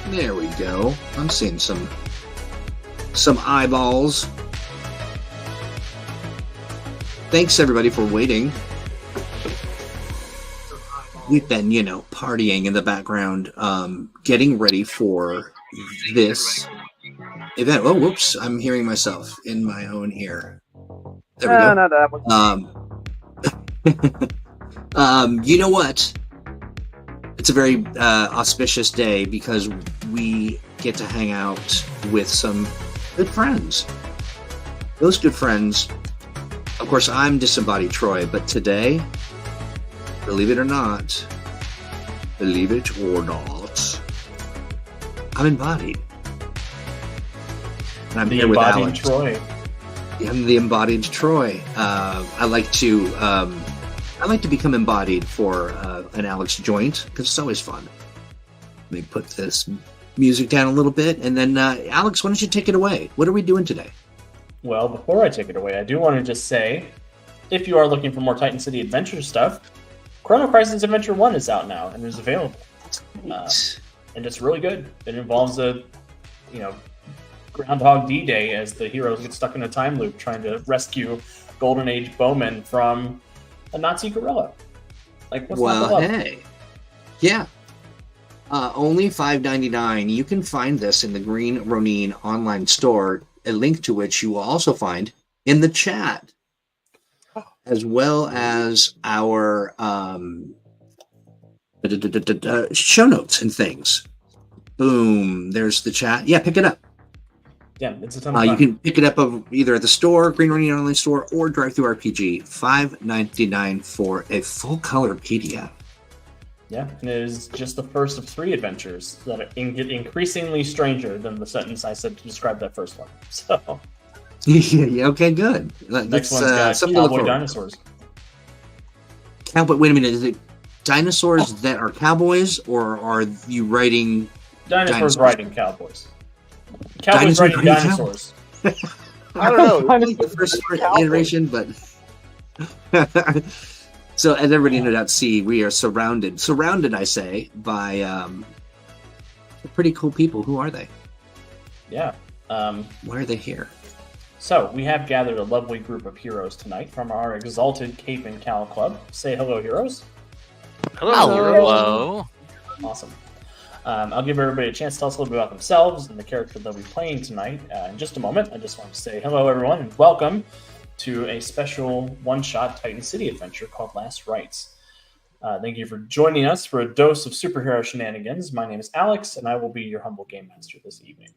There we go. I'm seeing some eyeballs. Thanks everybody for waiting. We've been, partying in the background, getting ready for this event. Oh, whoops! I'm hearing myself in my own ear. There we go. Not that one. You know what? It's a very auspicious day because we get to hang out with some good friends. Those good friends, of course, I'm Disembodied Troy, but today, believe it or not, I'm embodied. And I'm here with Alex. Troy. I'm the embodied Troy. I like to become embodied for an Alex joint because it's always fun. Let me put this music down a little bit, and then Alex, why don't you take it away? What are we doing today? Well, before I take it away, I do want to just say, if you are looking for more Titan City Adventure stuff, Chrono Crisis Adventure 1 is out now and is available. And it's really good. It involves a, Groundhog D-Day as the heroes get stuck in a time loop trying to rescue Golden Age bowmen from a Nazi guerrilla. What's not to love? Hey. Yeah. Only $5.99. You can find this in the Green Ronin online store, a link to which you will also find in the chat, as well as our show notes and things. Boom. There's the chat. Yeah, pick it up. Yeah, it's a ton of fun. You can pick it up either at the store, Green Ronin online store, or Drive-Thru RPG. $5.99 for a full-color PDF. Yeah, and it is just the first of 3 adventures that get increasingly stranger than the sentence I said to describe that first one. So, yeah, okay, good. Next one's got cowboy dinosaurs. Cowboy? Wait a minute, is it dinosaurs that are cowboys, or are you writing dinosaurs riding cowboys? Cowboys riding dinosaurs. I don't know. The first iteration, but so as everybody no doubt see, we are surrounded, I say, by pretty cool people. Who are they? Yeah. Why are they here? So we have gathered a lovely group of heroes tonight from our exalted Cape and Cal Club. Say hello, heroes. Hello. Awesome. I'll give everybody a chance to tell us a little bit about themselves and the character they'll be playing tonight in just a moment. I just want to say hello, everyone, and welcome to a special one-shot Titan City adventure called Last Rites. Thank you for joining us for a dose of superhero shenanigans. My name is Alex, and I will be your humble game master this evening.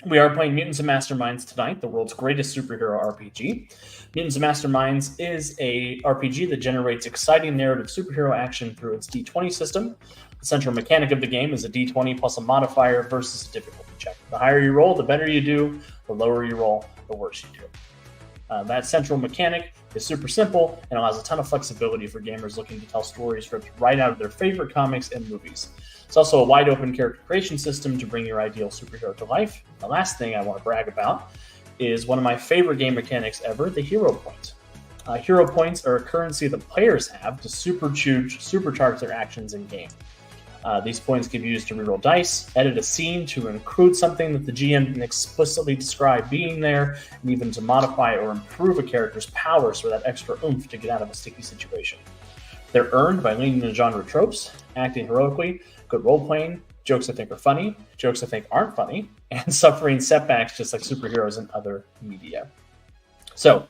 We are playing Mutants and Masterminds tonight, the world's greatest superhero RPG. Mutants and Masterminds is a RPG that generates exciting narrative superhero action through its D20 system. The central mechanic of the game is a D20 plus a modifier versus a difficulty check. The higher you roll, the better you do. The lower you roll, the worse you do. That central mechanic is super simple and allows a ton of flexibility for gamers looking to tell stories ripped right out of their favorite comics and movies. It's also a wide open character creation system to bring your ideal superhero to life. The last thing I want to brag about is one of my favorite game mechanics ever, the hero point. Hero points are a currency that players have to supercharge their actions in game. These points can be used to reroll dice, edit a scene to include something that the GM didn't explicitly describe being there, and even to modify or improve a character's powers for that extra oomph to get out of a sticky situation. They're earned by leaning into genre tropes, acting heroically, good role-playing, jokes I think are funny, jokes I think aren't funny, and suffering setbacks just like superheroes in other media. So,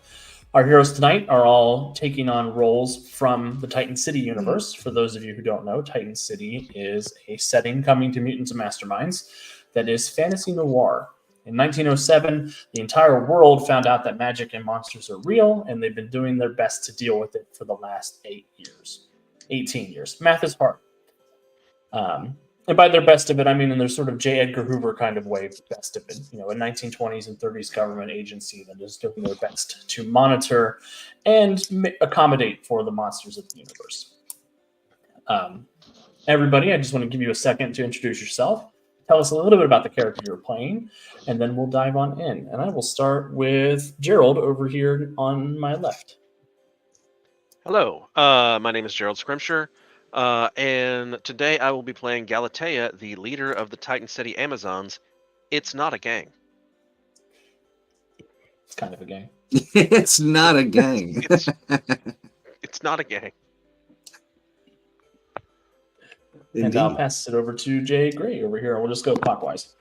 our heroes tonight are all taking on roles from the Titan City universe. For those of you who don't know, Titan City is a setting coming to Mutants and Masterminds that is fantasy noir. In 1907, the entire world found out that magic and monsters are real, and they've been doing their best to deal with it for the last 18 years. Math is hard. And by their best of it, I mean in their sort of J. Edgar Hoover kind of way, best of it. A 1920s and 30s government agency that is doing their best to monitor and accommodate for the monsters of the universe. Everybody, I just want to give you a second to introduce yourself. Tell us a little bit about the character you're playing, and then we'll dive on in. And I will start with Gerald over here on my left. Hello, my name is Gerald Scrimshire. And today I will be playing Galatea, the leader of the Titan City Amazons. It's not a gang. It's kind of a gang. It's not a gang. It's not a gang. And I'll pass it over to Jay Gray over here. We'll just go clockwise.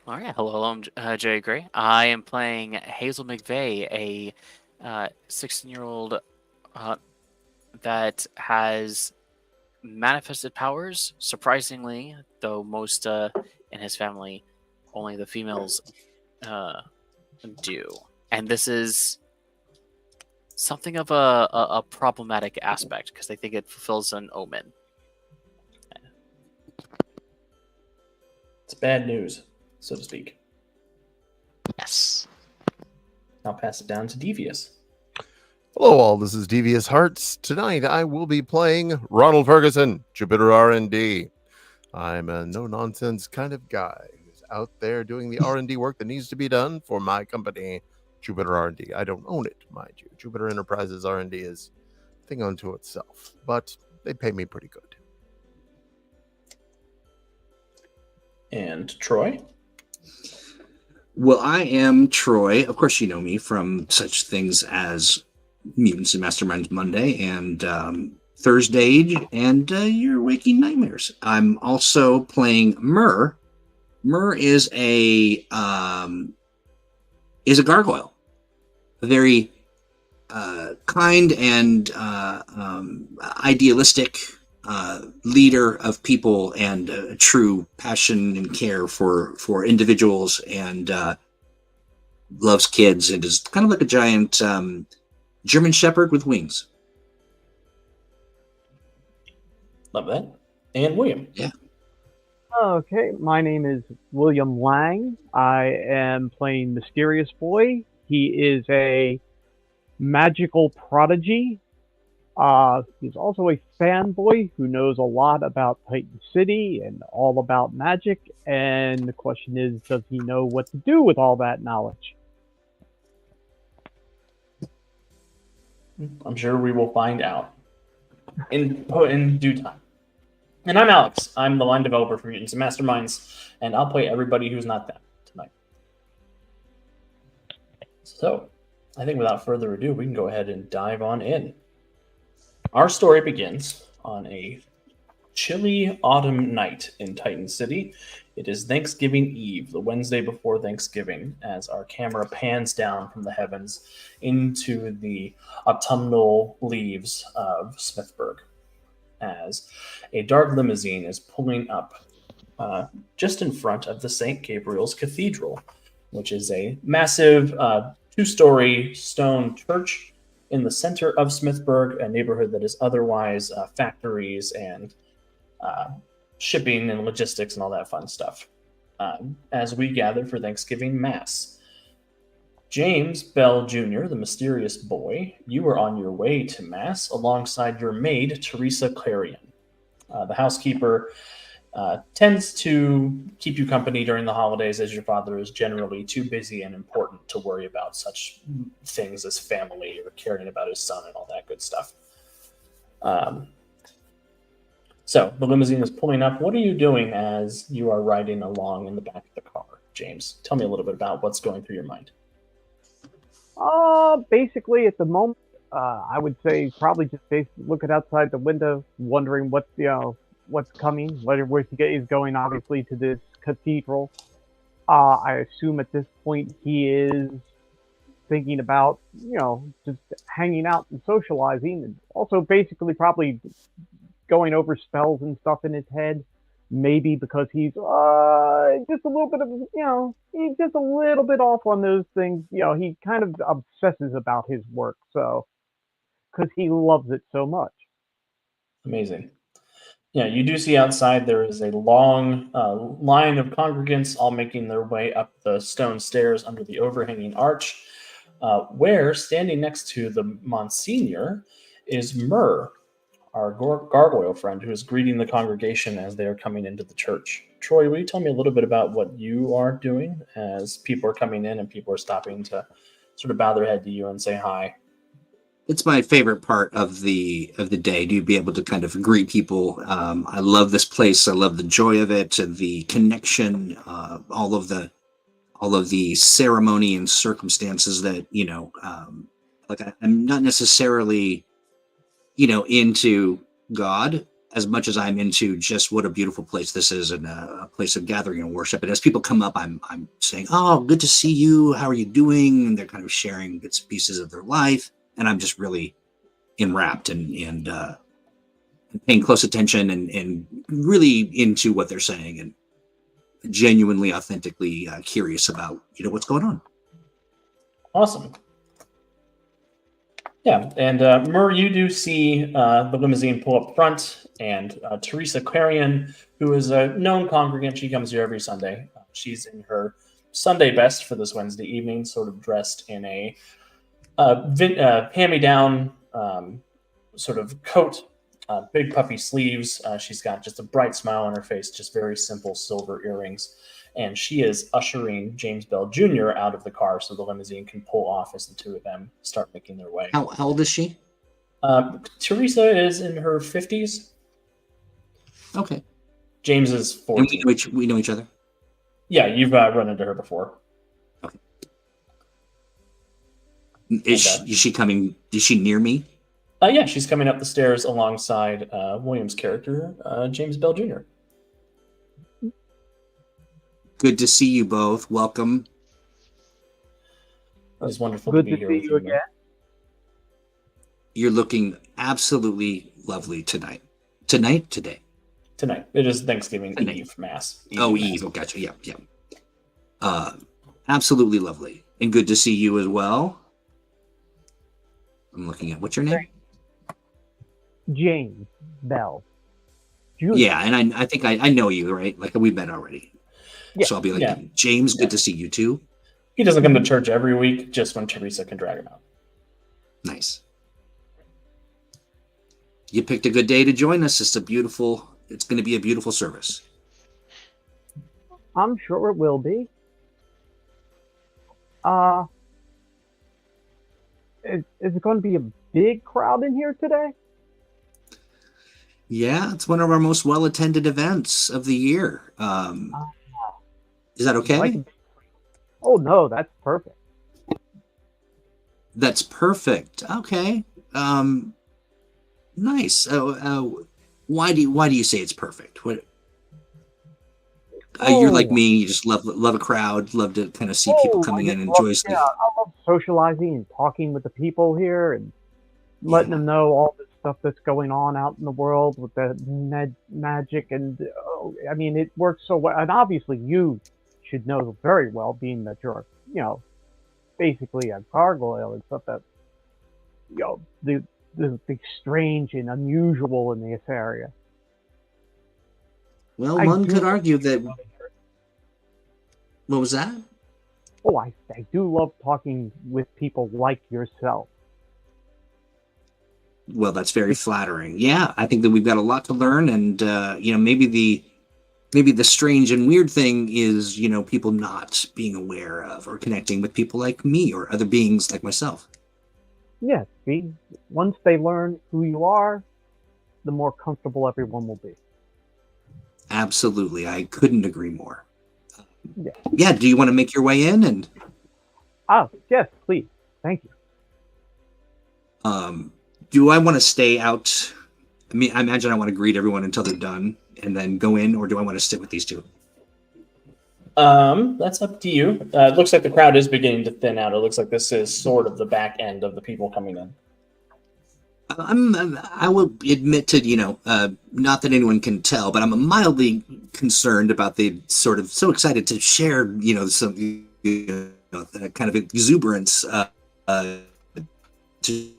All right. Hello, I'm Jay Gray. I am playing Hazel McVeigh, a 16-year-old that has manifested powers. Surprisingly, though most in his family, only the females do. And this is something of a problematic aspect because they think it fulfills an omen. It's bad news, so to speak. Yes. I'll pass it down to Devious. Hello all, this is Devious Hearts. Tonight I will be playing Ronald Ferguson, Jupiter R&D. I'm a no-nonsense kind of guy who's out there doing the R&D work that needs to be done for my company, Jupiter R&D. I don't own it, mind you. Jupiter Enterprises R&D is a thing unto itself, but they pay me pretty good. And Troy? Well, I am Troy. Of course, you know me from such things as Mutants and Masterminds Monday and Thursday Age and Your Waking Nightmares. I'm also playing Myrrh. Myrrh is a gargoyle, a very kind and idealistic leader of people, and a true passion and care for individuals, and loves kids, and is kind of like a giant German Shepherd with wings. Love that. And William? Yeah. Okay, my name is William Lang. I am playing Mysterious Boy. He is a magical prodigy. He's also a fanboy who knows a lot about Titan City and all about magic. And the question is, does he know what to do with all that knowledge? I'm sure we will find out in due time. And I'm Alex. I'm the line developer for Mutants and Masterminds, and I'll play everybody who's not them tonight. So, I think without further ado, we can go ahead and dive on in. Our story begins on a chilly autumn night in Titan City. It is Thanksgiving Eve, the Wednesday before Thanksgiving, as our camera pans down from the heavens into the autumnal leaves of Smithburg, as a dark limousine is pulling up just in front of the St. Gabriel's Cathedral, which is a massive two-story stone church in the center of Smithburg, a neighborhood that is otherwise factories and shipping and logistics and all that fun stuff. As we gather for Thanksgiving Mass. James Bell Jr., the mysterious boy, you are on your way to Mass alongside your maid, Teresa Clarion. The housekeeper tends to keep you company during the holidays, as your father is generally too busy and important to worry about such things as family or caring about his son and all that good stuff. So the limousine is pulling up. What are you doing as you are riding along in the back of the car, James? Tell me a little bit about what's going through your mind. Basically, at the moment, I would say probably just basically looking outside the window, wondering what's coming. Where he is going, obviously, to this cathedral. I assume at this point he is thinking about, just hanging out and socializing, and also basically probably going over spells and stuff in his head. Maybe because he's just a little bit of, he's just a little bit off on those things. He kind of obsesses about his work, so because he loves it so much. Amazing. Yeah, you do see outside there is a long line of congregants all making their way up the stone stairs under the overhanging arch, where standing next to the Monsignor is Myrrh, our gargoyle friend, who is greeting the congregation as they are coming into the church. Troy, will you tell me a little bit about what you are doing as people are coming in and people are stopping to sort of bow their head to you and say hi? it's my favorite part of the day to be able to kind of greet people. I love this place. I love the joy of it, the connection, all of the ceremony and circumstances that I'm not necessarily into God as much as I'm into just what a beautiful place this is, and a place of gathering and worship. And as people come up, I'm saying, "Oh, good to see you. How are you doing?" And they're kind of sharing bits and pieces of their life, and I'm just really enwrapped and paying close attention and really into what they're saying, and genuinely, authentically curious about what's going on. Awesome. Yeah, and Murr, you do see the limousine pull up front, and Teresa Clarion, who is a known congregant, she comes here every Sunday. She's in her Sunday best for this Wednesday evening, sort of dressed in a hand-me-down sort of coat, big puffy sleeves. She's got just a bright smile on her face, just very simple silver earrings. And she is ushering James Bell Jr. out of the car so the limousine can pull off as the two of them start making their way. How old is she? Teresa is in her 50s. Okay. James is 14. And we know each other? Yeah, you've run into her before. Okay. Is she coming? Is she near me? Yeah, she's coming up the stairs alongside William's character, James Bell Jr. Good to see you both. Welcome. It was wonderful Good to be to here see with you you again. You're looking absolutely lovely tonight. Today. Tonight. It is Thanksgiving Tonight. Eve Mass. Eve. Oh, gotcha. Yeah. Absolutely lovely. And good to see you as well. I'm looking at, what's your name? James Bell Jr. Yeah, and I think I know you, right? Like, we've met already. Yeah. So I'll be like, Yeah. James, good to see you too. He doesn't come to church every week, just when Teresa can drag him out. Nice. You picked a good day to join us. It's going to be a beautiful service. I'm sure it will be. Is it going to be a big crowd in here today? Yeah, it's one of our most well-attended events of the year. Is that okay? Oh no, that's perfect. That's perfect. Okay. Nice. Why do you say it's perfect? What? You're like me. You just love a crowd. Love to kind of see people coming in and enjoy stuff. Yeah, I love socializing and talking with the people here and letting them know all the stuff that's going on out in the world with the magic and I mean, it works so well. And obviously, you should know very well, being that you're basically a gargoyle and stuff that the strange and unusual in this area. Well, I one do- could argue that. What was that? Oh, I do love talking with people like yourself. Well, that's very flattering. Yeah, I think that we've got a lot to learn, and maybe the strange and weird thing is people not being aware of or connecting with people like me or other beings like myself. Yes, see, once they learn who you are, the more comfortable everyone will be. Absolutely, I couldn't agree more. Yeah. Yeah. Do you want to make your way in? And Oh, yes, please. Thank you. do I want to stay out? I mean, I imagine I want to greet everyone until they're done and then go in, or do I want to sit with these two? That's up to you. It looks like the crowd is beginning to thin out. It looks like this is sort of the back end of the people coming in. I will admit to, not that anyone can tell, but I'm mildly concerned about the sort of so excited to share, some, kind of exuberance to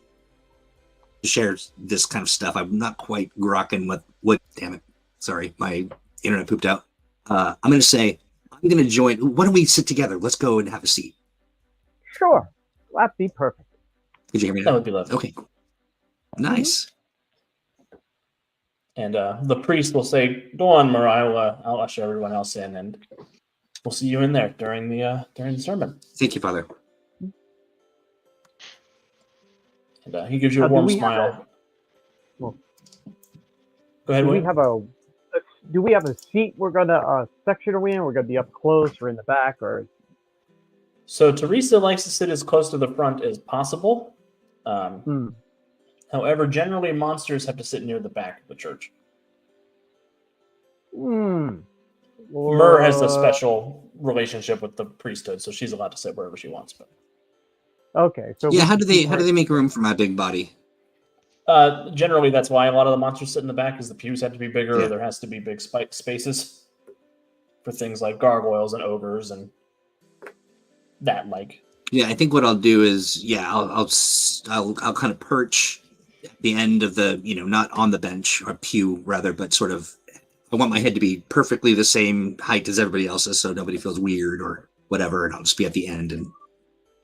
share this kind of stuff. I'm not quite grokking what, damn it. Sorry, my internet pooped out. I'm going to say, I'm going to join. Why don't we sit together? Let's go and have a seat. Sure. That'd be perfect. Did you hear me That now? would be lovely. Okay, cool. Nice. And the priest will say, "Go on, Mariah. I'll usher everyone else in, and we'll see you in there during the sermon." Thank you, Father. And he gives you a Now, do warm we have smile. Well, Go ahead, do we William. have do we have a seat we're gonna section are we in? We're gonna be up close or in the back or So Teresa likes to sit as close to the front as possible. However, generally monsters have to sit near the back of the church. Myrrh has a special relationship with the priesthood, so she's allowed to sit wherever she wants. But okay, so Yeah, how do they make room for my big body? generally, that's why a lot of the monsters sit in the back, is the pews have to be bigger, Yeah. or there has to be big spaces for things like gargoyles and ogres and that like. Yeah, I think what I'll do is, I'll kind of perch at the end of the, not on the bench or pew rather, but sort of, I want my head to be perfectly the same height as everybody else's, so nobody feels weird or whatever, and I'll just be at the end. And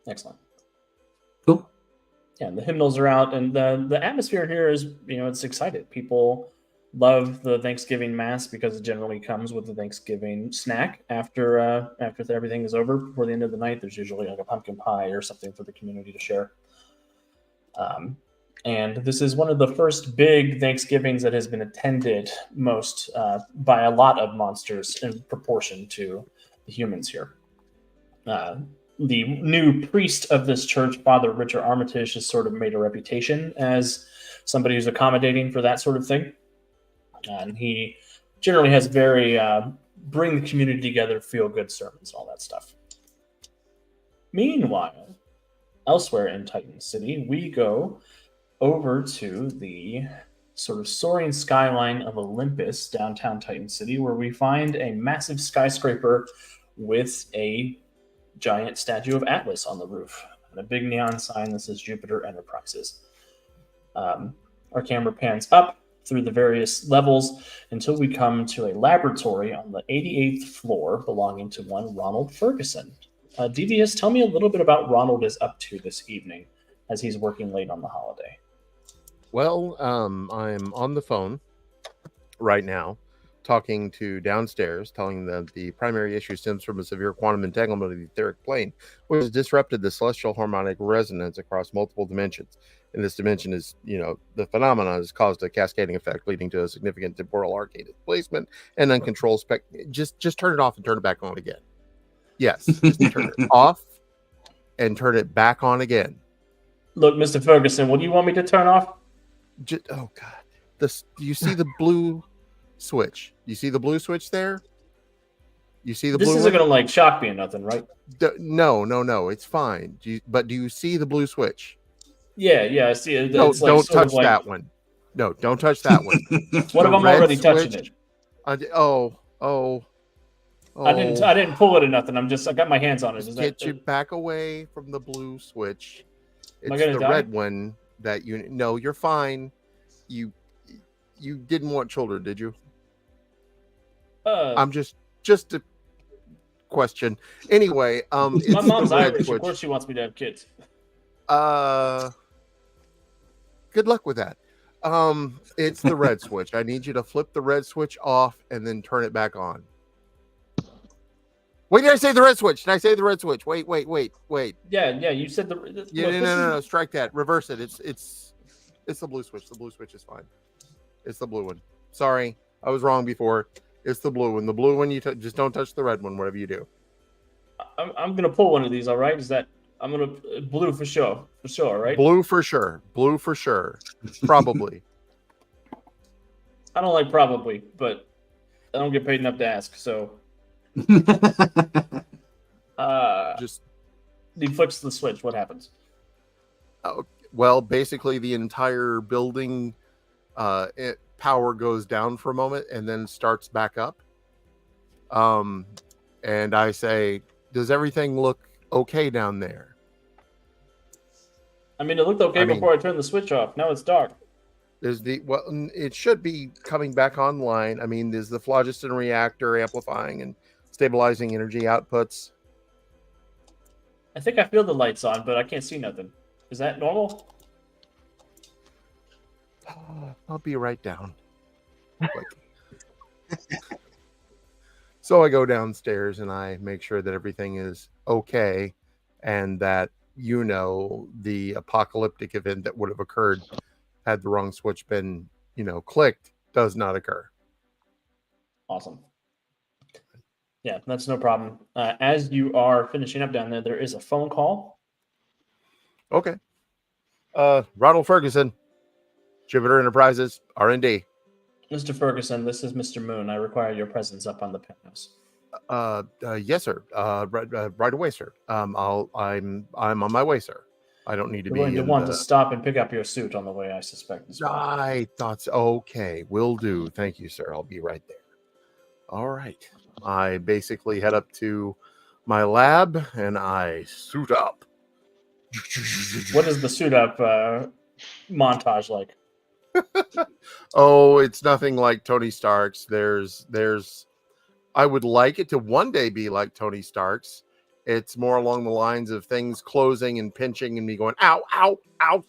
Excellent. cool. Yeah, the hymnals are out, and the atmosphere here is, it's excited. People love the Thanksgiving Mass because it generally comes with the Thanksgiving snack after everything is over. Before the end of the night, there's usually like a pumpkin pie or something for the community to share. And this is one of the first big Thanksgivings that has been attended most by a lot of monsters in proportion to the humans here. The new priest of this church, Father Richard Armitage, has sort of made a reputation as somebody who's accommodating for that sort of thing. And he generally has very bring the community together, feel good sermons, and all that stuff. Meanwhile, elsewhere in Titan City, we go over to the sort of soaring skyline of Olympus, downtown Titan City, where we find a massive skyscraper with a giant statue of Atlas on the roof and a big neon sign that says Jupiter Enterprises. Our camera pans up through the various levels until we come to a laboratory on the 88th floor belonging to one Ronald Ferguson. Devious, tell me a little bit about Ronald is up to this evening as he's working late on the holiday. Well, I'm on the phone right now, talking to downstairs, telling them the primary issue stems from a severe quantum entanglement of the etheric plane, which has disrupted the celestial harmonic resonance across multiple dimensions. And this dimension is, the phenomenon has caused a cascading effect, leading to a significant temporal arcade displacement and uncontrolled Just turn it off and turn it back on again. Yes, just turn it off and turn it back on again. Look, Mr. Ferguson, what do you want me to turn off? Oh God! Do you see the blue switch? You see the blue switch there? You see the blue? This isn't going to shock me or nothing, right? No. It's fine. Do you see the blue switch? Yeah, I see it. Don't touch that one. No, don't touch that one. What if I'm already touching it? I didn't pull it or nothing. I got my hands on it. Get you back away from the blue switch. It's the red one that No, you're fine. You didn't want children, did you? I'm just a question. Anyway, my mom's Irish. Of course, she wants me to have kids. Good luck with that. It's the red switch. I need you to flip the red switch off and then turn it back on. Wait, did I say the red switch? Did I say the red switch? Wait. Yeah, you said the. No. Strike that. Reverse it. It's the blue switch. The blue switch is fine. It's the blue one. Sorry, I was wrong before. It's the blue one. The blue one, just don't touch the red one, whatever you do. I'm gonna pull one of these. All right? I'm gonna blue for sure, right? Blue for sure. Probably. I don't like probably, but I don't get paid enough to ask, so. Just he flicks the switch. What happens? Well, basically the entire building power goes down for a moment and then starts back up. And I say, does everything look okay down there? I mean, it looked okay before I turned the switch off. Now it's dark. It should be coming back online. I mean, there's the phlogiston reactor amplifying and stabilizing energy outputs. I think I feel the lights on, but I can't see nothing. Is that normal? I'll be right down. So I go downstairs and I make sure that everything is okay and that the apocalyptic event that would have occurred had the wrong switch been, clicked, does not occur. Awesome. Yeah, that's no problem. As you are finishing up down there, there is a phone call. Okay. Ronald Ferguson, Jupiter Enterprises, R&D. Mr. Ferguson, this is Mr. Moon. I require your presence up on the penthouse. Yes, sir. Right away, sir. I'm on my way, sir. I don't need to You're be going to want to stop and pick up your suit on the way, I suspect. As well. I thought so. Okay, will do. Thank you, sir. I'll be right there. All right. I basically head up to my lab and I suit up. What is the suit up montage like? Oh, it's nothing like Tony Stark's. I would like it to one day be like Tony Stark's. It's more along the lines of things closing and pinching and me going, ow, ow, ow,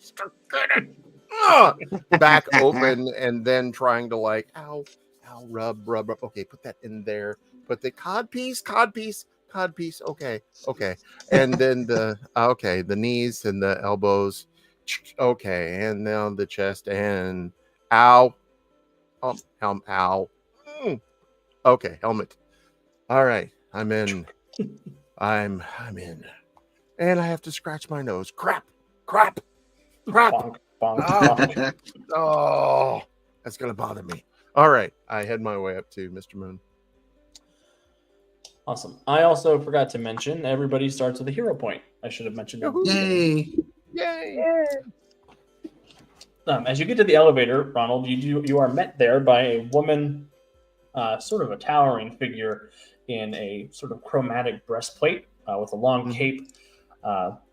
get it. Back open and then trying to like, ow, ow, rub. Okay, put that in there. Put the cod piece. Okay. And then the knees and the elbows. Okay, and now the chest and ow. Ow. Okay, helmet. All right, I'm in. I'm in. And I have to scratch my nose. Crap. Bonk, bonk. Oh, that's going to bother me. All right, I head my way up to Mr. Moon. Awesome. I also forgot to mention everybody starts with a hero point. I should have mentioned that. Yay! As you get to the elevator, Ronald, you are met there by a woman, sort of a towering figure in a sort of chromatic breastplate with a long cape,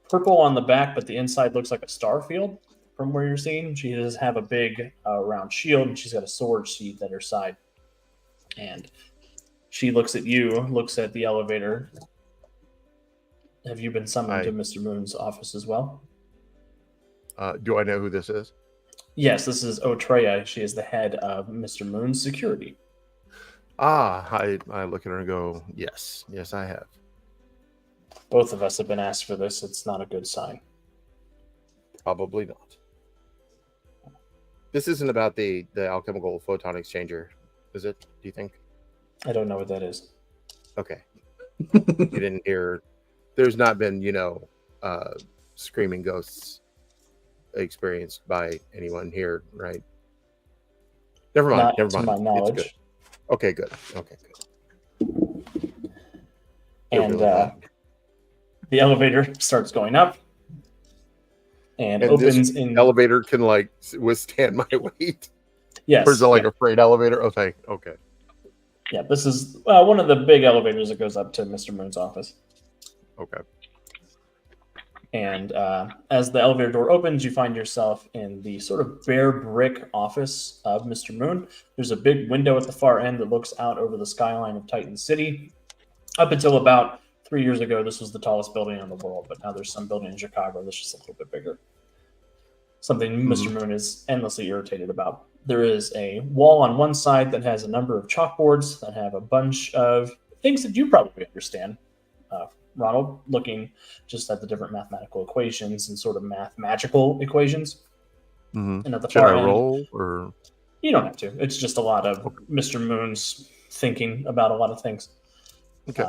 purple on the back, but the inside looks like a star field from where you're seeing. She does have a big round shield, and she's got a sword sheath at her side. And she looks at you, looks at the elevator. Have you been summoned to Mr. Moon's office as well? Do I know who this is? Yes, this is Otreya. She is the head of Mr. Moon's security. I look at her and go, yes, I have. Both of us have been asked for this. It's not a good sign. Probably not. This isn't about the alchemical photon exchanger, is it? Do you think? I don't know what that is. Okay. You didn't hear. There's not been, screaming ghosts experienced by anyone here, right? Never mind. To my knowledge. It's good. Okay, good. And the elevator starts going up and opens in. Elevator can withstand my weight. Yes. Or is it a freight elevator? Okay. Yeah, this is one of the big elevators that goes up to Mr. Moon's office. Okay. And as the elevator door opens, you find yourself in the sort of bare brick office of Mr. Moon. There's a big window at the far end that looks out over the skyline of Titan City. Up until about 3 years ago, this was the tallest building in the world, but now there's some building in Chicago that's just a little bit bigger. Something Mr. Moon is endlessly irritated about. There is a wall on one side that has a number of chalkboards that have a bunch of things that you probably understand. Ronald, looking just at the different mathematical equations and sort of magical equations. Mm-hmm. And at the Should far I end, roll or? You don't have to. It's just a lot of Mr. Moon's thinking about a lot of things. Okay.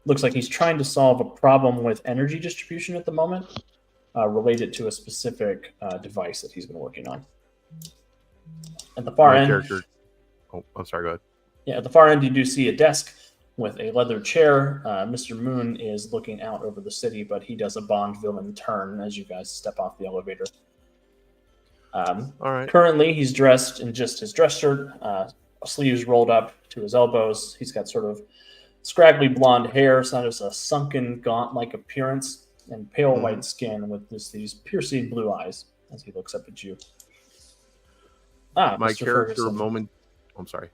Looks like he's trying to solve a problem with energy distribution at the moment, related to a specific device that he's been working on. At the far end, Oh, I'm sorry. Go ahead. Yeah, at the far end, you do see a desk with a leather chair. Mr. Moon is looking out over the city, but he does a Bond villain turn as you guys step off the elevator. All right. Currently, he's dressed in just his dress shirt, sleeves rolled up to his elbows. He's got sort of scraggly blonde hair, sort of a sunken, gaunt-like appearance, and pale white skin with these piercing blue eyes as he looks up at you. My Mr. character Ferguson. I'm sorry.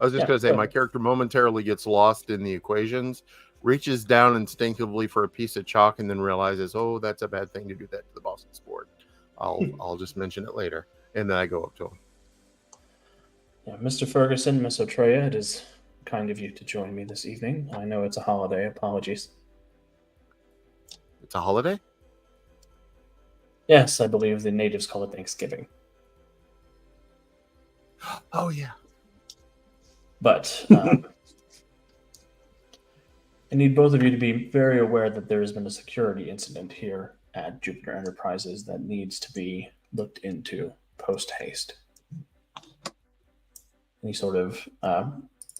I was just going to say, my character momentarily gets lost in the equations, reaches down instinctively for a piece of chalk, and then realizes, oh, that's a bad thing to do that to the boss's board. I'll just mention it later. And then I go up to him. Yeah, Mr. Ferguson, Miss Otreya, it is kind of you to join me this evening. I know it's a holiday. Apologies. It's a holiday? Yes, I believe the natives call it Thanksgiving. Oh, yeah. But I need both of you to be very aware that there has been a security incident here at Jupiter Enterprises that needs to be looked into post haste. And he sort of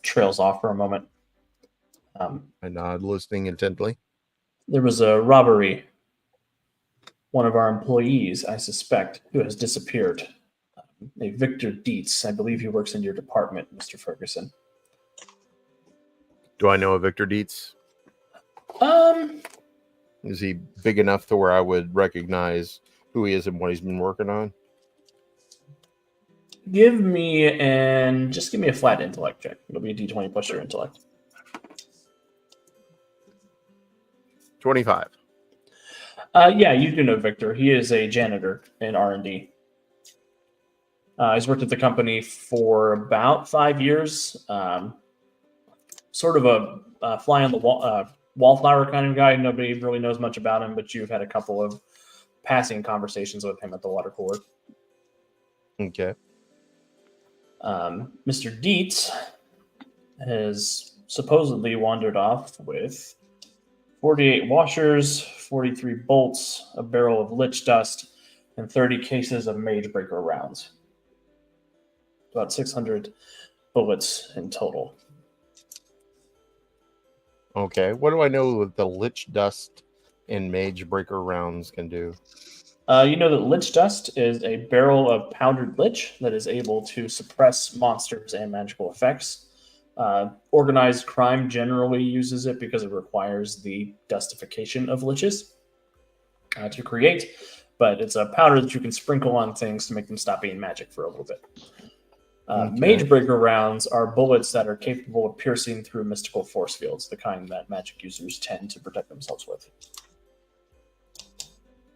trails off for a moment. I nod, listening intently. There was a robbery. One of our employees, I suspect, who has disappeared. A Victor Dietz. I believe he works in your department, Mr. Ferguson. Do I know a Victor Dietz? Is he big enough to where I would recognize who he is and what he's been working on? Give me a flat intellect check. It'll be a D20 plus your intellect. 25. Yeah, you do know Victor. He is a janitor in R&D. He's worked at the company for about 5 years. Sort of a fly on the wall, wallflower kind of guy. Nobody really knows much about him, but you've had a couple of passing conversations with him at the water cooler. Okay. Mr. Dietz has supposedly wandered off with 48 washers, 43 bolts, a barrel of lich dust, and 30 cases of Mage Breaker rounds. About 600 bullets in total. Okay. What do I know that the Lich Dust and Mage Breaker rounds can do? You know that lich dust is a barrel of powdered lich that is able to suppress monsters and magical effects. Organized crime generally uses it because it requires the dustification of liches to create, but it's a powder that you can sprinkle on things to make them stop being magic for a little bit. Okay. Mage Breaker rounds are bullets that are capable of piercing through mystical force fields, the kind that magic users tend to protect themselves with.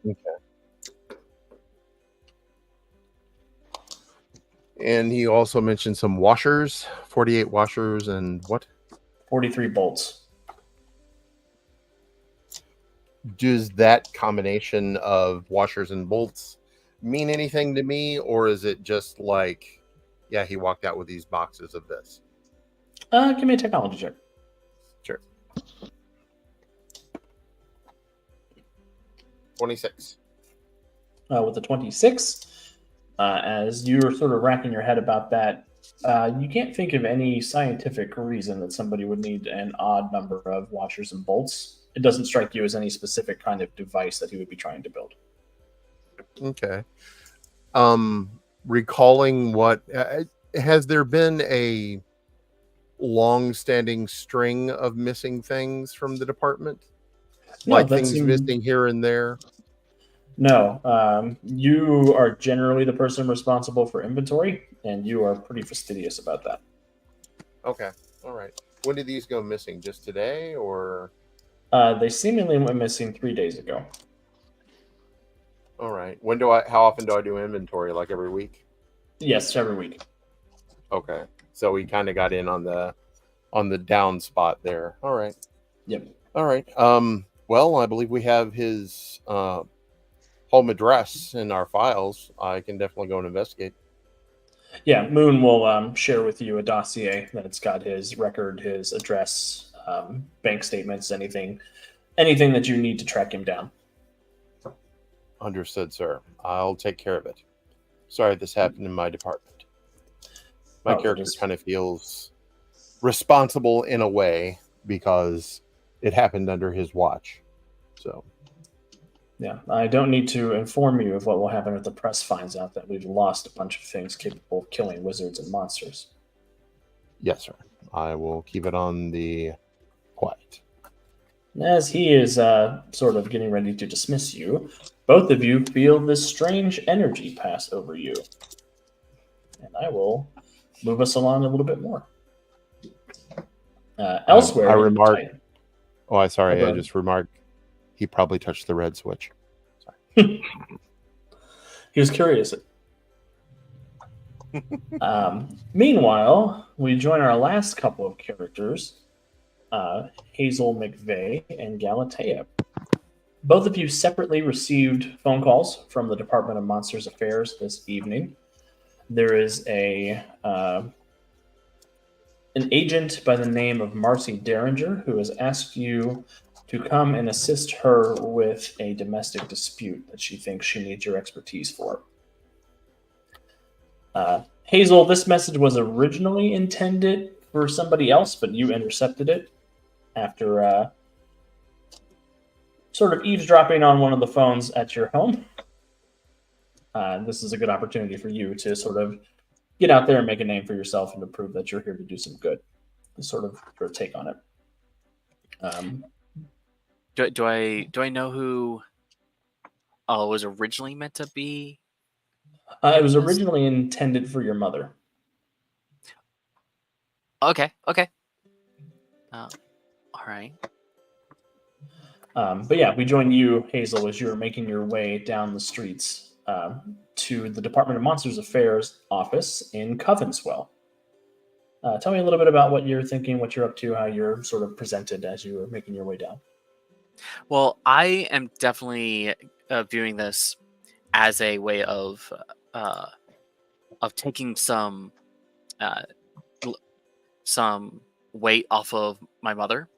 Okay. And he also mentioned some washers, 48 washers and what? 43 bolts. Does that combination of washers and bolts mean anything to me? Or is it just like, yeah, he walked out with these boxes of this? Give me a technology check. Sure. 26. With the 26, as you're sort of racking your head about that, you can't think of any scientific reason that somebody would need an odd number of washers and bolts. It doesn't strike you as any specific kind of device that he would be trying to build. Okay. Recalling what has there been a long-standing string of missing things from the department? No, Like that things seemed- missing here and there? No, you are generally the person responsible for inventory, and you are pretty fastidious about that. Okay. All right. When did these go missing? Just today or? They seemingly went missing 3 days ago. All right. How often do I do inventory? Like every week? Yes, every week. Okay. So we kind of got in on the down spot there. All right. Yep. All right. Well, I believe we have his home address in our files. I can definitely go and investigate. Yeah, Moon will share with you a dossier that's got his record, his address, bank statements, anything that you need to track him down. Understood, sir. I'll take care of it. Sorry this happened in my department. My character kind of feels responsible in a way because it happened under his watch. So, yeah, I don't need to inform you of what will happen if the press finds out that we've lost a bunch of things capable of killing wizards and monsters. yes, sir. I will keep it on the quiet. As he is sort of getting ready to dismiss you, both of you feel this strange energy pass over you. And I will move us along a little bit more. Elsewhere, I remark. Oh, I Go ahead. just remarked. He probably touched the red switch. He was curious. Meanwhile, we join our last couple of characters, Hazel McVeigh and Galatea. Both of you separately received phone calls from the Department of Monsters Affairs this evening. There is an agent by the name of Marcy Derringer who has asked you to come and assist her with a domestic dispute that she thinks she needs your expertise for. Hazel, this message was originally intended for somebody else, but you intercepted it after sort of eavesdropping on one of the phones at your home. This is a good opportunity for you to sort of get out there and make a name for yourself and to prove that you're here to do some good. Sort of your take on it. Do I know who was originally meant to be? It was originally intended for your mother. Okay. All right. But yeah, we join you, Hazel, as you're making your way down the streets to the Department of Monsters Affairs office in Covenswell. Tell me a little bit about what you're thinking, what you're up to, how you're sort of presented as you were making your way down. Well, I am definitely viewing this as a way of taking some weight off of my mother.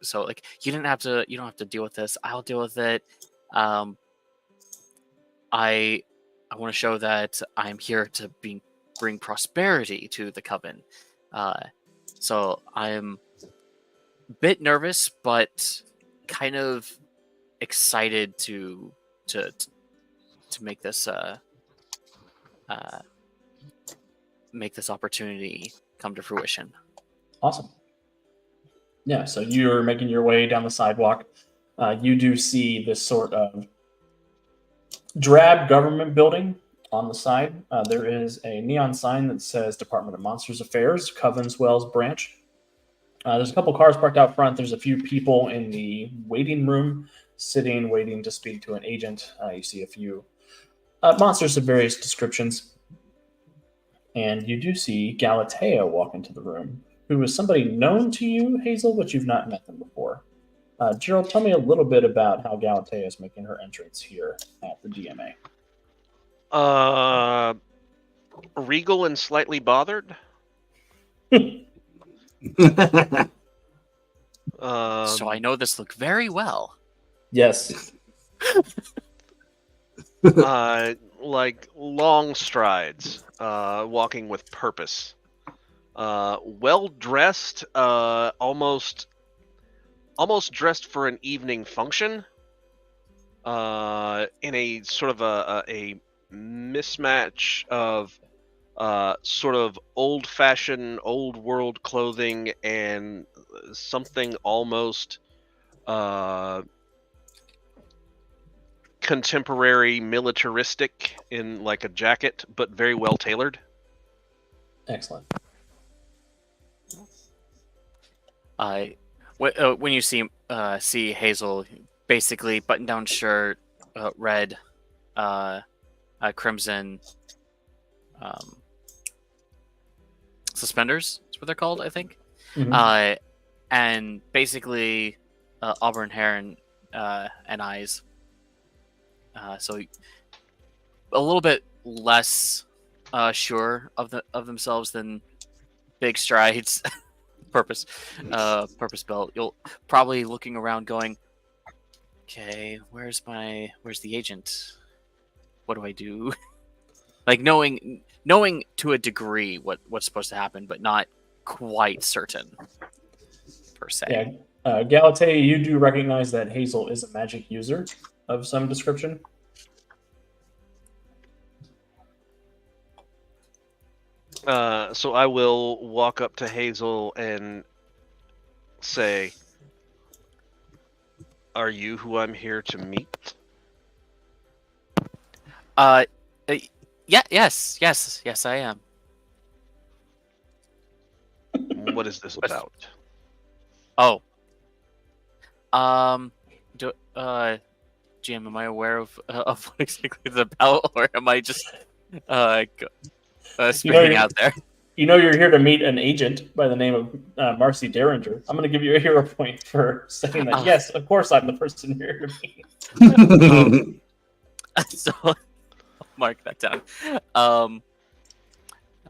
So like you don't have to deal with this. I'll deal with it. I want to show that I'm here to bring prosperity to the coven. So I'm a bit nervous, but kind of excited to make this opportunity come to fruition. Awesome. Yeah, so you're making your way down the sidewalk. You do see this sort of drab government building on the side. There is a neon sign that says Department of Monsters Affairs, Covenswell's branch. There's a couple cars parked out front. There's a few people in the waiting room waiting to speak to an agent. You see a few monsters of various descriptions. And you do see Galatea walk into the room, who is somebody known to you, Hazel, but you've not met them before. Gerald, tell me a little bit about how Galatea is making her entrance here at the DMA. Regal and slightly bothered. So I know this look very well. Yes. Like long strides, walking with purpose. Well dressed, almost dressed for an evening function. In a sort of a mismatch of sort of old-fashioned, old-world clothing and something almost contemporary, militaristic in like a jacket, but very well tailored. Excellent. When you see Hazel, basically button-down shirt, red, crimson suspenders is what they're called, I think. Mm-hmm. And basically auburn hair and eyes. So a little bit less sure of themselves than big strides. purpose belt. You'll probably looking around going, okay, where's the agent? What do I do? Like knowing to a degree what's supposed to happen, but not quite certain per se. Yeah, Galatea, you do recognize that Hazel is a magic user of some description. So I will walk up to Hazel and say, "Are you who I'm here to meet?" Yes, I am. What is this about? Oh. GM, am I aware of what exactly it's about, or am I just speaking out there? You know you're here to meet an agent by the name of Marcy Derringer. I'm going to give you a hero point for saying that. Yes, of course I'm the person you're here to meet. So mark that down.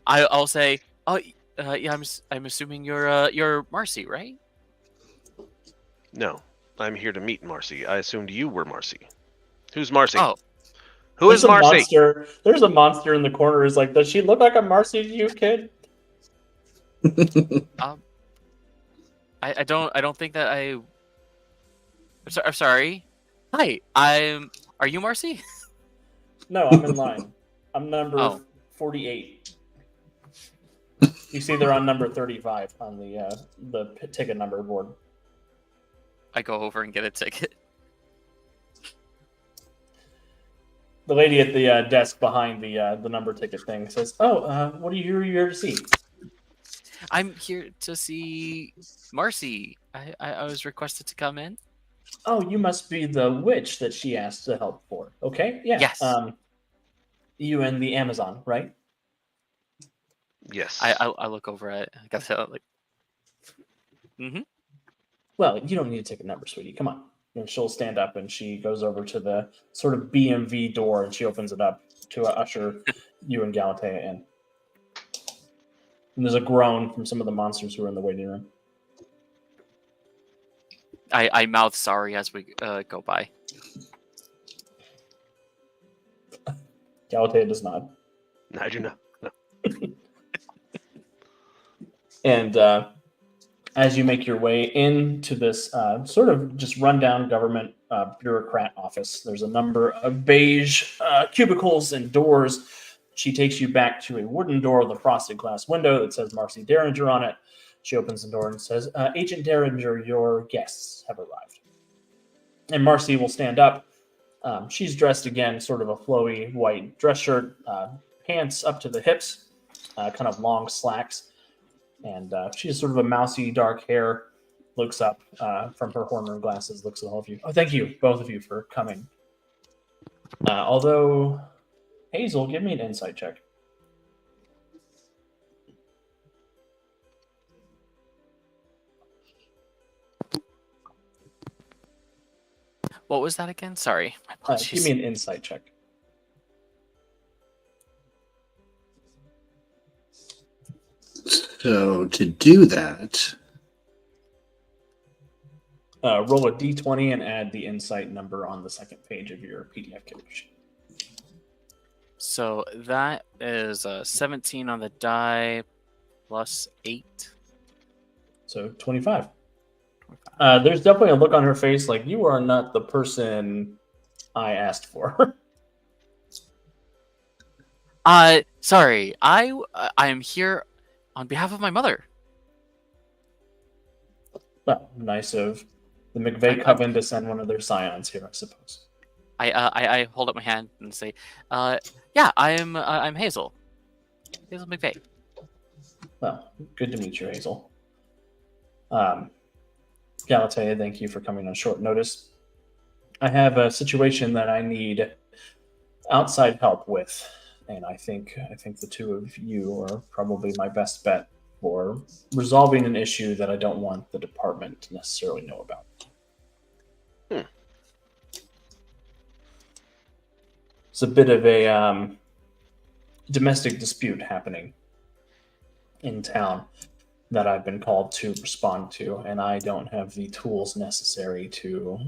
I'll say, yeah, I'm assuming you're Marcy, right? No, I'm here to meet Marcy. I assumed you were Marcy. Who's Marcy? Oh, Who is Marcy? There's a monster in the corner. Who's like, does she look like a Marcy to you, kid? I don't think that I'm sorry. Hi, Are you Marcy? No, I'm in line. I'm number Oh. 48. You see, they're on number 35 on the ticket number board. I go over and get a ticket. The lady at the desk behind the number ticket thing says, "Oh, what are you here to see?" I'm here to see Marcy. I was requested to come in. Oh, you must be the witch that she asked to help for. Okay, yeah. Yes. You and the Amazon, right? Yes. I look over at I got to like. Mm-hmm. Well, you don't need to take a number, sweetie. Come on. And she'll stand up and she goes over to the sort of BMV door and she opens it up to usher you and Galatea in. And there's a groan from some of the monsters who are in the waiting room. I mouth sorry as we go by. Galatea does not. I do not. No. And as you make your way into this sort of just rundown government bureaucrat office, there's a number of beige cubicles and doors. She takes you back to a wooden door with a frosted glass window that says Marcy Derringer on it. She opens the door and says, Agent Derringer, your guests have arrived. And Marcy will stand up. She's dressed again, sort of a flowy white dress shirt, pants up to the hips, kind of long slacks. And she has sort of a mousy dark hair, looks up from her horn-rimmed glasses, looks at all of you. Oh, thank you, both of you, for coming. Although, Hazel, give me an insight check. What was that again? Sorry. My apologies. Give me an insight check. So to do that, Roll a d20 and add the insight number on the second page of your PDF character sheet. So that is 17 on the die plus 8. So 25. There's definitely a look on her face like you are not the person I asked for. Sorry. I am here on behalf of my mother. Well, nice of the McVeigh Coven to send one of their scions here, I suppose. I hold up my hand and say, yeah, I'm Hazel. Hazel McVeigh. Well, good to meet you, Hazel. Galatea, thank you for coming on short notice. I have a situation that I need outside help with, and I think the two of you are probably my best bet for resolving an issue that I don't want the department to necessarily know about. It's a bit of a domestic dispute happening in town that I've been called to respond to, and I don't have the tools necessary to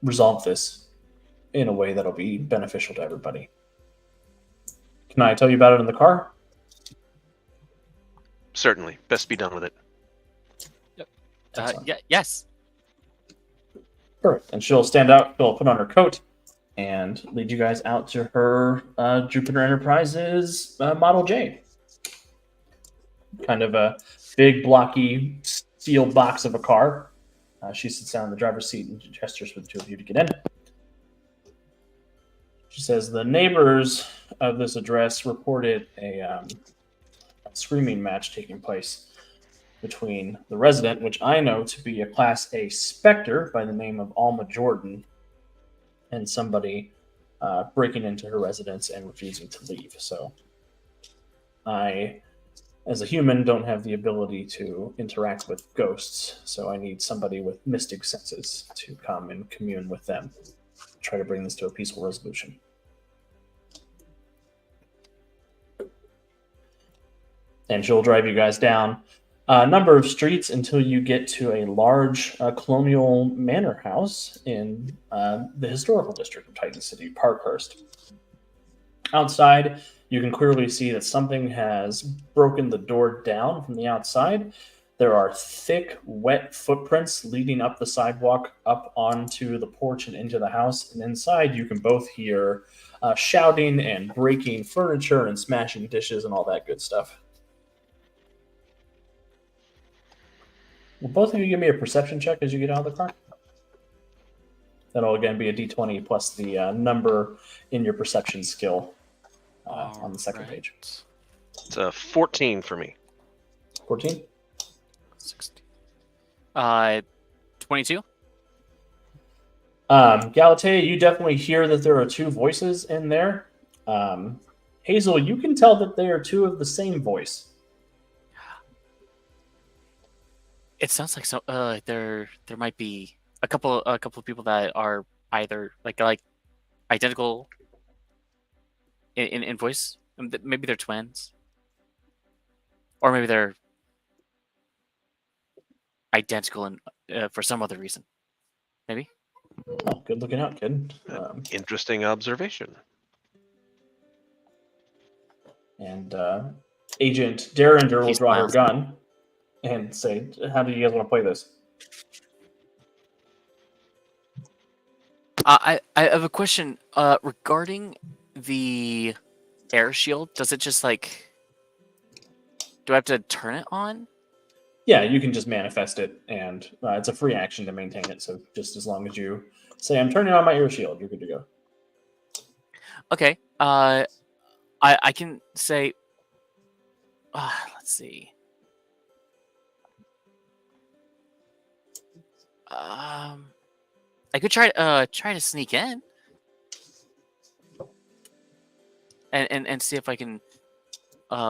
resolve this in a way that'll be beneficial to everybody. Can I tell you about it in the car? Certainly. Best be done with it. Excellent. Yes. Perfect. And she'll stand out, she'll put on her coat, and lead you guys out to her Jupiter Enterprises Model J. Kind of a big, blocky steel box of a car. She sits down in the driver's seat and gestures for the two of you to get in. She says, the neighbors of this address reported a screaming match taking place between the resident, which I know to be a Class A Spectre by the name of Alma Jordan, and somebody breaking into her residence and refusing to leave. So I as a human, don't have the ability to interact with ghosts, so I need somebody with mystic senses to come and commune with them. Try to bring this to a peaceful resolution. And she'll drive you guys down a number of streets until you get to a large colonial manor house in the historical district of Titan City, Parkhurst. Outside, you can clearly see that something has broken the door down from the outside. There are thick, wet footprints leading up the sidewalk, up onto the porch and into the house. And inside, you can both hear shouting and breaking furniture and smashing dishes and all that good stuff. Will both of you give me a perception check as you get out of the car? That'll again be a d20 plus the number in your perception skill on the second page. It's a 14 for me. 14? 16. 22. Galatea, you definitely hear that there are two voices in there. Hazel, you can tell that they are two of the same voice. It sounds like there might be a couple of people that are either like identical in voice. Maybe they're twins, or maybe they're identical in for some other reason. Maybe. Oh, good looking out, kid. Interesting observation. And Agent Derringer will He draw her smiles. gun and say, how do you guys want to play this? I have a question regarding the air shield. Does it just like? Do I have to turn it on? Yeah, you can just manifest it, and it's a free action to maintain it. So just as long as you say, I'm turning on my air shield, you're good to go. Okay. I can say. Let's see. I could try to sneak in and see if I can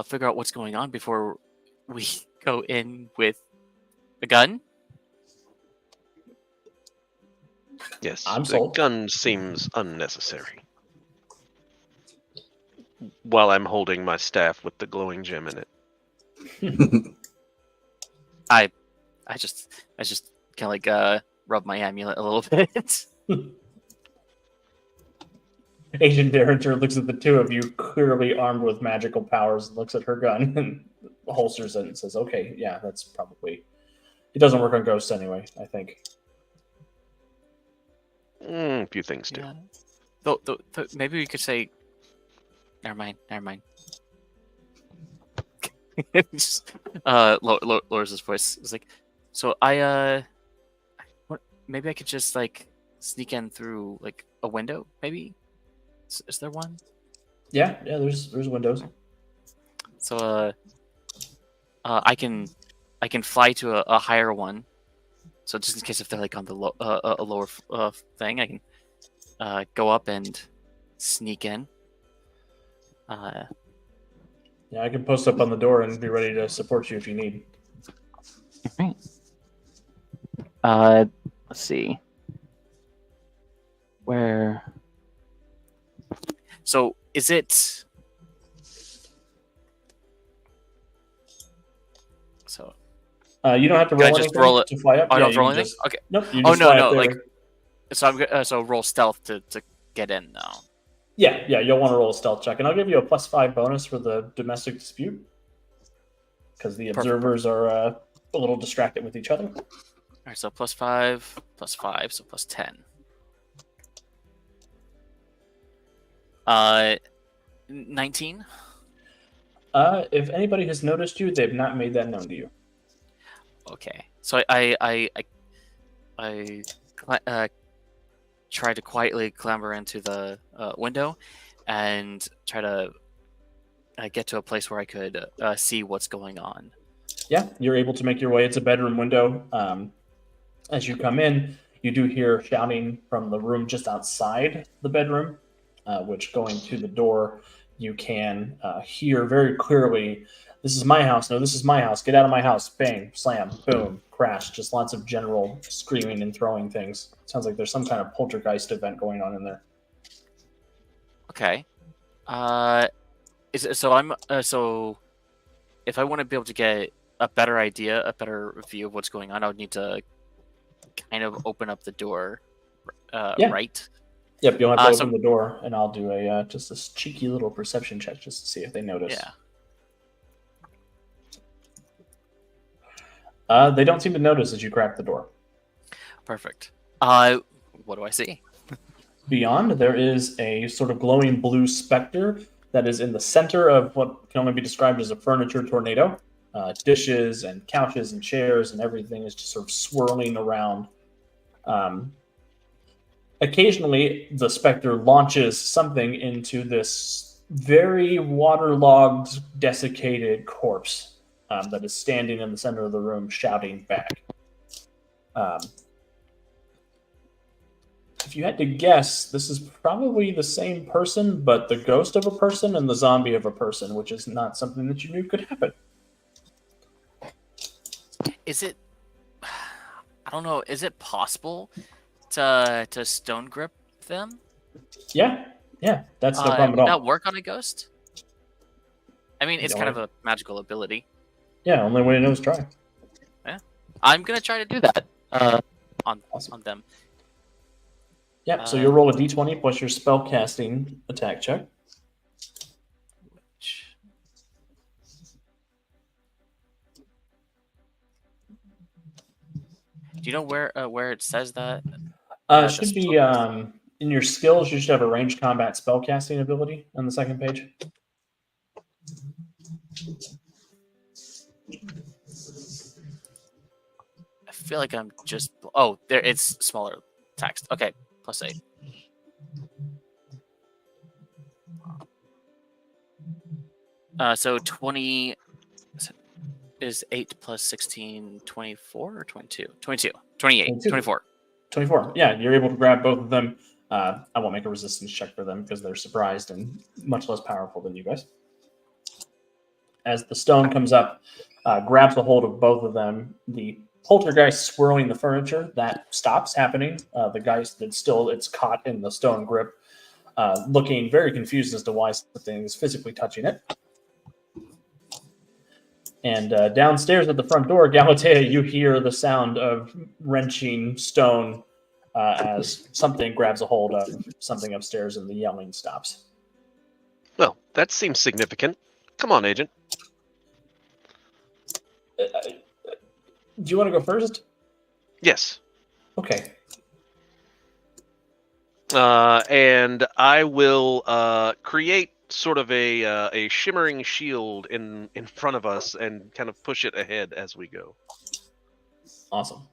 figure out what's going on before we go in with a gun. Yes, I'm the sold. gun seems unnecessary. While I'm holding my staff with the glowing gem in it. I just kind of like rub my amulet a little bit. Agent Derringer looks at the two of you, clearly armed with magical powers, looks at her gun and holsters it and says, okay, yeah, that's probably... It doesn't work on ghosts anyway, I think. A few things do. Yeah. Though, maybe we could say, never mind. Just, lowers his voice. It's like, so maybe I could just like sneak in through like a window. Maybe is there one? Yeah, there's windows. So I can fly to a higher one. So just in case if they're like on the a lower thing, I can go up and sneak in. Yeah, I can post up on the door and be ready to support you if you need. Alright. Let's see. Where? So is it? So you don't have to Can I roll just anything roll it? to fly up. I Yeah, don't you roll can anything. just- Okay. Nope. You Oh just no, fly no. up there. Like so I'm so roll stealth to get in now. Yeah, you'll want to roll a stealth check, and I'll give you a +5 bonus for the domestic dispute because the Perfect. observers are a little distracted with each other. All right. So +5, +5, so +10. 19. If anybody has noticed you, they've not made that known to you. Okay. So I try to quietly clamber into the window and try to get to a place where I could see what's going on. Yeah, you're able to make your way. It's a bedroom window. As you come in, you do hear shouting from the room just outside the bedroom, which going to the door, you can hear very clearly This is my house. No, this is my house. Get out of my house. Bang, slam, boom, crash. Just lots of general screaming and throwing things. Sounds like there's some kind of poltergeist event going on in there. Okay. So if I want to be able to get a better idea, a better view of what's going on, I would need to kind of open up the door, Yeah. right? Yep, you'll have to open the door, and I'll do a just this cheeky little perception check just to see if they notice. Yeah. They don't seem to notice as you crack the door. Perfect. What do I see? Beyond, there is a sort of glowing blue specter that is in the center of what can only be described as a furniture tornado. Dishes and couches and chairs and everything is just sort of swirling around. Occasionally, the specter launches something into this very waterlogged, desiccated corpse that is standing in the center of the room, shouting back. If you had to guess, this is probably the same person, but the ghost of a person and the zombie of a person, which is not something that you knew could happen. Is it? I don't know. Is it possible to stone grip them? Yeah. That's no problem at all. Would that work on a ghost? I mean, it's kind of a magical ability. Yeah, only way to know is try. Yeah, I'm gonna try to do that. On them. Yeah. So you'll roll a d20 plus your spellcasting attack check. Do you know where it says that? It should be in your skills. You should have a ranged combat spellcasting ability on the second page. I feel like I'm just. Oh, there. It's smaller text. Okay, +8. So 20 is 8 plus 16, 24 or 22? 22. 28. 22. 24. 24. Yeah, you're able to grab both of them. I won't make a resistance check for them because they're surprised and much less powerful than you guys. As the stone comes up, grabs a hold of both of them, the poltergeist swirling the furniture, that stops happening. The geist that's still, it's caught in the stone grip, looking very confused as to why something is physically touching it. And downstairs at the front door, Galatea, you hear the sound of wrenching stone as something grabs a hold of something upstairs and the yelling stops. Well, that seems significant. Come on, Agent. Do you want to go first? Yes. Okay. And I will create sort of a shimmering shield in front of us and kind of push it ahead as we go. Awesome.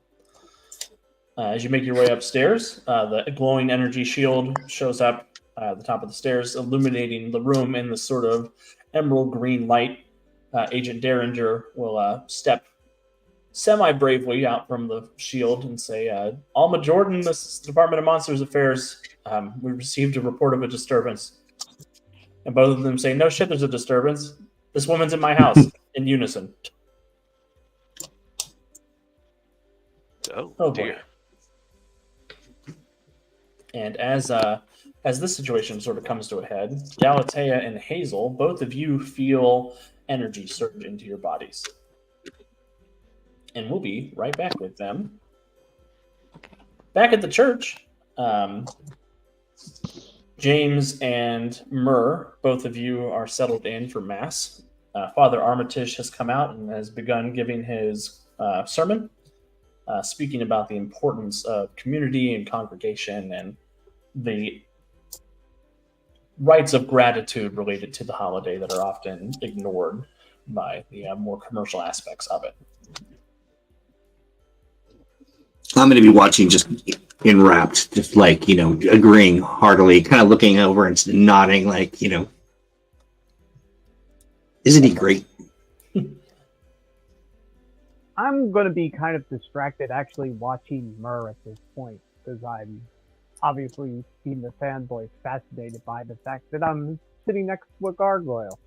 As you make your way upstairs, the glowing energy shield shows up at the top of the stairs, illuminating the room in this sort of emerald green light. Agent Derringer will step semi-bravely out from the shield and say, Alma Jordan, this is the Department of Monsters Affairs. We received a report of a disturbance. And both of them say, no shit, there's a disturbance. This woman's in my house, in unison. Oh dear. Boy. And as this situation sort of comes to a head, Galatea and Hazel, both of you feel energy surge into your bodies. And we'll be right back with them. Back at the church, James and Myrrh, both of you are settled in for Mass. Father Armitage has come out and has begun giving his sermon, speaking about the importance of community and congregation and the rites of gratitude related to the holiday that are often ignored by the more commercial aspects of it. I'm going to be watching just enwrapped, just like, agreeing heartily, kind of looking over and nodding like, isn't he great? I'm going to be kind of distracted actually watching Myrrh at this point because I'm obviously being the fanboy fascinated by the fact that I'm sitting next to a gargoyle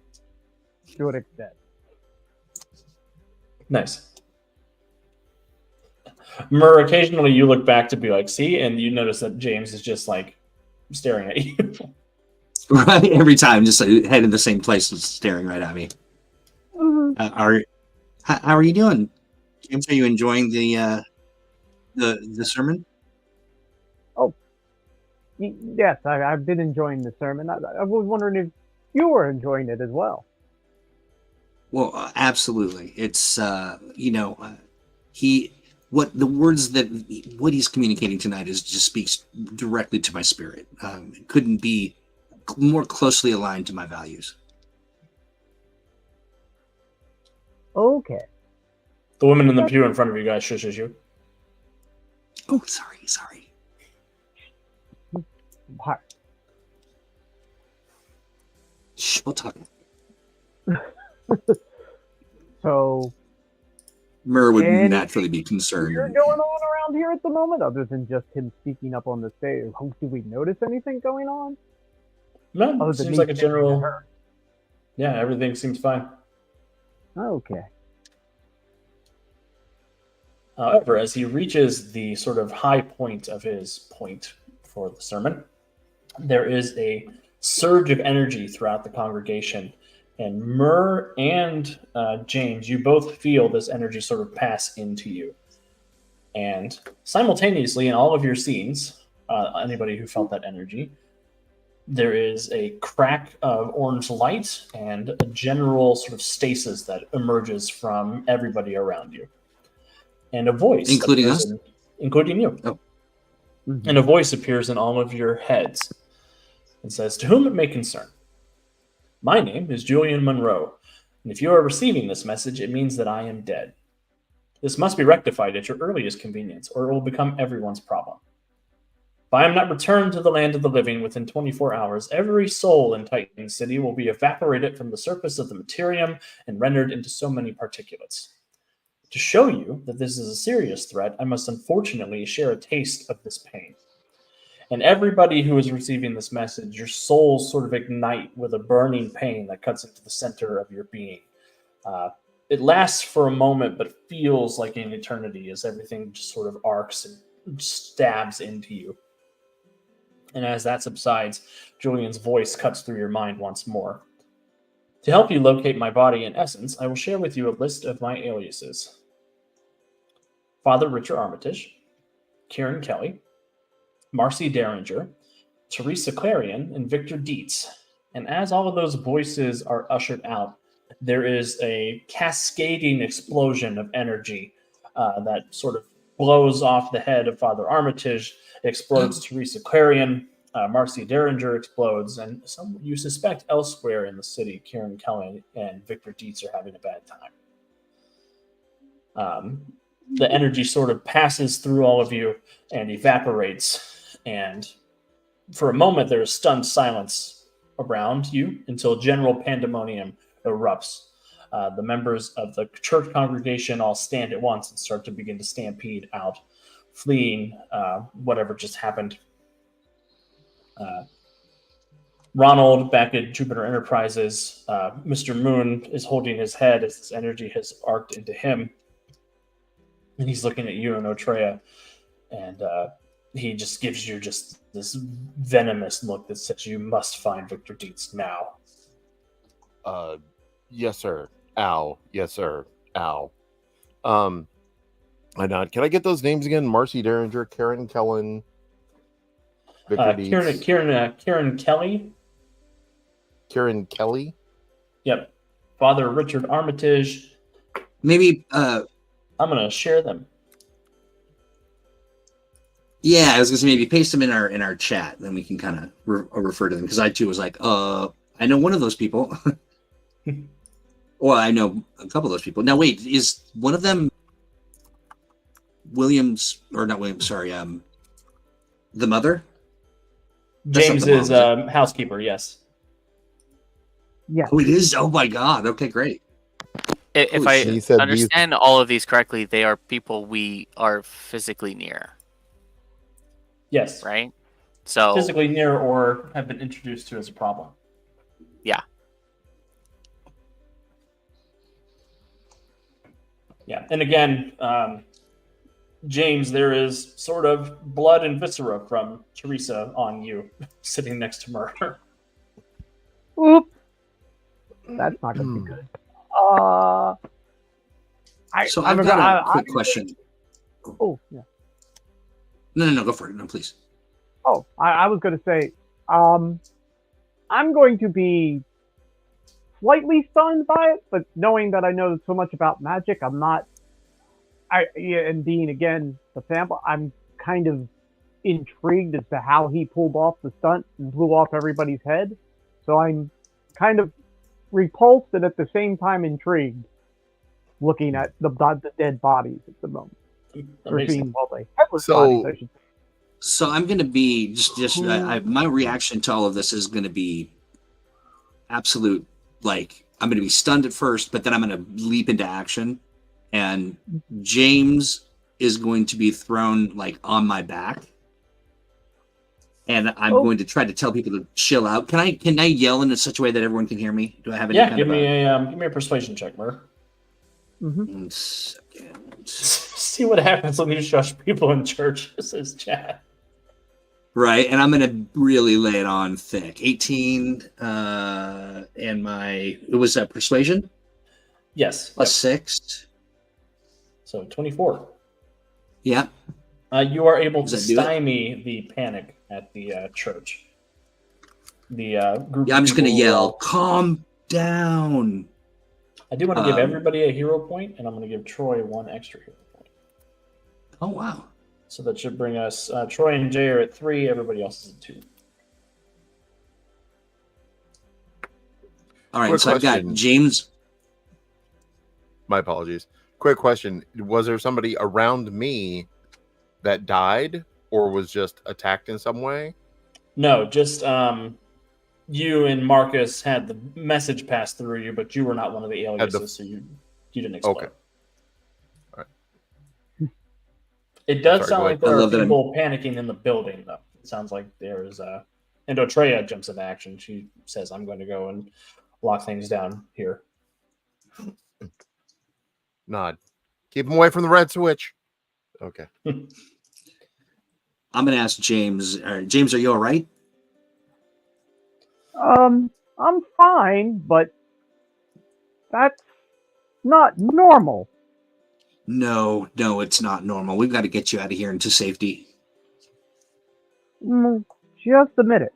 to an extent. Nice. Mur, occasionally you look back to be like, see, and you notice that James is just like staring at you. Right, every time, just head in the same place, and staring right at me. How are you doing, James? Are you enjoying the sermon? Yes, I've been enjoying the sermon. I was wondering if you were enjoying it as well. Well, absolutely. It's he what the words that what he's communicating tonight is just speaks directly to my spirit. It couldn't be more closely aligned to my values. Okay. The woman in the pew in front of you guys shushes you. Oh, sorry. Hi. Shh, we'll talk. So, Mur would anything naturally be concerned. weird going on around here at the moment, other than just him speaking up on the stage? Do we notice anything going on? No, Other it than seems me like a staring at general. her? Yeah, everything seems fine. Okay. However, as he reaches the sort of high point of his point for the sermon, there is a surge of energy throughout the congregation. And Mur and James, you both feel this energy sort of pass into you. And simultaneously, in all of your scenes, anybody who felt that energy, there is a crack of orange light and a general sort of stasis that emerges from everybody around you. And a voice, Including us? including you. Oh. Mhm. And a voice appears in all of your heads and says, "To whom it may concern, my name is Julian Monroe, and if you are receiving this message, it means that I am dead. This must be rectified at your earliest convenience, or it will become everyone's problem. If I am not returned to the land of the living within 24 hours, every soul in Titan City will be evaporated from the surface of the materium and rendered into so many particulates. To show you that this is a serious threat, I must unfortunately share a taste of this pain. And everybody who is receiving this message, your souls sort of ignite with a burning pain that cuts into the center of your being. It lasts for a moment, but feels like an eternity as everything just sort of arcs and stabs into you. And as that subsides, Julian's voice cuts through your mind once more. To help you locate my body in essence, I will share with you a list of my aliases. Father Richard Armitage, Kieran Kelly, Marcy Derringer, Teresa Clarion, and Victor Dietz. And as all of those voices are ushered out, there is a cascading explosion of energy that sort of blows off the head of Father Armitage, explodes Teresa Clarion, Marcy Derringer explodes, and some you suspect elsewhere in the city, Kieran Kelly and Victor Dietz are having a bad time. The energy sort of passes through all of you and evaporates, and for a moment there is stunned silence around you until general pandemonium erupts. The members of the church congregation all stand at once and start to begin to stampede out, fleeing whatever just happened. Ronald, back at Jupiter Enterprises, Mr. Moon is holding his head as this energy has arced into him. And he's looking at you and Otreya, and he just gives you just this venomous look that says, "You must find Victor Dietz now." Yes, sir. Ow. Yes, sir. Ow. I nod. Can I get those names again? Marcy Derringer, Karen Kellen, Victor Dietz. Kieran Kelly. Kieran Kelly. Yep. Father Richard Armitage. Maybe I'm gonna share them. yeah, I was gonna say maybe paste them in our chat, then we can kind of refer to them, because I too was like, I know one of those people. Well, I know a couple of those people. Now wait, is one of them Williams, or not Williams, sorry, the mother? That's James not the is mom, housekeeper, yes. Yes. Oh, it is. Oh my God. Okay, great. If Holy I shit. He said understand all of these correctly, they are people we are physically near, Yes. right? So Physically near or have been introduced to as a problem. yeah. Yeah, and again, James, there is sort of blood and viscera from Teresa on you, sitting next to Murder. Oop. That's not going to be good. So I've got a quick question. Oh, yeah. No, go for it. No, please. Oh, I was going to say, I'm going to be slightly stunned by it, but knowing that I know so much about magic, I'm not. And being again the sample, I'm kind of intrigued as to how he pulled off the stunt and blew off everybody's head. So I'm kind of repulsed and at the same time intrigued, looking at the dead bodies at the moment. Or seeing, well, the headless bodies, I should say. So I'm going to be my reaction to all of this is going to be absolute. Like, I'm going to be stunned at first, but then I'm going to leap into action, and James is going to be thrown like on my back, and I'm going to try to tell people to chill out. Can I yell in such a way that everyone can hear me? Do I have any? Yeah, give me a persuasion check, Mur. One second. See what happens when you shush people in church. Says chat. Right, and I'm gonna really lay it on thick. 18, and it was persuasion. Yes, plus 6. So 24. Yeah. You are able to stymie the panic at the church. The group. Yeah, I'm just gonna yell, "Calm down!" I do want to give everybody a hero point, and I'm going to give Troy 1 extra hero point. Oh wow! So that should bring us Troy and Jay are at 3. Everybody else is at 2. All right, so I've got James. My apologies. Quick question: was there somebody around me that died, or was just attacked in some way? No, just you and Marcus had the message pass through you, but you were not one of the aliases, so you didn't explode. Okay. All right. It does sound like there are people panicking in the building, though. It sounds like there's and Otreya jumps into action. She says, "I'm going to go and lock things down here." Nod. Keep him away from the red switch. Okay. I'm going to ask James. James, are you all right? I'm fine, but that's not normal. No, it's not normal. We've got to get you out of here into safety. Just a minute.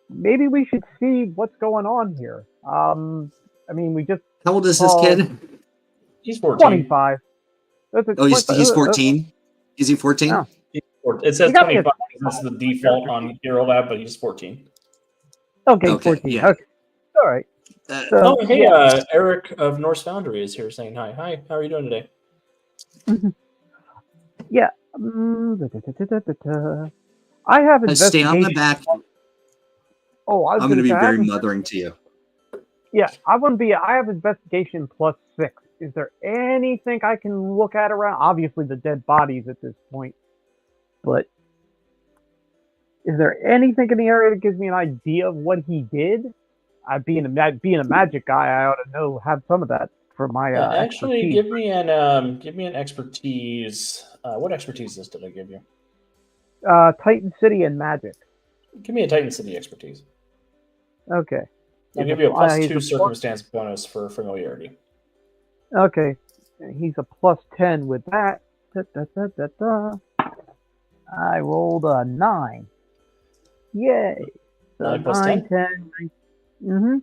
Maybe we should see what's going on here. I mean, we just. How old is this kid? He's 14. 25. He's 14. Is he 14? No. It says 25. That's the default on Hero Lab, but he's 14. Okay, 14. Yeah. Okay. All right. Eric of Norse Foundry is here saying hi. Hi, how are you doing today? Yeah. I have investigation. Stay on the back. Oh, I'm going to be very mothering to you. Yeah, I have investigation plus 6. Is there anything I can look at around? Obviously, the dead bodies at this point. But is there anything in the area that gives me an idea of what he did? Being a magic guy, I ought to have some of that for my. Actually, expertise. give me an expertise. What expertise did I give you? Titan City and magic. Give me a Titan City expertise. Okay. I'll give you a plus 2 circumstance bonus for familiarity. Okay. He's a plus 10 with that. I rolled a 9. Yay. So 9 plus 10? 10. Mm-hmm.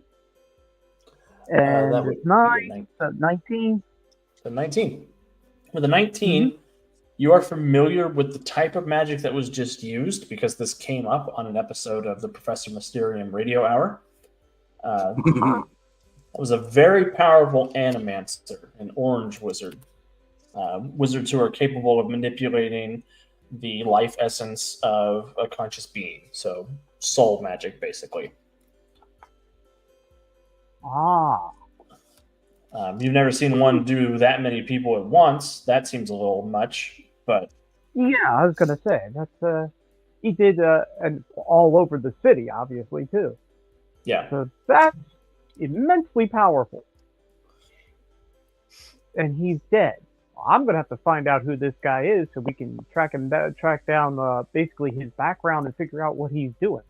And that would 9. So 19. So 19. With a 19, you are familiar with the type of magic that was just used because this came up on an episode of the Professor Mysterium Radio Hour. It was a very powerful animancer, an orange wizard. Wizards who are capable of manipulating the life essence of a conscious being. So soul magic, basically. You've never seen one do that many people at once. That seems a little much, but... Yeah, I was going to say, that's he did and all over the city, obviously, too. Yeah. So that's immensely powerful. and he's dead. I'm gonna have to find out who this guy is so we can track down basically his background and figure out what he's doing,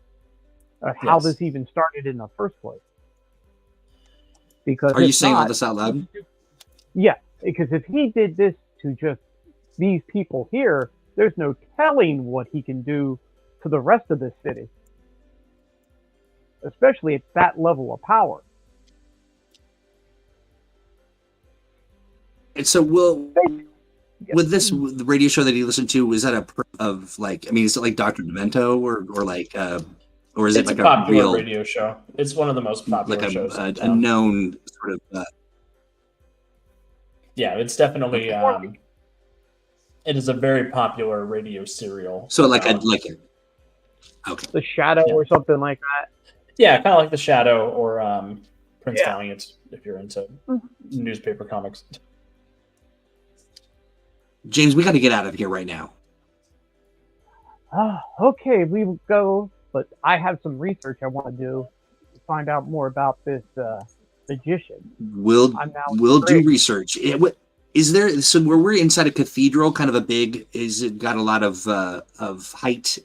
how Yes. this even started in the first place. Because Are you if saying all not, this out loud? yeah, because if he did this to just these people here, there's no telling what he can do to the rest of this city, especially at that level of power. And so will Yeah. with this the radio show that he listened to, was that of like, I mean, is it like Dr. Demento or like or is it It's like a popular real radio show. It's one of the most popular like shows in a town. known sort of Yeah, it's definitely it is a very popular radio serial. so like a about- okay. The Shadow Yeah. or something like that. yeah, kind of like The Shadow or Prince Yeah. Valiant if you're into newspaper comics. James, we got to get out of here right now. Okay, we will go, but I have some research I want to do to find out more about this magician. We'll I'm now we'll do intrigued. research. Is there, so where we're inside a cathedral, kind of a big, is it got a lot of height?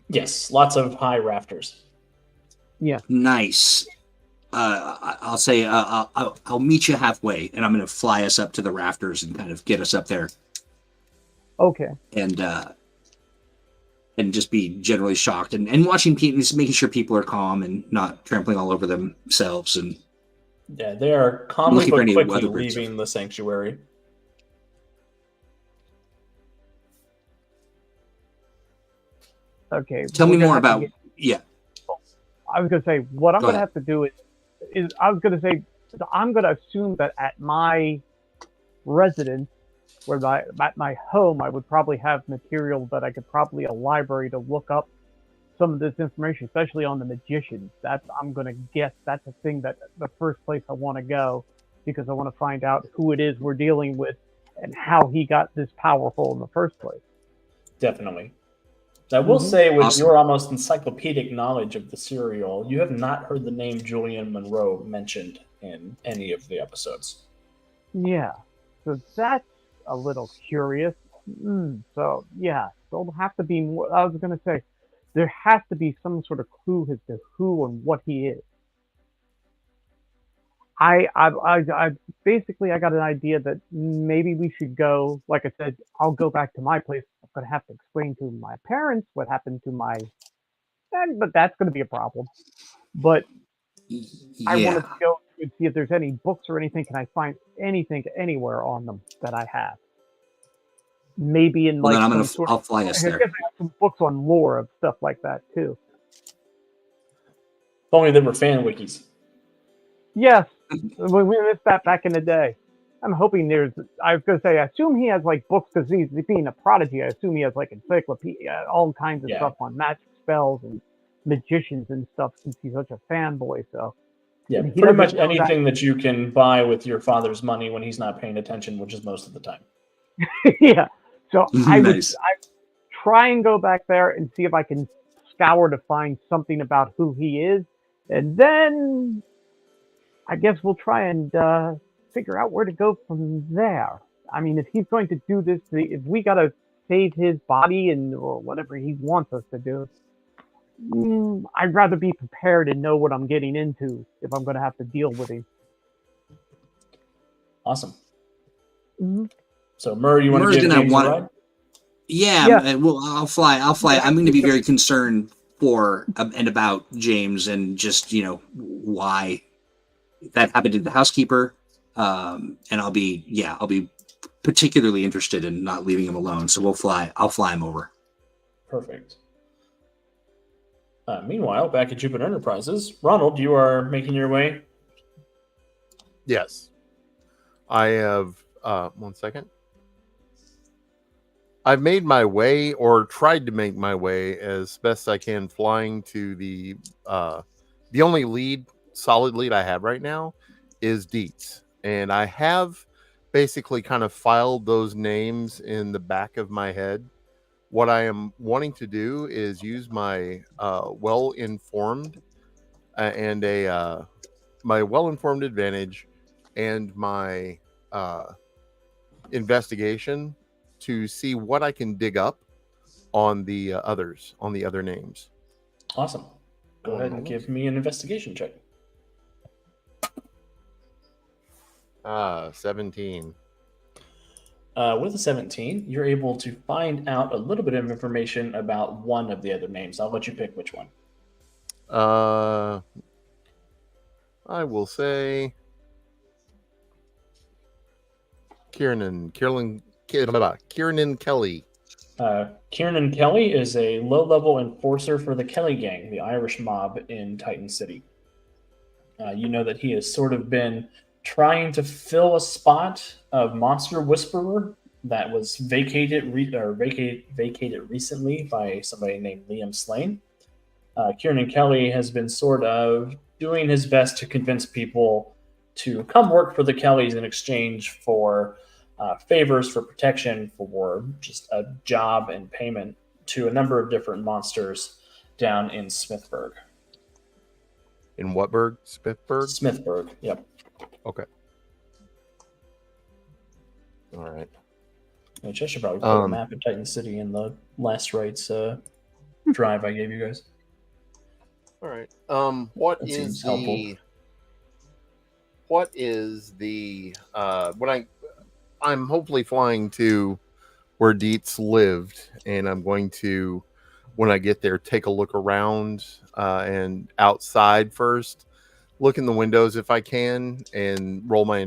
Yes, lots of high rafters. Nice. I'll say I'll meet you halfway, and I'm going to fly us up to the rafters and kind of get us up there, Okay. and just be generally shocked and watching people, just making sure people are calm and not trampling all over themselves. And Yeah, they are calmly looking for but any quickly weather bridges. leaving the sanctuary. Okay. tell we're me gonna more have to about get- yeah. I was gonna say what I'm Go gonna ahead. have to do is I was gonna say I'm gonna assume that at my residence, at my home, I would probably have material that I could probably a library to look up some of this information, especially on the magicians. I'm gonna guess that's a thing that the first place I want to go because I want to find out who it is we're dealing with and how he got this powerful in the first place. Definitely. I will say, with Awesome. your almost encyclopedic knowledge of the serial, you have not heard the name Julian Monroe mentioned in any of the episodes. Yeah, so that's a little curious. So yeah, there'll have to be more. I was gonna say there has to be some sort of clue as to who and what he is. I basically I got an idea that maybe we should go. Like I said, I'll go back to my place. I'm gonna have to explain to my parents what happened to my, but that's gonna be a problem. But I Yeah. wanted to go and see if there's any books or anything. Can I find anything anywhere on them that I have? Maybe in Well, like then some sort I'll of. fly I us guess there. I have some books on lore of stuff like that too. If only there were fan wikis. Yes, we missed that back in the day. I'm hoping there's. I was gonna say, I assume he has like books because he's being a prodigy. I assume he has like encyclopedia, all kinds of Yeah. stuff on magic spells and magicians and stuff. Since he's such a fanboy, so Yeah, He pretty doesn't much know that- anything that you can buy with your father's money when he's not paying attention, which is most of the time. yeah. So I would Nice. try and go back there and see if I can scour to find something about who he is, and then I guess we'll try and figure out where to go from there. I mean, if he's going to do this, if we gotta save his body and or whatever he wants us to do, I'd rather be prepared and know what I'm getting into if I'm going to have to deal with him. Awesome. Mhm. So, Murray, you want Murray's to give gonna James a want- ride? Yeah, Yeah. well, I'll fly. I'm going to be very concerned for and about James and just why that happened to the housekeeper. And I'll be particularly interested in not leaving him alone. So I'll fly him over. Perfect. Meanwhile, back at Jupiter Enterprises, Ronald, you are making your way. Yes. I have 1 second. I've made my way or tried to make my way as best I can flying to the only solid lead I have right now is Dietz. And I have basically kind of filed those names in the back of my head. What I am wanting to do is use my well-informed my well-informed advantage and my investigation to see what I can dig up on the other names. Awesome. Go ahead and give me an investigation check. 17. With a 17, you're able to find out a little bit of information about one of the other names. I'll let you pick which one. I will say Kieran Kelly. Kieran Kelly is a low-level enforcer for the Kelly Gang, the Irish mob in Titan City. You know that he has sort of been trying to fill a spot of Monster Whisperer that was vacated recently by somebody named Liam Slane. Kieran Kelly has been sort of doing his best to convince people to come work for the Kellys in exchange for favors, for protection, for just a job and payment to a number of different monsters down in Smithburg. In what burg? Smithburg? Smithburg, yep. Okay. All right. Which I should probably put a map of Titan City in the last rights drive I gave you guys. All right. That seems helpful. What is the when I'm hopefully flying to where Dietz lived, and I'm going to, when I get there, take a look around and outside first, look in the windows if I can, and roll my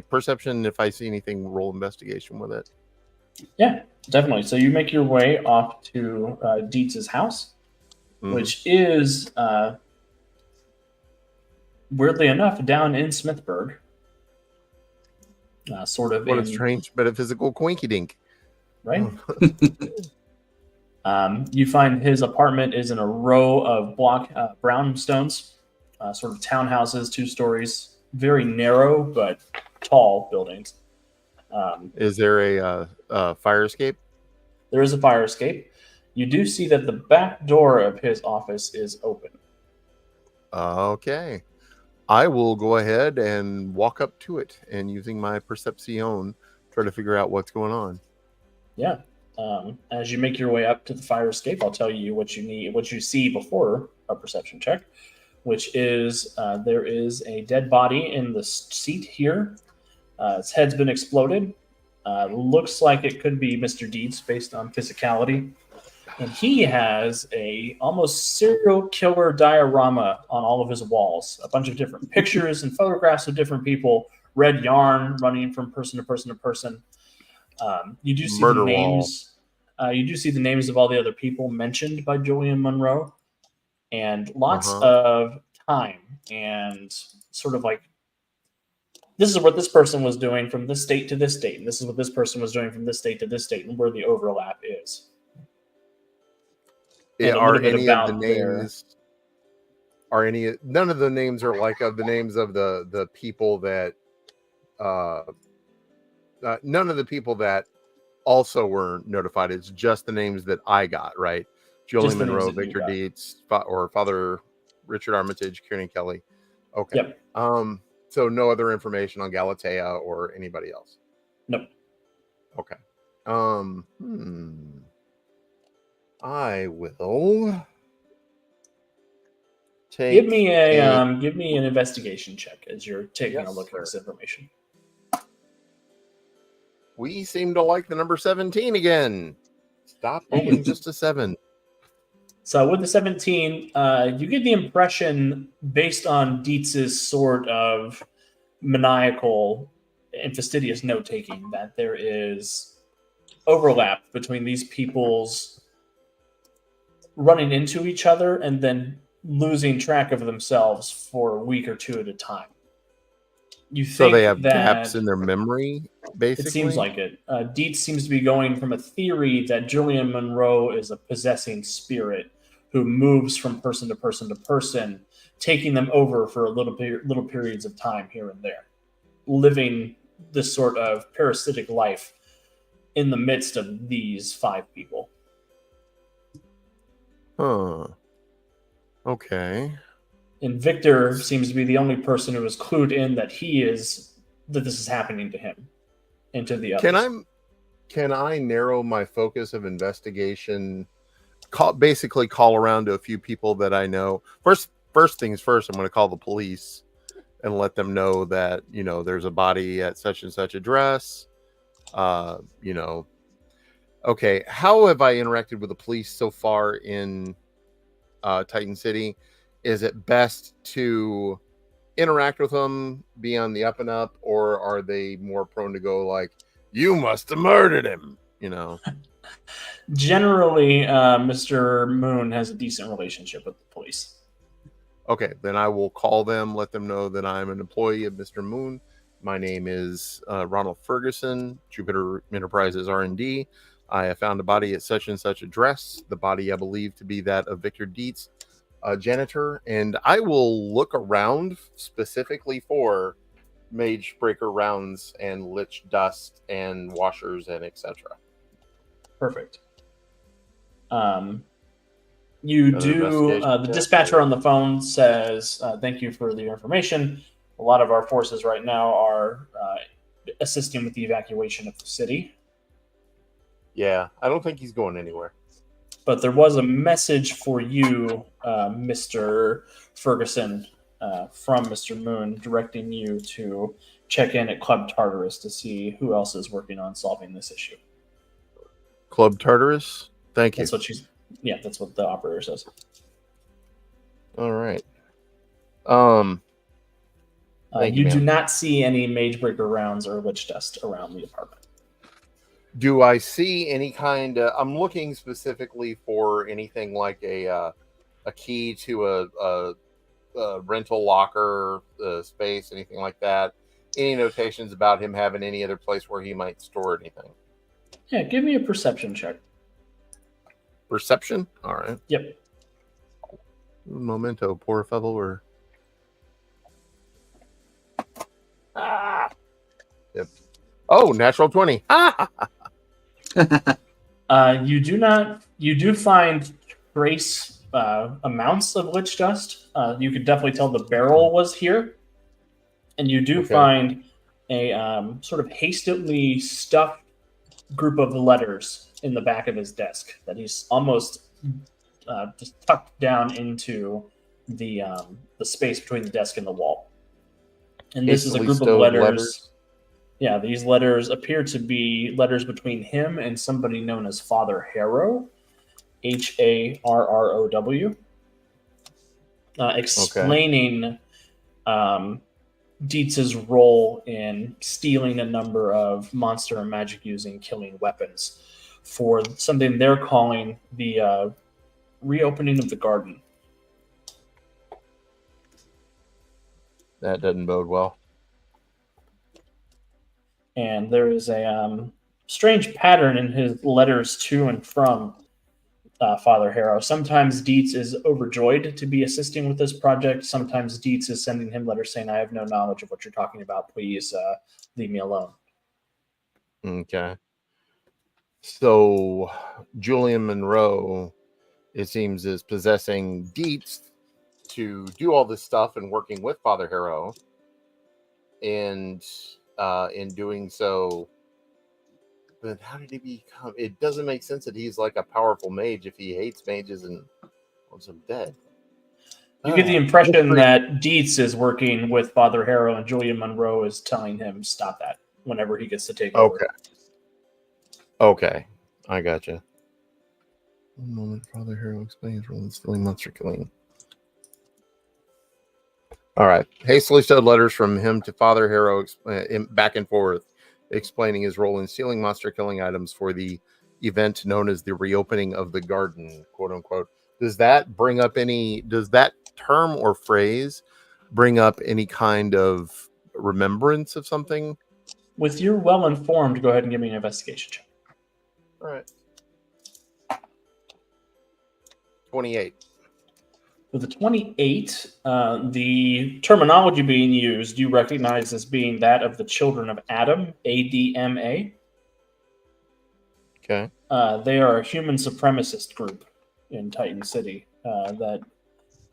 perception. If I see anything, roll investigation with it. Yeah, definitely. So you make your way off to Dietz's house, which is, weirdly enough, down in Smithburg. Sort of. What a strange metaphysical quinky-dink. Right? You find his apartment is in a row of brownstones, sort of townhouses, 2 stories, very narrow but tall buildings. Is there a fire escape? There is a fire escape. You do see that the back door of his office is open. Okay. I will go ahead and walk up to it, and using my perception, try to figure out what's going on. Yeah. As you make your way up to the fire escape, I'll tell you what you see before a perception check, which is there is a dead body in the seat here. Its head's been exploded. Looks like it could be Mr. Dietz based on physicality. And he has a almost serial killer diorama on all of his walls. A bunch of different pictures and photographs of different people. Red yarn running from person to person to person. You do see the names. You do see the names of all the other people mentioned by Julian Monroe, and lots of time and sort of like, this is what this person was doing from this date to this date, and this is what this person was doing from this date to this date, and where the overlap is. Are any of the names? None of the names are like of the names of the people that. None of the people that also were notified. It's just the names that I got, right? Julian Monroe, Victor Dietz, or Father Richard Armitage, Kieran Kelly. Okay. Yep. So no other information on Galatea or anybody else. Nope. Okay. I will take. Give me an investigation check as you're taking a look at this information. We seem to like the number 17 again. Stop rolling just a 7. So with the 17, you get the impression, based on Dietz's sort of maniacal and fastidious note-taking, that there is overlap between these people's running into each other and then losing track of themselves for a week or 2 at a time. So they have gaps in their memory, basically? It seems like it. Dietz seems to be going from a theory that Julian Monroe is a possessing spirit who moves from person to person to person, taking them over for little periods of time here and there, living this sort of parasitic life in the midst of these 5 people. Huh. Okay. And Victor seems to be the only person who is clued in that this is happening to him. into the others. Can I narrow my focus of investigation? Basically, call around to a few people that I know. First things first, I'm going to call the police and let them know that there's a body at such and such address. Okay. How have I interacted with the police so far in Titan City? Is it best to interact with them, be on the up and up, or are they more prone to go like, "You must have murdered him"? Generally, Mr. Moon has a decent relationship with the police. Okay, then I will call them, let them know that I'm an employee of Mr. Moon. My name is Ronald Ferguson, Jupiter Enterprises R&D. I have found a body at such and such address. The body I believe to be that of Victor Dietz, a janitor, and I will look around specifically for mage breaker rounds and lich dust and washers and etc. Perfect. You do. The dispatcher on the phone says, "Thank you for the information. A lot of our forces right now are assisting with the evacuation of the city." Yeah, I don't think he's going anywhere. But there was a message for you, Mr. Ferguson, from Mr. Moon, directing you to check in at Club Tartarus to see who else is working on solving this issue. Club Tartarus? Thank you. That's what that's what the operator says. All right. You do not see any mage breaker rounds or lich dust around the apartment. Do I see any kind of... I'm looking specifically for anything like a key to a rental locker space, anything like that? Any notations about him having any other place where he might store anything? Yeah, give me a perception check. Perception? All right. Yep. Memento, poor fellow, or... Yep. Oh, natural 20. You do find trace amounts of lich dust. You could definitely tell the barrel was here. And you do find a sort of hastily stuffed group of letters in the back of his desk that he's almost just tucked down into the space between the desk and the wall. And this is a group of letters. Yeah, these letters appear to be letters between him and somebody known as Father Harrow, Harrow, explaining Dietz's role in stealing a number of monster and magic-using killing weapons for something they're calling the reopening of the garden. That doesn't bode well. And there is a strange pattern in his letters to and from Father Harrow. Sometimes Dietz is overjoyed to be assisting with this project. Sometimes Dietz is sending him letters saying, "I have no knowledge of what you're talking about. Please leave me alone." Okay. So Julian Monroe, it seems, is possessing Dietz to do all this stuff and working with Father Harrow. And in doing so, but how did he become... It doesn't make sense that he's like a powerful mage if he hates mages and wants them dead. You get the impression that Dietz is working with Father Harrow and Julian Monroe is telling him stop that whenever he gets to take over. Okay. I gotcha. One moment. Father Harrow explains role in stealing monster killing. All right. Hastily stowed letters from him to Father Harrow back and forth, explaining his role in stealing monster killing items for the event known as the reopening of the garden, quote unquote. Does that term or phrase bring up any kind of remembrance of something? With your well-informed, go ahead and give me an investigation check. All right. 28. With the 28, the terminology being used, you recognize as being that of the children of Adam, ADMA. Okay. They are a human supremacist group in Titan City that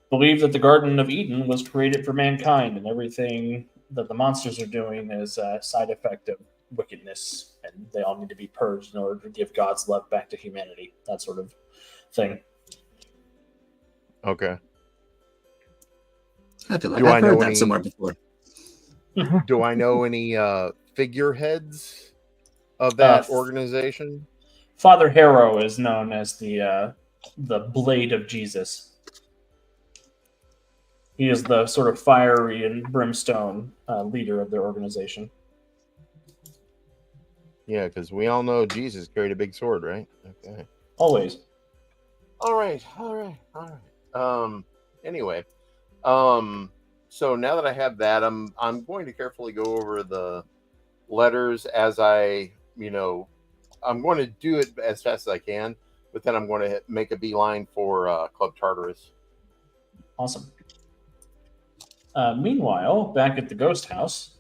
believe that the Garden of Eden was created for mankind, and everything that the monsters are doing is a side effect of wickedness, and they all need to be purged in order to give God's love back to humanity. That sort of thing. Okay. I feel like Do I I've heard know that any- somewhere before. Do I know any figureheads of that Uh, organization? Father Harrow is known as the Blade of Jesus. He is the sort of fiery and brimstone leader of their organization. Yeah, because we all know Jesus carried a big sword, right? Okay. Always. All right. Anyway, so now that I have that, I'm going to carefully go over the letters as I'm going to do it as fast as I can, but then I'm going to make a beeline for Club Tartarus. Awesome. Meanwhile, back at the ghost house,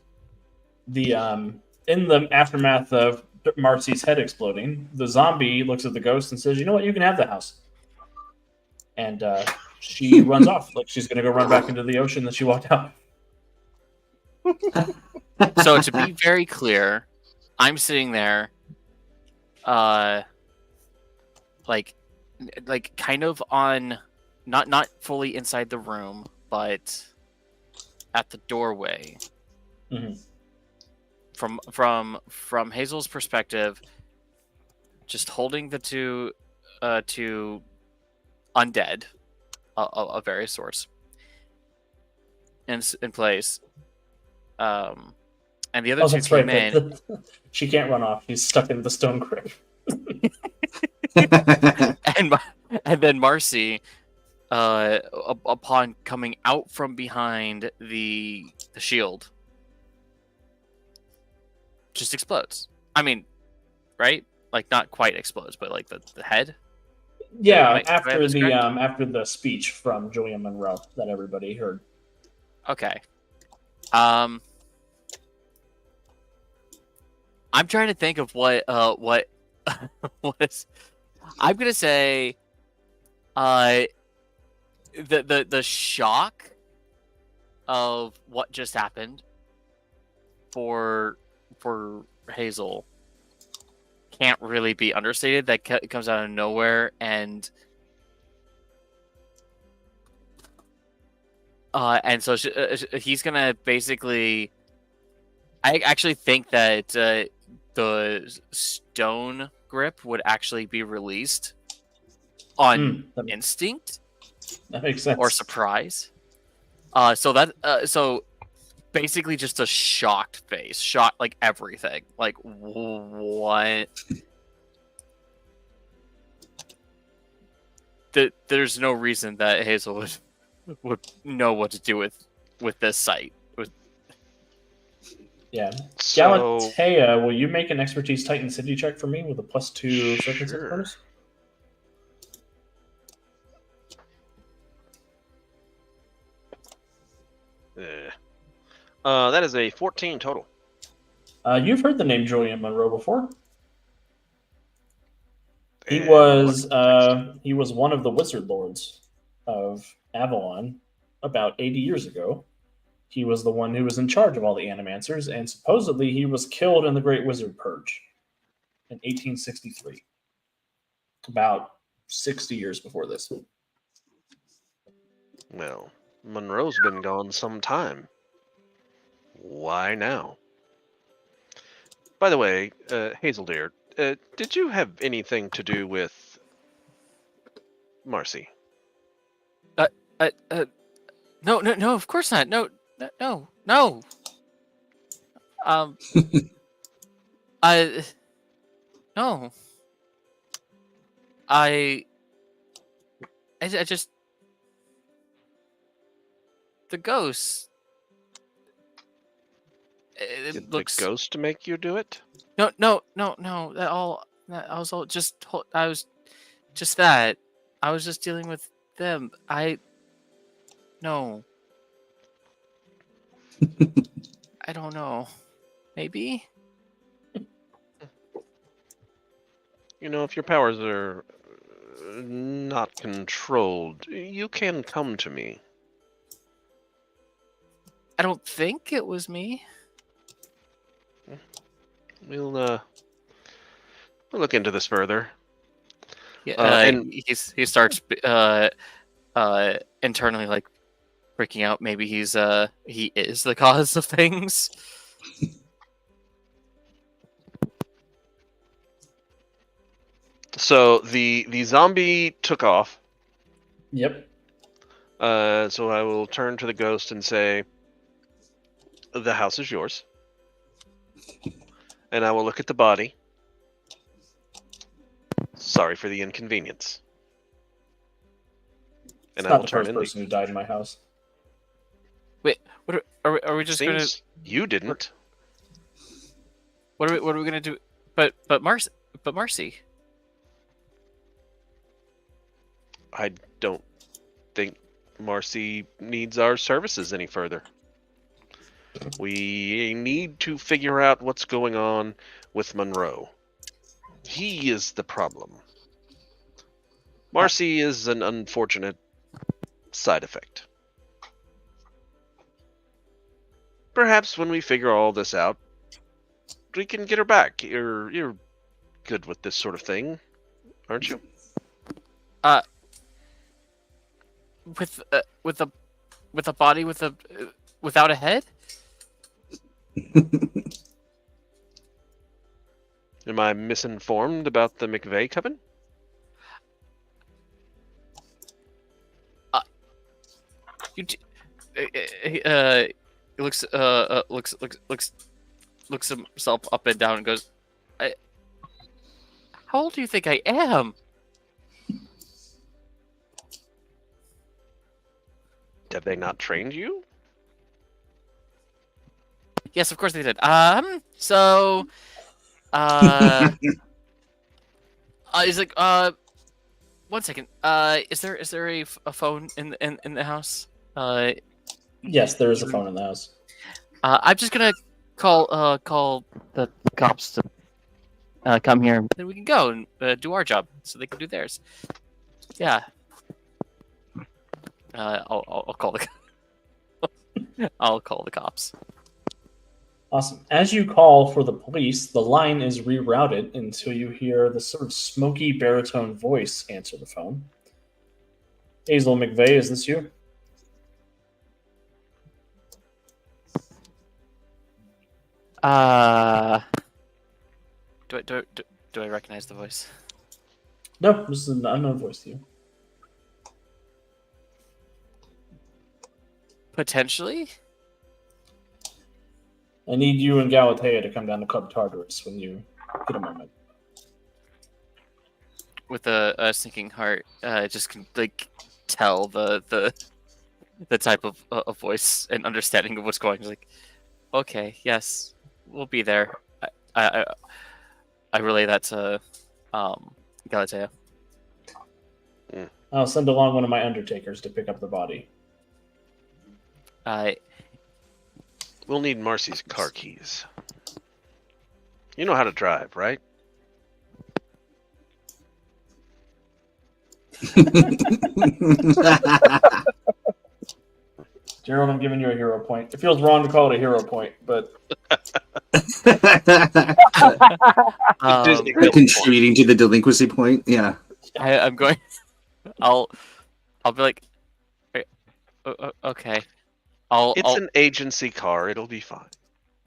in the aftermath of Marcy's head exploding, the zombie looks at the ghost and says, "You know what? You can have the house." And she runs off like she's going to go run back into the ocean that she walked out. So to be very clear, I'm sitting there, like kind of on, not fully inside the room, but at the doorway. Mhm. From Hazel's perspective, just holding the two undead of various sorts in place, and the other two That's came right. in. She can't run off. She's stuck in the stone grip. and then Marcy, upon coming out from behind the shield, just explodes. I mean, right? Like, not quite explodes, but like the head. Yeah, Am I after the correct? after the speech from Julia Monroe that everybody heard. Okay. I'm trying to think of what what is. I'm gonna say, the shock of what just happened for Hazel can't really be understated. That comes out of nowhere, and so he's gonna basically. I actually think that the stone grip would actually be released on instinct That makes sense. or surprise. So basically just a shocked face, shocked, like everything, like what? There's no reason that Hazel would know what to do with this site. Yeah. So, Galatea, will you make an expertise Titan City check for me with a +2 circumstance Sure. bonus? that is a 14 total. You've heard the name Julian Monroe before. He And was what he was one of the wizard lords of Avalon about 80 years ago. He was the one who was in charge of all the animancers, and supposedly he was killed in the Great Wizard Purge in 1863, about 60 years before this. Well, Monroe's been gone some time. Why now? By the way, Hazel dear, did you have anything to do with Marcy? No, of course not. No. No. No. I just the ghost. It Did looks the ghost make you do it? no. I was all just. I was just that. I was just dealing with them. No. I don't know. Maybe. You know, if your powers are not controlled, you can come to me. I don't think it was me. We'll look into this further. Yeah, And he starts internally like freaking out. Maybe he is the cause of things. so the zombie took off. Yep. So I will turn to the ghost and say, "The house is yours." And I will look at the body. Sorry for the inconvenience. It's And I not will the turn first in. person who died in my house. Wait, are we just gonna? Seems you didn't. What are we gonna do? But Marcy. I don't think Marcy needs our services any further. We need to figure out what's going on with Monroe. He is the problem. Marcy is an unfortunate side effect. Perhaps when we figure all this out, we can get her back. You're good with this sort of thing, aren't you? With a body without a head. Am I misinformed about the McVeigh coven? He looks himself up and down and goes, "How old do you think I am?" Have they not trained you? Yes, of course they did. So, he's like, one second. Is there a phone in the house? Yes, there is a phone in the house. I'm just gonna call the cops to come here. Then we can go and do our job, so they can do theirs. Yeah. I'll call I'll call the cops. Awesome. As you call for the police, the line is rerouted until you hear the sort of smoky baritone voice answer the phone. Hazel McVeigh, is this you? Do I recognize the voice? No, this is an unknown voice to you. Potentially. I need you and Galatea to come down to Club Tartarus when you get a moment. With a sinking heart, just can like tell the type of voice and understanding of what's going on. Like, okay, yes, we'll be there. I relay that to Galatea. I'll send along one of my undertakers to pick up the body. We'll need Marcy's car keys. You know how to drive, right? Gerald, I'm giving you a hero point. It feels wrong to call it a hero point, but Contributing to the delinquency point. Yeah. I'm going. I'll be like, okay. It's an agency car. It'll be fine.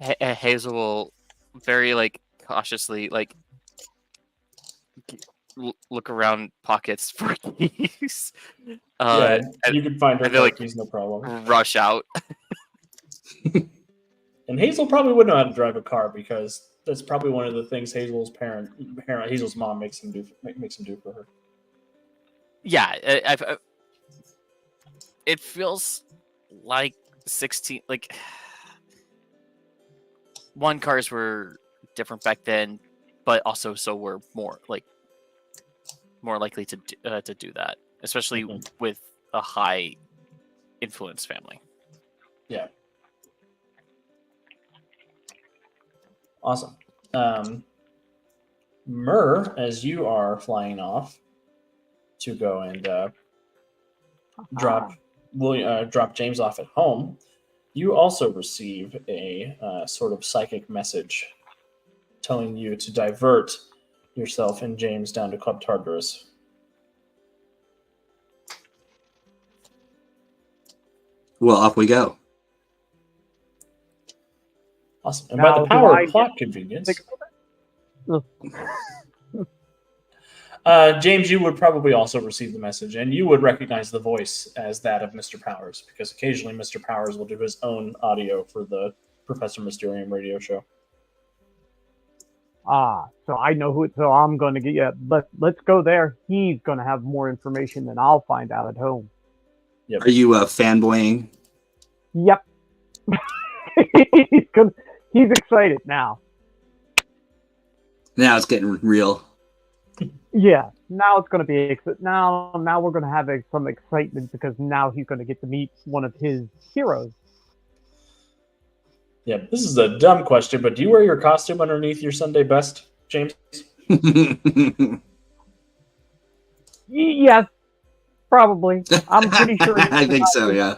Hazel will very like cautiously like look around pockets for keys. yeah, you can find her and they're like, keys, no problem. Rush out. And Hazel probably would know how to drive a car because that's probably one of the things Hazel's Hazel's mom makes him do for her. Yeah, it feels like 16. Like one, cars were different back then, but also so were more likely to do that, especially with a high influence family. Yeah. Awesome. Myrrh, as you are flying off to go and drop James off at home, you also receive a sort of psychic message telling you to divert yourself and James down to Club Tartarus. Well, off we go. Awesome. And Now, by the do power I of plot convenience, Ugh. James, you would probably also receive the message, and you would recognize the voice as that of Mr. Powers, because occasionally Mr. Powers will do his own audio for the Professor Mysterium radio show. So I know who. So I'm going to get you. But let's go there. He's going to have more information than I'll find out at home. Yep. Are you fanboying? Yep. He's excited now. Now it's getting real. Yeah. Now it's going to be now we're going to have some excitement because now he's going to get to meet one of his heroes. Yeah, this is a dumb question, but do you wear your costume underneath your Sunday best, James? Yes, probably. I'm pretty sure. I think so. Yeah.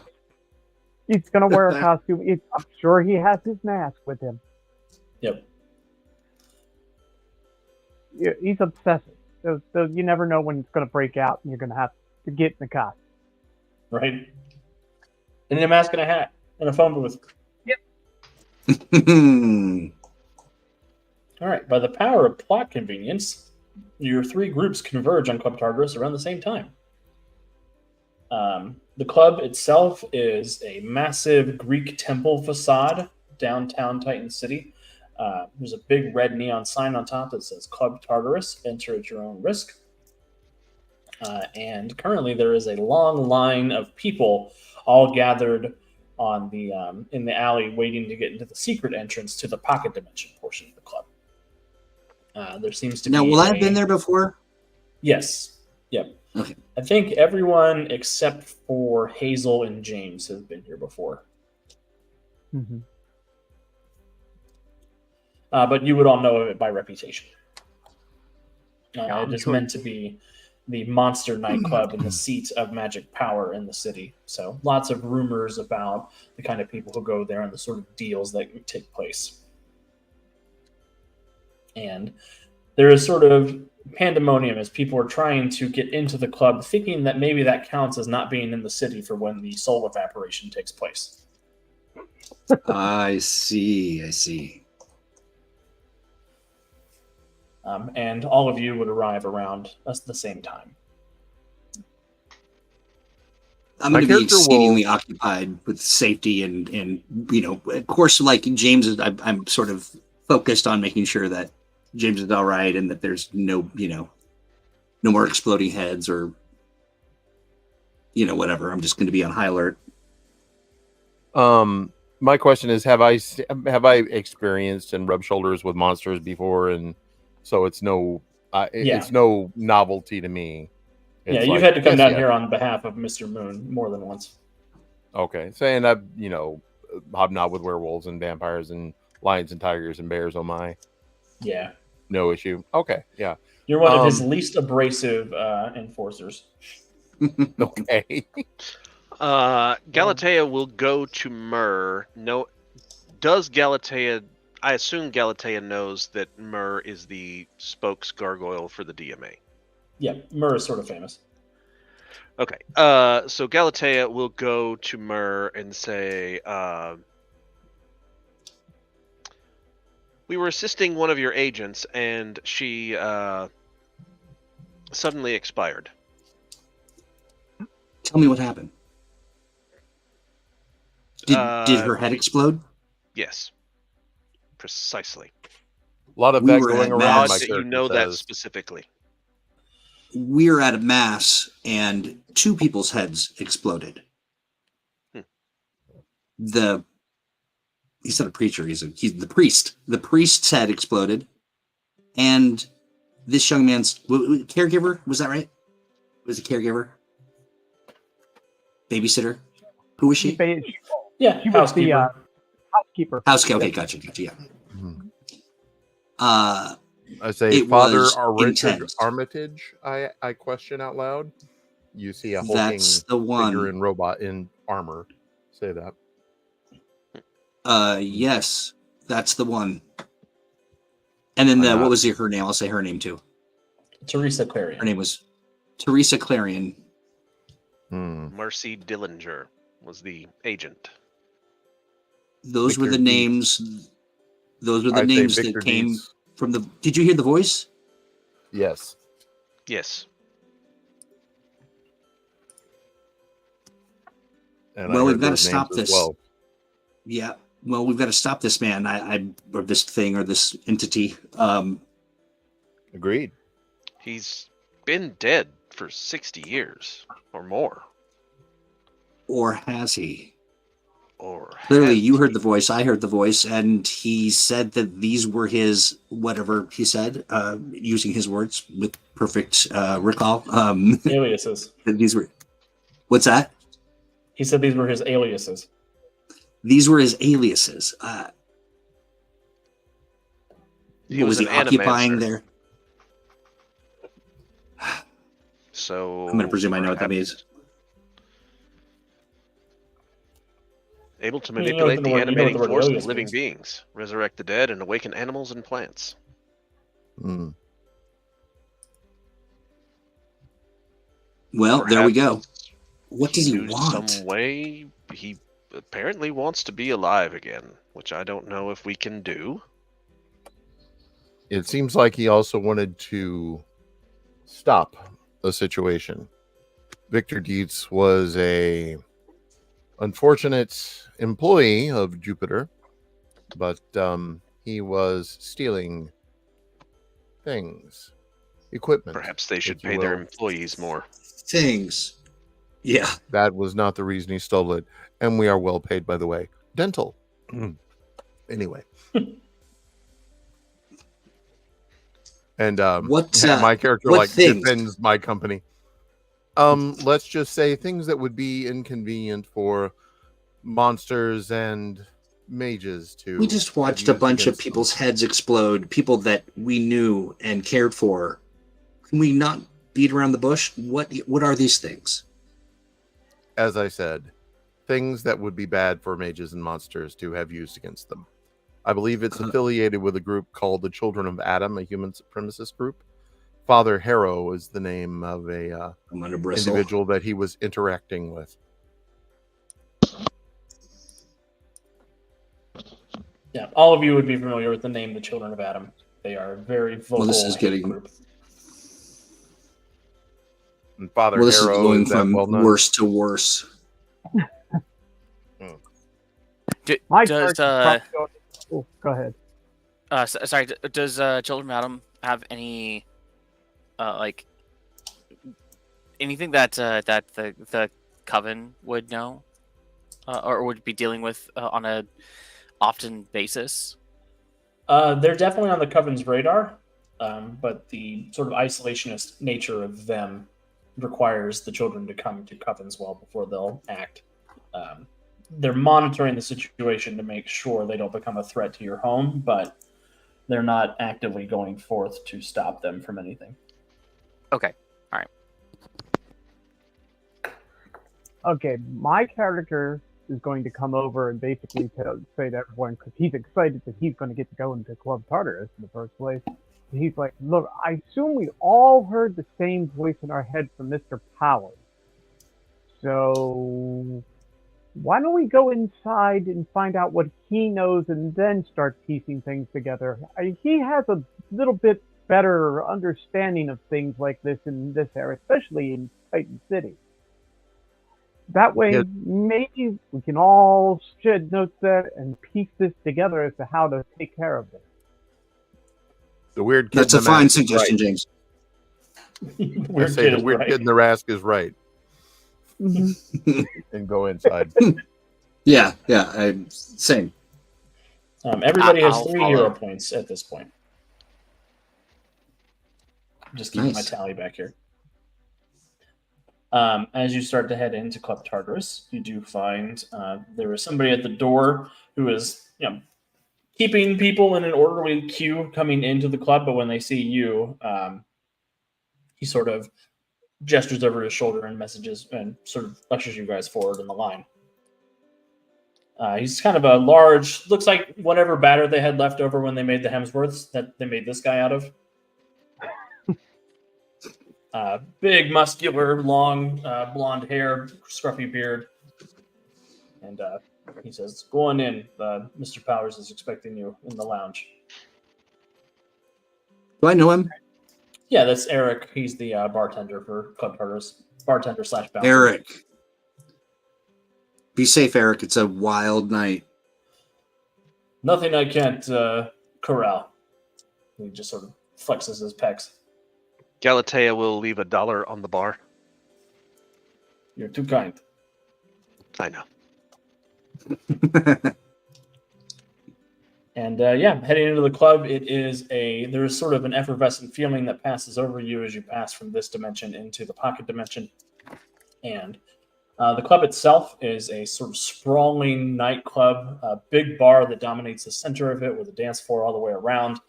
He's going to wear a costume. I'm sure he has his mask with him. Yep. Yeah, he's obsessive. So you never know when it's going to break out, and you're going to have to get in the costume. Right. And a mask and a hat and a phone booth. All right. By the power of plot convenience, your three groups converge on Club Tartarus around the same time. The club itself is a massive Greek temple facade downtown Titan City. There's a big red neon sign on top that says Club Tartarus, enter at your own risk. And currently there is a long line of people all gathered on the in the alley waiting to get into the secret entrance to the pocket dimension portion of the club. There seems to Now, be will I have been there before? Yes. Yep. Okay. I think everyone except for Hazel and James have been here before. Mm-hmm. But you would all know of it by reputation. Yeah, it is sure. meant to be the monster nightclub and the seat of magic power in the city. So lots of rumors about the kind of people who go there and the sort of deals that take place. And there is sort of pandemonium as people are trying to get into the club, thinking that maybe that counts as not being in the city for when the soul evaporation takes place. I see. And all of you would arrive around us the same time. I'm My going to be character exceedingly occupied with safety and of course, like James is, I'm sort of focused on making sure that James is all right and that there's no more exploding heads or whatever. I'm just going to be on high alert. My question is, have I experienced and rubbed shoulders with monsters before, and so it's no novelty to me. It's you've had to come down here on behalf of Mr. Moon more than once. Okay, saying I've hobnobbed with werewolves and vampires and lions and tigers and bears. Oh my, yeah, no issue. Okay, yeah, you're one of his least abrasive enforcers. Okay. Galatea will go to Myrrh. No, does Galatea? I assume Galatea knows that Myrrh is the spokes gargoyle for the DMA. Yeah, Myrrh is sort of famous. Okay, so Galatea will go to Myrrh and say, we were assisting one of your agents, and she suddenly expired. Tell me what happened. Did her head explode? Yes, precisely. A lot of We that were going at around. mass. My That you character know that says. specifically. We were at a mass and two people's heads exploded. He's not a preacher. He's the priest. The priest's head exploded, and this young man's caregiver, was that right? Was a caregiver, babysitter? Who was she? Yeah, She was the housekeeper. Housekeeper. Okay, gotcha. Yeah. Mhm. Uh, I say, It Father was Richard intense. Armitage. I question out loud. You see a hulking that's the figure one. in robot in armor. Say that. Yes, that's the one. And then I'm what not- was her name? I'll say her name too. Teresa Her Clarion. name was Teresa Clarion. Mercy Dillinger was the agent. Those were Victor the Dietz. names. Those were the I'd say names Victor that came Dietz. from the. Did you hear the voice? Yes. Yes. And Well, I we've heard got to those names stop as this. well. Yeah. Well, we've got to stop this man. Or this thing or this entity. Agreed. He's been dead for 60 years or more. Or has he? Or Clearly, has you heard he? the voice. I heard the voice, and he said that these were his whatever he said, using his words with perfect recall. Aliases. These were. What's that? He said these were his aliases. These were his aliases. He What was was he an occupying animancer. there? So I'm going to presume I know what that perhaps means. able to You know manipulate the the word- you know what animating the word force of alias living means. beings, resurrect the dead, and awaken animals and plants. Hmm. Well, there we go. Perhaps What does he knew want? Some way he apparently wants to be alive again, which I don't know if we can do. It seems like he also wanted to stop the situation. Victor Dietz was a unfortunate employee of Jupiter, but he was stealing things, equipment. Perhaps they should if you pay their will. employees more. Things. Yeah. That was not the reason he stole it, and we are well paid, by the way. Dental. Anyway. And What, my character what like things? defends my company. Let's just say things that would be inconvenient for monsters and mages to. We just have watched a used bunch of against them. people's heads explode, people that we knew and cared for. Can we not beat around the bush? What are these things? As I said, things that would be bad for mages and monsters to have used against them. I believe it's affiliated with a group called the Children of Adam, a human supremacist group. Father Harrow is the name of a I'm gonna bristle. individual that he was interacting with. Yeah, all of you would be familiar with the name the Children of Adam. They are a very vocal Well, this is hate getting. group. And Father Well, this is Harrow going is that from well known. worse to worse. My Does character probably go ahead. sorry, does Children of Adam have any like anything that that the Coven would know or would be dealing with on a often basis? They're definitely on the Coven's radar, but the sort of isolationist nature of them requires the children to come to Coven's well before they'll act. They're monitoring the situation to make sure they don't become a threat to your home, but they're not actively going forth to stop them from anything. Okay. Okay, my character is going to come over and basically say to everyone, because he's excited that he's going to get to go into Club Tartarus in the first place. He's like, look, I assume we all heard the same voice in our head from Mr. Powers. So why don't we go inside and find out what he knows and then start piecing things together? He has a little bit better understanding of things like this in this area, especially in Titan City. That way, Yeah. maybe we can all shed notes there and piece this together as to how to take care of it. The weird kid. That's in a the fine mask is suggestion, right. James. I Weird say kid the is weird right. kid in the mask is right, and go inside. Yeah, same. Everybody has I'll 3 follow. hero points at this point. I'm just keeping Nice. my tally back here. As you start to head into Club Tartarus, you do find there is somebody at the door who is, keeping people in an orderly queue coming into the club. But when they see you, he sort of gestures over his shoulder and messages and sort of ushers you guys forward in the line. He's kind of a large, looks like whatever batter they had left over when they made the Hemsworths that they made this guy out of. Big, muscular, long, blonde hair, scruffy beard. And he says, "Go on in. Mr. Powers is expecting you in the lounge." Do I know him? Yeah, that's Eric. He's the bartender for Club Burgers. Bartender / bouncer. Eric. Be safe, Eric. It's a wild night. Nothing I can't corral. He just sort of flexes his pecs. Galatea will leave $1 on the bar. You're too kind. I know. And heading into the club, there is sort of an effervescent feeling that passes over you as you pass from this dimension into the pocket dimension. And the club itself is a sort of sprawling nightclub, a big bar that dominates the center of it with a dance floor all the way around.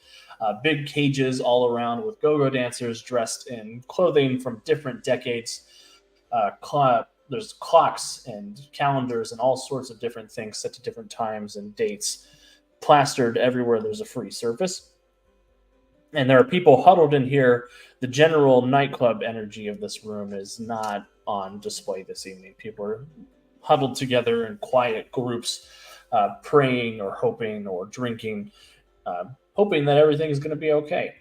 Big cages all around with go-go dancers dressed in clothing from different decades. There's clocks and calendars and all sorts of different things set to different times and dates plastered everywhere there's a free surface. And there are people huddled in here. The general nightclub energy of this room is not on display this evening. People are huddled together in quiet groups, praying or hoping or drinking, hoping that everything is going to be okay.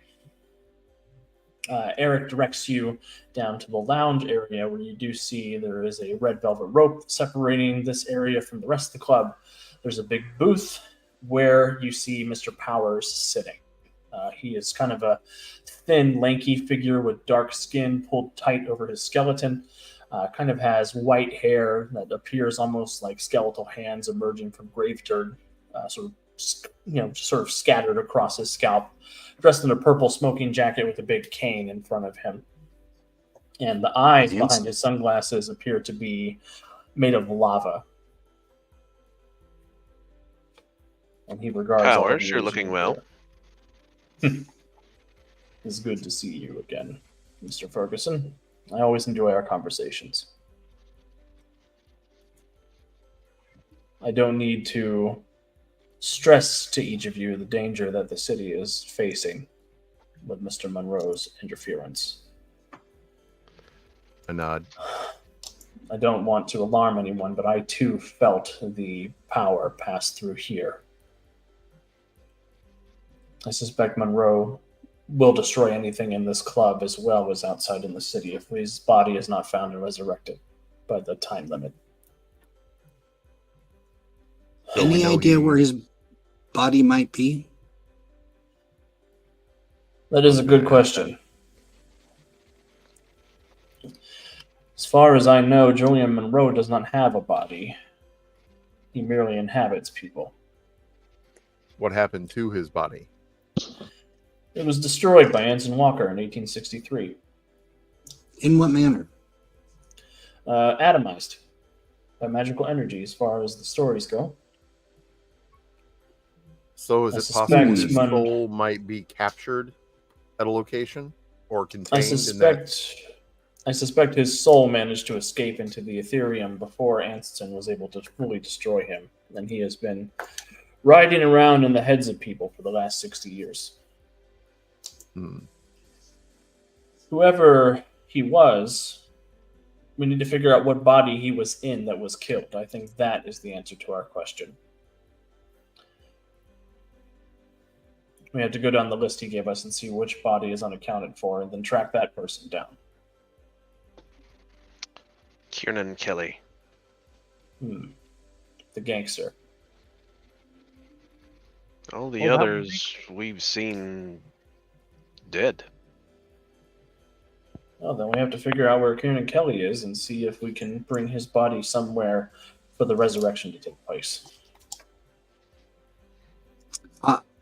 Eric directs you down to the lounge area where you do see there is a red velvet rope separating this area from the rest of the club. There's a big booth where you see Mr. Powers sitting. He is kind of a thin, lanky figure with dark skin pulled tight over his skeleton. Kind of has white hair that appears almost like skeletal hands emerging from grave dirt, sort of scattered across his scalp. Dressed in a purple smoking jacket with a big cane in front of him. And the eyes behind his sunglasses appear to be made of lava. And he regards Powers, you're looking well. It's good to see you again, Mr. Ferguson. I always enjoy our conversations. I don't need to stress to each of you the danger that the city is facing with Mr. Monroe's interference. A nod. I don't want to alarm anyone, but I too felt the power pass through here. I suspect Monroe will destroy anything in this club as well as outside in the city if his body is not found and resurrected by the time limit. Any idea where his body might be? That is a good question. As far as I know, Julian Monroe does not have a body. He merely inhabits people. What happened to his body? It was destroyed by Anson Walker in 1863. In what manner? Atomized by magical energy, as far as the stories go. So is it possible his soul might be captured at a location or contained in that? I suspect his soul managed to escape into the Ethereum before Anson was able to fully destroy him. And he has been riding around in the heads of people for the last 60 years. Whoever he was, we need to figure out what body he was in that was killed. I think that is the answer to our question. We have to go down the list he gave us and see which body is unaccounted for and then track that person down. Kiernan Kelly. The gangster. All the others we've seen dead. Well, then we have to figure out where Kieran Kelly is and see if we can bring his body somewhere for the resurrection to take place.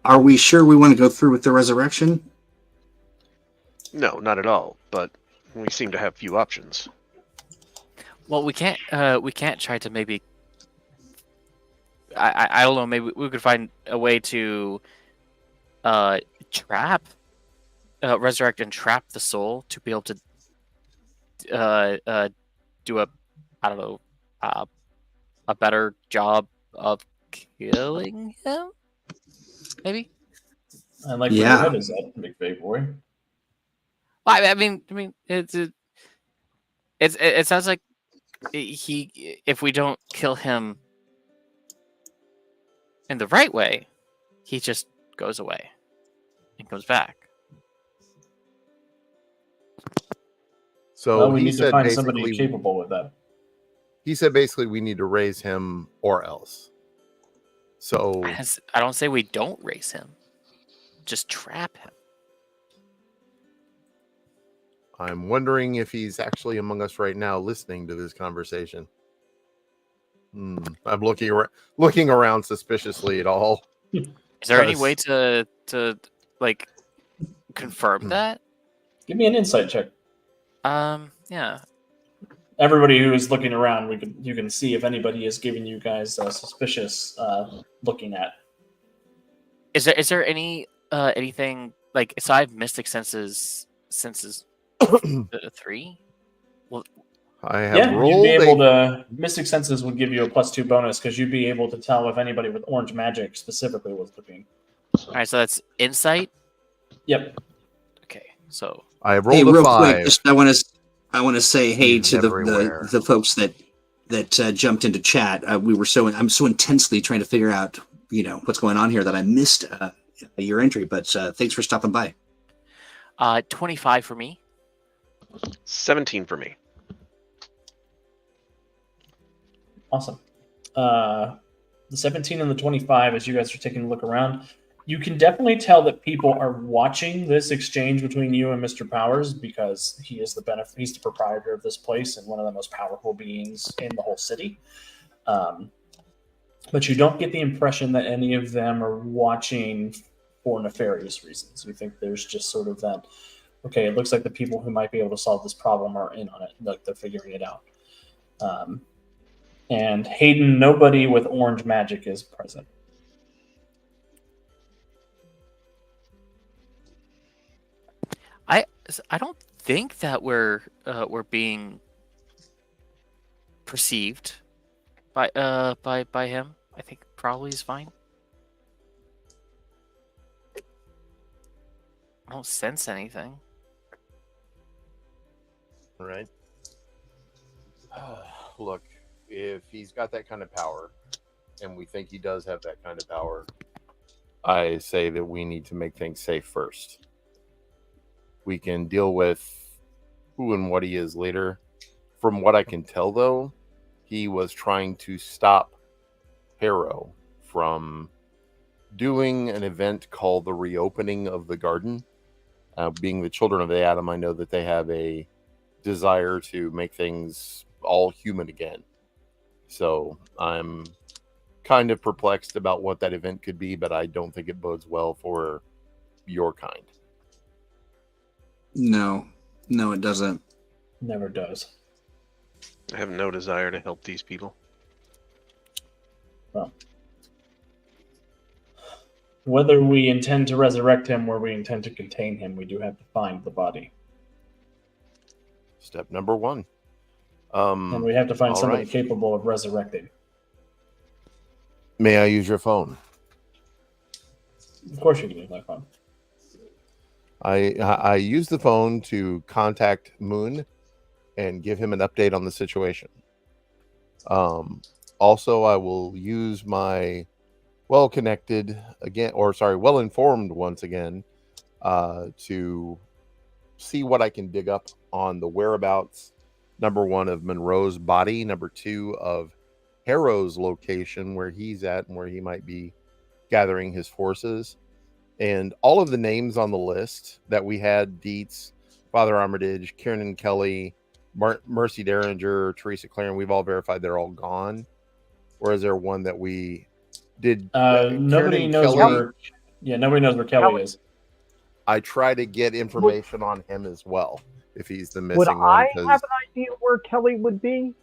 Are we sure we want to go through with the resurrection? No, not at all. But we seem to have few options. Well, we can't try to maybe. I don't know. Maybe we could find a way to resurrect and trap the soul to be able to do a better job of killing him. Maybe. I like where Yeah. your head is at, McVeigh boy. Well, I mean, it sounds like if we don't kill him in the right way, he just goes away and comes back. So Well, we he need to said find somebody basically, capable with that. he said basically we need to raise him or else. So I don't say we don't race him. Just trap him. I'm wondering if he's actually among us right now listening to this conversation. I'm looking around suspiciously at all. Is there any Because- way to like confirm that? Give me an insight check. Yeah. Everybody who is looking around, you can see if anybody is giving you guys suspicious looking at. Is there anything like, so I have mystic senses 3? I have Yeah, rolled you'd be able to. Mystic senses would give you a +2 bonus because you'd be able to tell if anybody with orange magic specifically was looking. All right, so that's insight. Yep. Okay, so I have Hey, rolled a real 5. quick, just I want to say hey He's to everywhere. the folks that jumped into chat. I'm so intensely trying to figure out what's going on here that I missed your entry. But thanks for stopping by. 25 for me. 17 for me. Awesome. The 17 and the 25, as you guys are taking a look around, you can definitely tell that people are watching this exchange between you and Mr. Powers because he's the proprietor of this place and one of the most powerful beings in the whole city. But you don't get the impression that any of them are watching for nefarious reasons. You think there's just sort of that, okay, it looks like the people who might be able to solve this problem are in on it, like they're figuring it out. And Hayden, nobody with orange magic is present. I don't think that we're being perceived by him. I think probably is fine. I don't sense anything. All right. Look, if he's got that kind of power, and we think he does have that kind of power, I say that we need to make things safe first. We can deal with who and what he is later. From what I can tell, though, he was trying to stop Harrow from doing an event called the Reopening of the Garden. Being the children of the Atom, I know that they have a desire to make things all human again. So I'm kind of perplexed about what that event could be, but I don't think it bodes well for your kind. No, it doesn't. Never does. I have no desire to help these people. Well, whether we intend to resurrect him or we intend to contain him, we do have to find the body. Step number 1. And we have to find all somebody right. capable of resurrecting. May I use your phone? Of course you can use my phone. I use the phone to contact Moon and give him an update on the situation. Also, I will use my well-informed once again, to see what I can dig up on the whereabouts, number 1, of Monroe's body, number 2, of Harrow's location, where he's at and where he might be gathering his forces. And all of the names on the list that we had, Dietz, Father Armitage, Kieran Kelly, Mercy Derringer, Teresa Claren, we've all verified they're all gone. Or is there one that we did? Nobody Kieran knows Kelly, nobody knows where Kelly is. I try to get information on him as well, if he's the missing Would one. I 'cause have an idea where Kelly would be?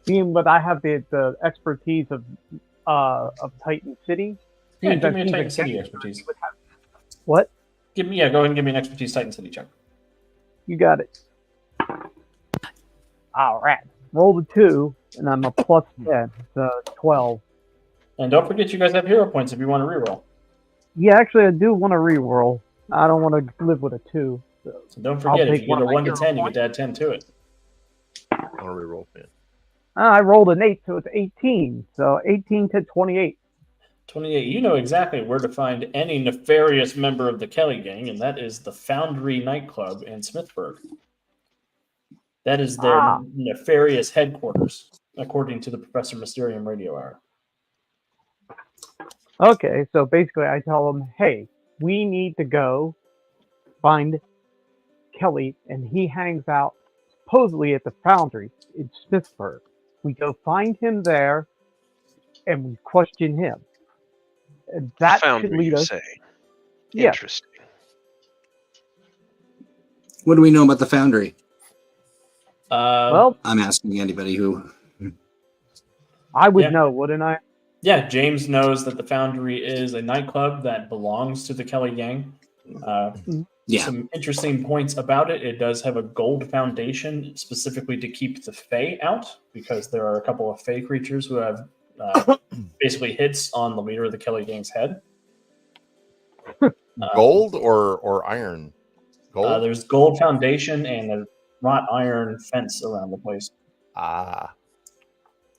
Being that I have the expertise of Titan City. Yeah, Seems give that me a seems Titan like City Kelly expertise. would have- What? Go ahead and give me an expertise Titan City check. You got it. All right. Roll the 2, and I'm a +10, so 12. And don't forget, you guys have hero points if you want to reroll. Yeah, actually, I do want to reroll. I don't want to live with a 2. So don't I'll forget, if take you one get a of my 1 to hero 10, you points. get to add 10 to it. I want to reroll, man. I rolled an 8, so it's 18. So 18 to 28. 28. You know exactly where to find any nefarious member of the Kelly gang, and that is the Foundry nightclub in Smithburg. That is their nefarious headquarters, according to the Professor Mysterium radio hour. Okay, so basically I tell them, hey, we need to go find Kelly, and he hangs out supposedly at the Foundry in Smithburg. We go find him there, and we question him. And that should Foundry, lead you us. say? Yeah. Interesting. What do we know about the Foundry? Well, I'm asking anybody who. I would Yeah. know, wouldn't I? Yeah, James knows that the Foundry is a nightclub that belongs to the Kelly gang. Yeah. Some interesting points about it. It does have a gold foundation specifically to keep the Fae out, because there are a couple of Fae creatures who have basically hits on the leader of the Kelly gang's head. Gold or iron? Gold? There's gold foundation and a wrought iron fence around the place.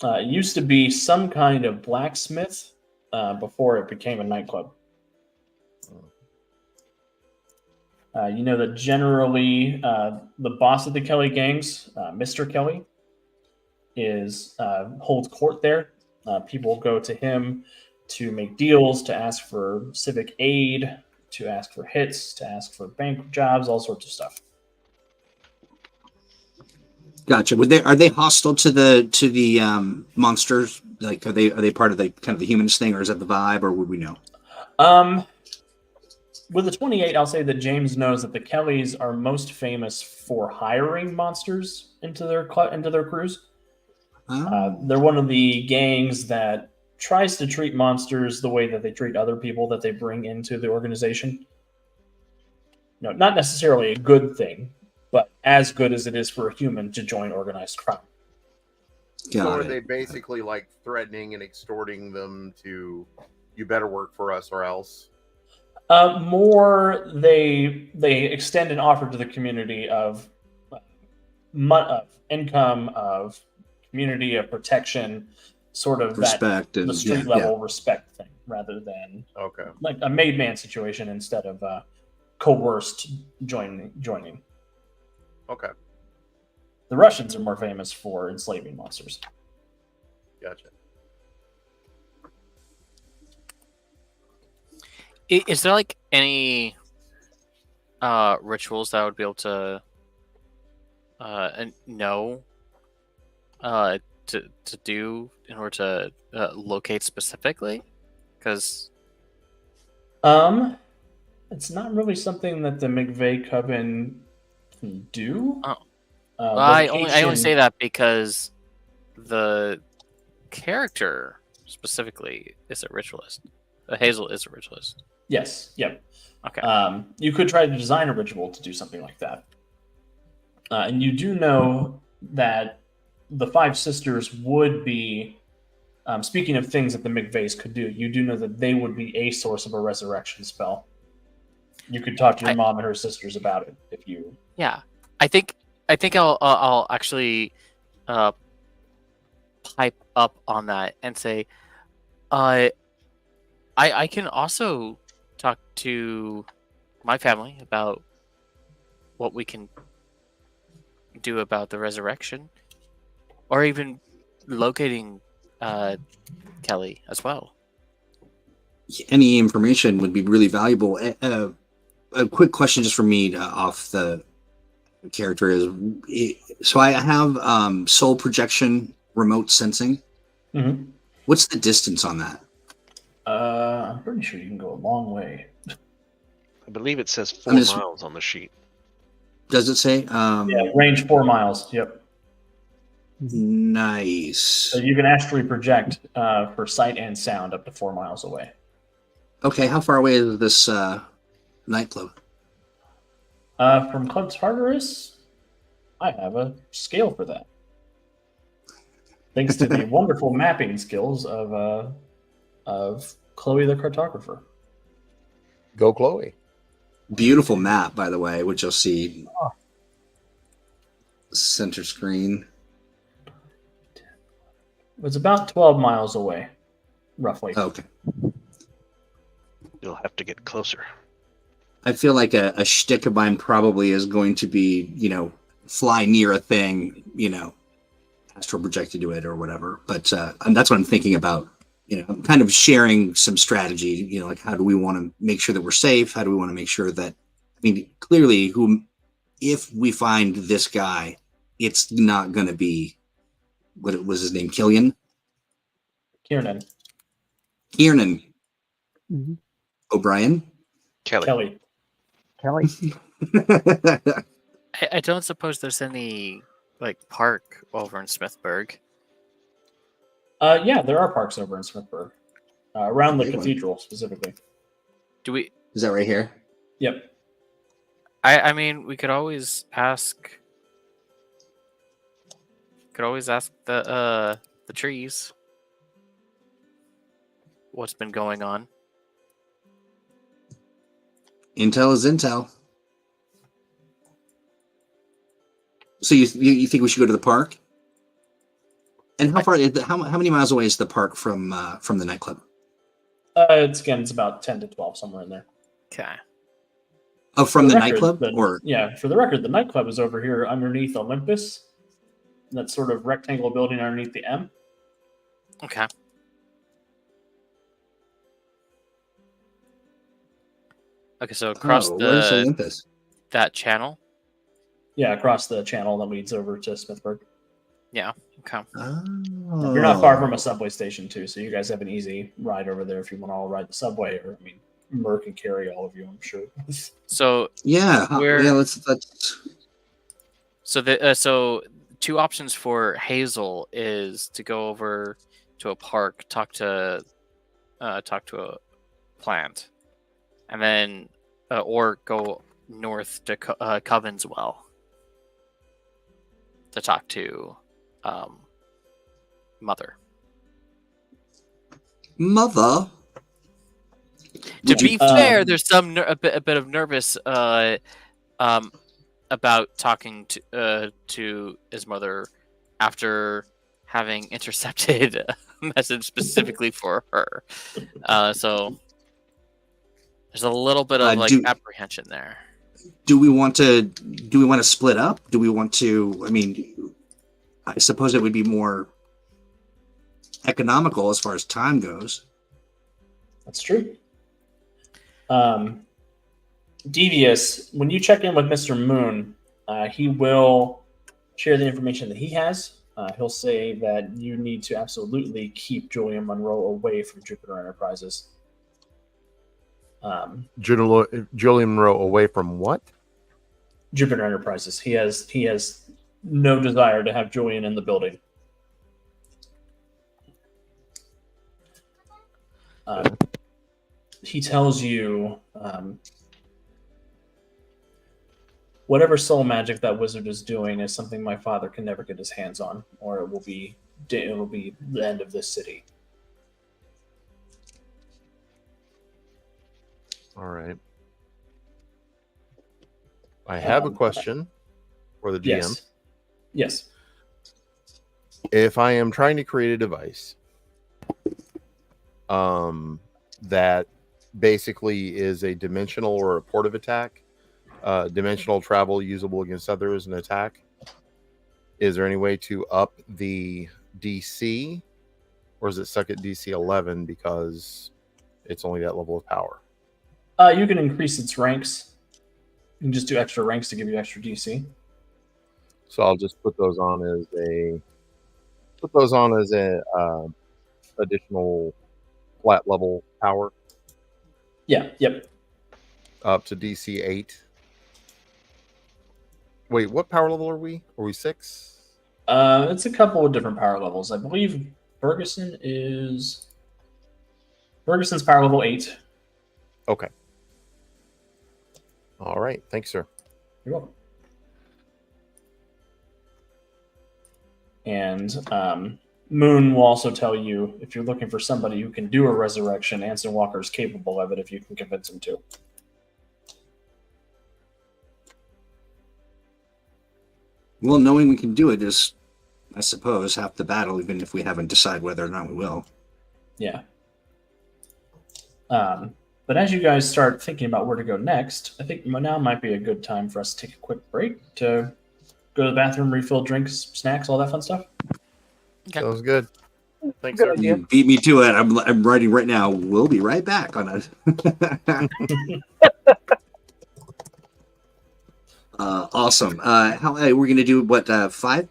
It used to be some kind of blacksmith before it became a nightclub. You know that generally the boss of the Kelly gangs, Mr. Kelly, holds court there. People go to him to make deals, to ask for civic aid, to ask for hits, to ask for bank jobs, all sorts of stuff. Gotcha. Are they hostile to the monsters? Like, are they part of the kind of the humanist thing, or is that the vibe, or would we know? With the 28, I'll say that James knows that the Kellys are most famous for hiring monsters into their crews. They're one of the gangs that tries to treat monsters the way that they treat other people that they bring into the organization. No, not necessarily a good thing, but as good as it is for a human to join organized crime. So are they basically like threatening and extorting them to, you better work for us or else? More, they extend an offer to the community of income, of community, of protection, sort of respect, the street level respect thing, rather than like a made man situation instead of coerced joining. Okay. The Russians are more famous for enslaving monsters. Gotcha. Is there like any rituals that I would be able to know to do in order to locate specifically? Because it's not really something that the McVeigh Coven can do. Well, I only say that because the character specifically is a ritualist. Hazel is a ritualist. Yes. Yep. Okay. You could try to design a ritual to do something like that. And you do know that the Five Sisters would be, speaking of things that the McVeighs could do, you do know that they would be a source of a resurrection spell. You could talk to your mom and her sisters about it if you. Yeah, I think I'll actually pipe up on that and say, I can also talk to my family about what we can do about the resurrection, or even locating Kelly as well. Any information would be really valuable. A quick question just for me off the character is, so I have soul projection remote sensing. Mm-hmm. What's the distance on that? I'm pretty sure you can go a long way. I believe it says 4 miles on the sheet. Does it say? Yeah, range 4 miles. Yep. Nice. So you can actually project for sight and sound up to 4 miles away. Okay, how far away is this nightclub? From Club Tartarus, I have a scale for that. Thanks to the wonderful mapping skills of of Chloe the cartographer. Go, Chloe. Beautiful map, by the way, which you'll see center screen. It's about 12 miles away, roughly. Okay. You'll have to get closer. I feel like a shtick of mine probably is going to be, fly near a thing, astral projected to it or whatever. But and that's what I'm thinking about. I'm kind of sharing some strategy, like how do we want to make sure that we're safe? How do we want to make sure that, clearly, if we find this guy, it's not going to be, what was his name, Kiernan? Kiernan. Mhm. O'Brien? Kelly. I don't suppose there's any park over in Smithburg. Yeah, there are parks over in Smithburg, around the Big one. cathedral specifically. Do we? Is that right here? Yep. I mean, we could always ask. Could always ask the trees what's been going on. Intel is intel. So you think we should go to the park? And how far? How many miles away is the park from the nightclub? It's about 10 to 12, somewhere in there. Okay. Oh, from For the record, nightclub, the- Yeah, for the record, the nightclub is over here underneath Olympus. That sort of rectangle building underneath the M. Okay. Okay, so across where's Olympus? that channel. Yeah, across the channel that leads over to Smithburg. Okay. Oh. You're not far from a subway station too, so you guys have an easy ride over there if you want to all ride the subway. Or Merc can carry all of you, I'm sure. So Yeah, Where- yeah. Let's. so two options for Hazel is to go over to a park, talk to a plant, and then or go north to Coven's Well to talk to Mother. Mother. To Would you- be fair, there's a bit of nervous about talking to his mother after having intercepted a message specifically for her. So there's a little bit of apprehension there. Do we want to split up? Do we want to? I suppose it would be more economical as far as time goes. That's true. Devious, when you check in with Mr. Moon, he will share the information that he has. He'll say that you need to absolutely keep Julian Monroe away from Jupiter Enterprises. Julian Monroe away from what? Jupiter Enterprises. He has no desire to have Julian in the building. He tells you whatever soul magic that wizard is doing is something my father can never get his hands on, or it will be the end of this city. All right. I have a question for the GM. Yes. If I am trying to create a device that basically is a dimensional or a portive attack, dimensional travel usable against others and attack, is there any way to up the DC, or is it stuck at DC 11 because it's only that level of power? You can increase its ranks. You can just do extra ranks to give you extra DC. So I'll just put those on as a additional flat level power. Yeah. Yep. Up to DC 8. Wait, what power level are we? Are we 6? It's a couple of different power levels. I believe Ferguson's power level 8. Okay. All right. Thanks, sir. You're welcome. And Moon will also tell you if you're looking for somebody who can do a resurrection, Anson Walker is capable of it if you can convince him to. Well, knowing we can do it is, I suppose, half the battle, even if we haven't decided whether or not we will. Yeah. But as you guys start thinking about where to go next, I think now might be a good time for us to take a quick break to go to the bathroom, refill drinks, snacks, all that fun stuff. Okay. Sounds good. Thanks, Good sir. idea. You beat me to it. I'm writing right now. We'll be right back on it. Awesome. How we're gonna do what? 5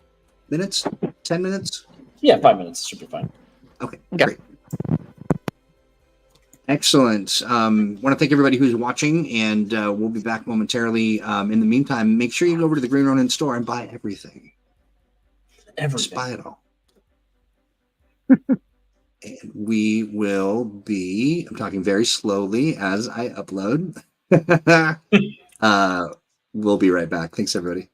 minutes? 10 minutes? Yeah, 5 minutes should be fine. Okay, Okay. great. Excellent. Want to thank everybody who's watching, and we'll be back momentarily. In the meantime, make sure you go over to the Green Ronin store and buy everything. Just Everything. buy it all. And we will be, I'm talking very slowly as I upload. We'll be right back. Thanks, everybody.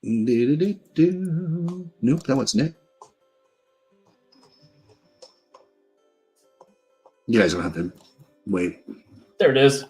Nope, that one's Nick. You guys don't have to wait. There it is.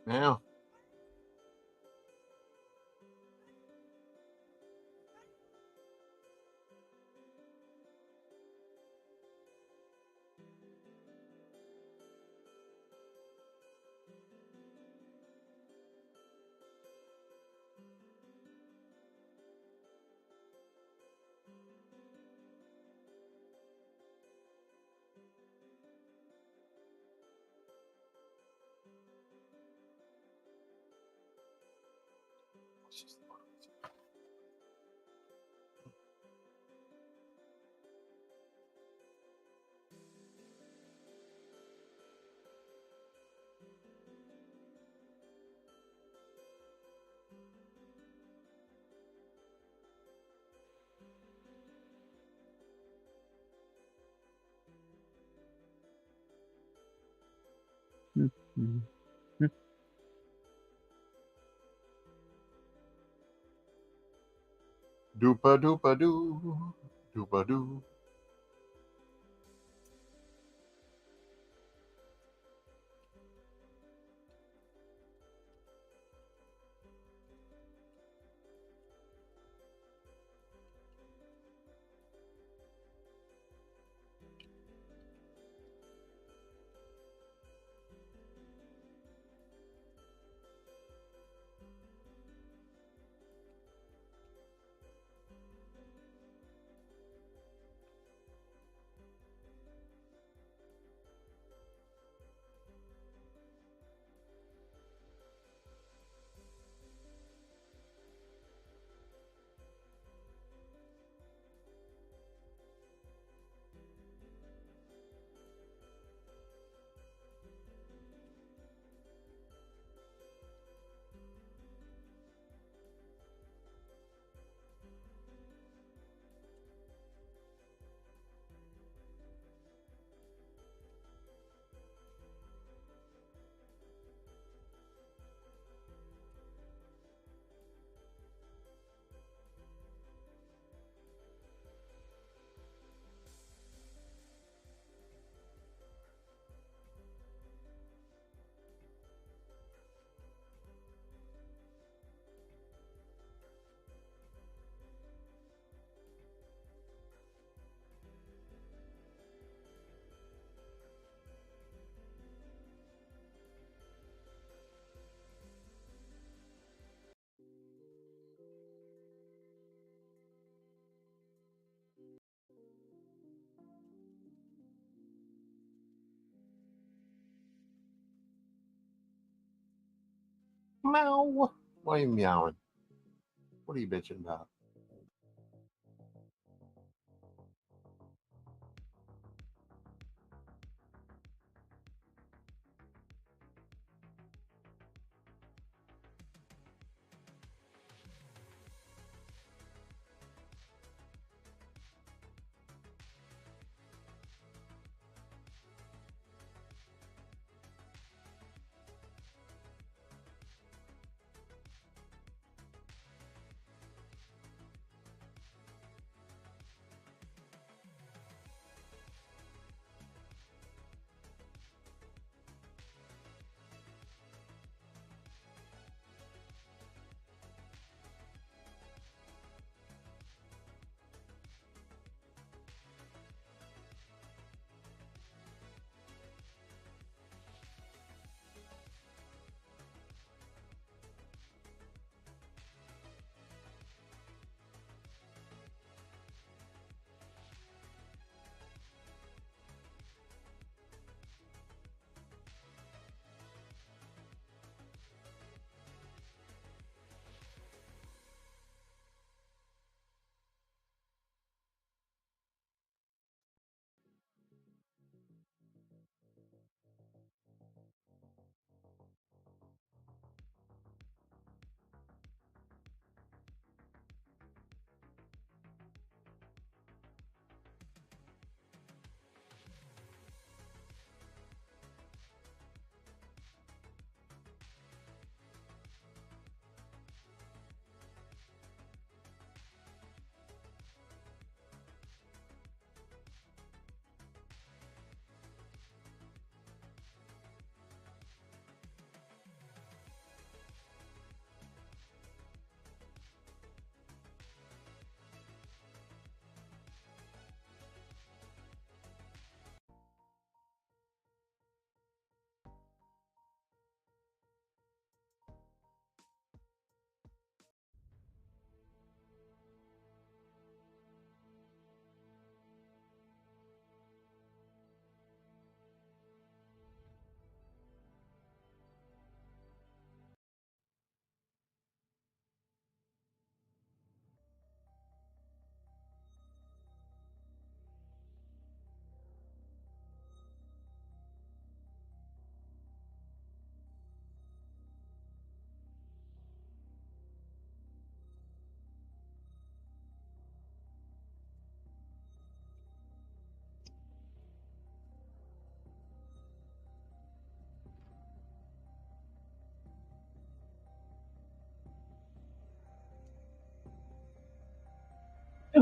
Yeah. Mhm. Doopa doopa doo. Doopa doo. Meow. Why are you meowing? What are you bitching about?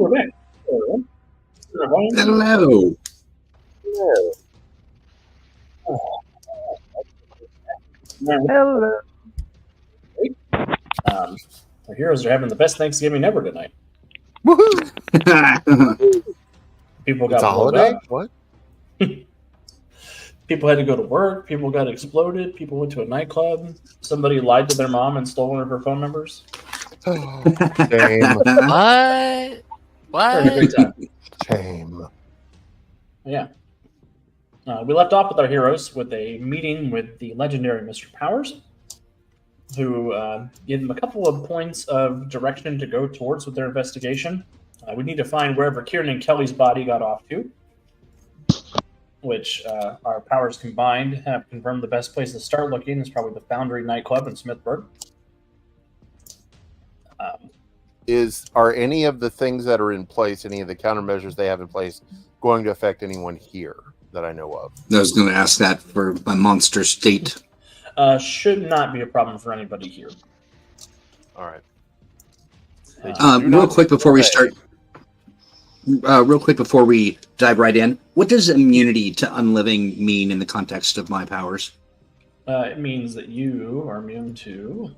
Welcome back. Hello. Hello. Our heroes are having the best Thanksgiving ever tonight. Woohoo! People It's got a blown holiday? up. What? People had to go to work. People got exploded. People went to a nightclub. Somebody lied to their mom and stole one of her phone numbers. Shame. What? Having a great What? time. Shame. Yeah. We left off with our heroes with a meeting with the legendary Mr. Powers, who gave them a couple of points of direction to go towards with their investigation. We need to find wherever Kieran and Kelly's body got off to, which our powers combined have confirmed the best place to start looking is probably the Foundry nightclub in Smithburg. Are any of the things that are in place, any of the countermeasures they have in place, going to affect anyone here that I know of? I was going to ask that for my monster state. Should not be a problem for anybody here. All right. Real quick before we start, real quick before we dive right in, what does immunity to unliving mean in the context of my powers? It means that you are immune to...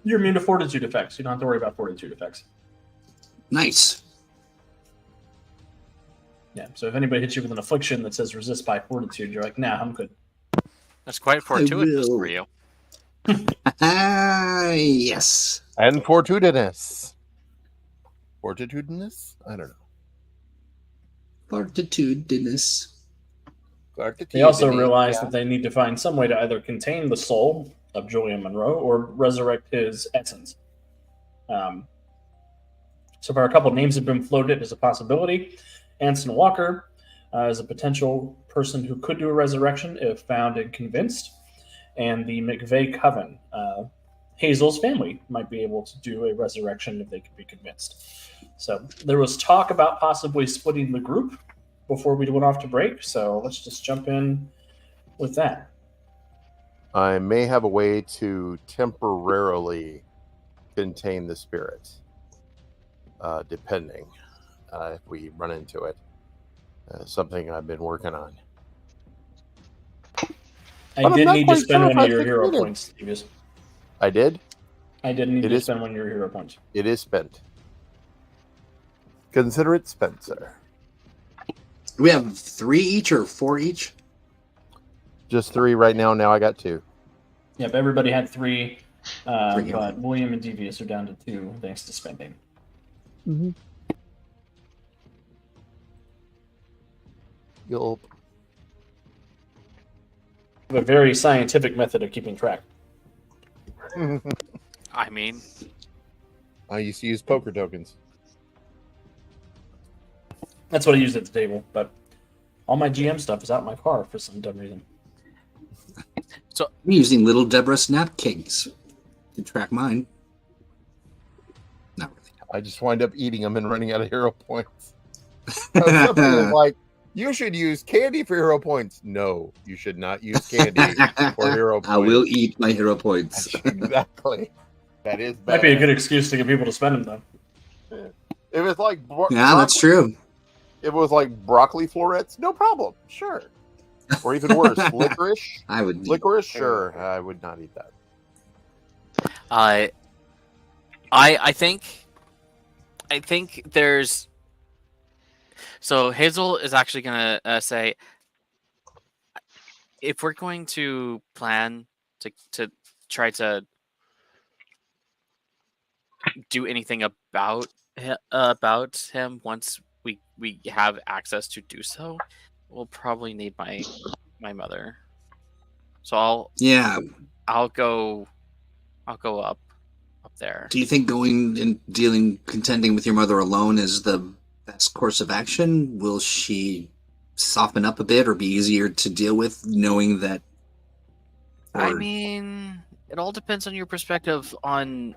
You're immune to fortitude effects. You don't have to worry about fortitude effects. Nice. Yeah, so if anybody hits you with an affliction that says resist by fortitude, you're like, nah, I'm good. That's quite fortuitous will. for you. Yes. And fortitudinous. Fortitudinous? I don't know. Fortitudinous. They also realize that they need to find some way to either contain the soul of Julian Monroe or resurrect his essence. So far, a couple of names have been floated as a possibility. Anson Walker is a potential person who could do a resurrection if found and convinced. And the McVeigh Coven. Hazel's family might be able to do a resurrection if they could be convinced. So there was talk about possibly splitting the group before we went off to break. So let's just jump in with that. I may have a way to temporarily contain the spirit, depending if we run into it. Something I've been working on. I did need to spend one of your hero points, Stevie. I did? I did need to spend one of your hero points. It is spent. Consider it spent, sir. We have 3 each or 4 each? Just 3 right now. Now I got 2. Yep, everybody had 3, but William and Devious are down to 2 thanks to spending. Mm-hmm. Gulp. A very scientific method of keeping track. I mean, I used to use poker tokens. That's what I used at the table, but all my GM stuff is out in my car for some dumb reason. I'm using little Deborah snap cakes to track mine. Not really. I just wind up eating them and running out of hero points. Something is like, you should use candy for hero points. No, you should not use candy for hero points. I will eat my hero points. Exactly. That is bad. Might be a good excuse to get people to spend them, though. If it's like Yeah, that's true. If it was like broccoli florets, no problem. Sure. Or even worse, licorice. I would. Licorice, sure. I would not eat that. I think there's. So Hazel is actually gonna say, if we're going to plan to try to do anything about him once we have access to do so, we'll probably need my mother. So I'll go up there. Do you think going and contending with your mother alone is the best course of action? Will she soften up a bit or be easier to deal with knowing that? I mean, it all depends on your perspective on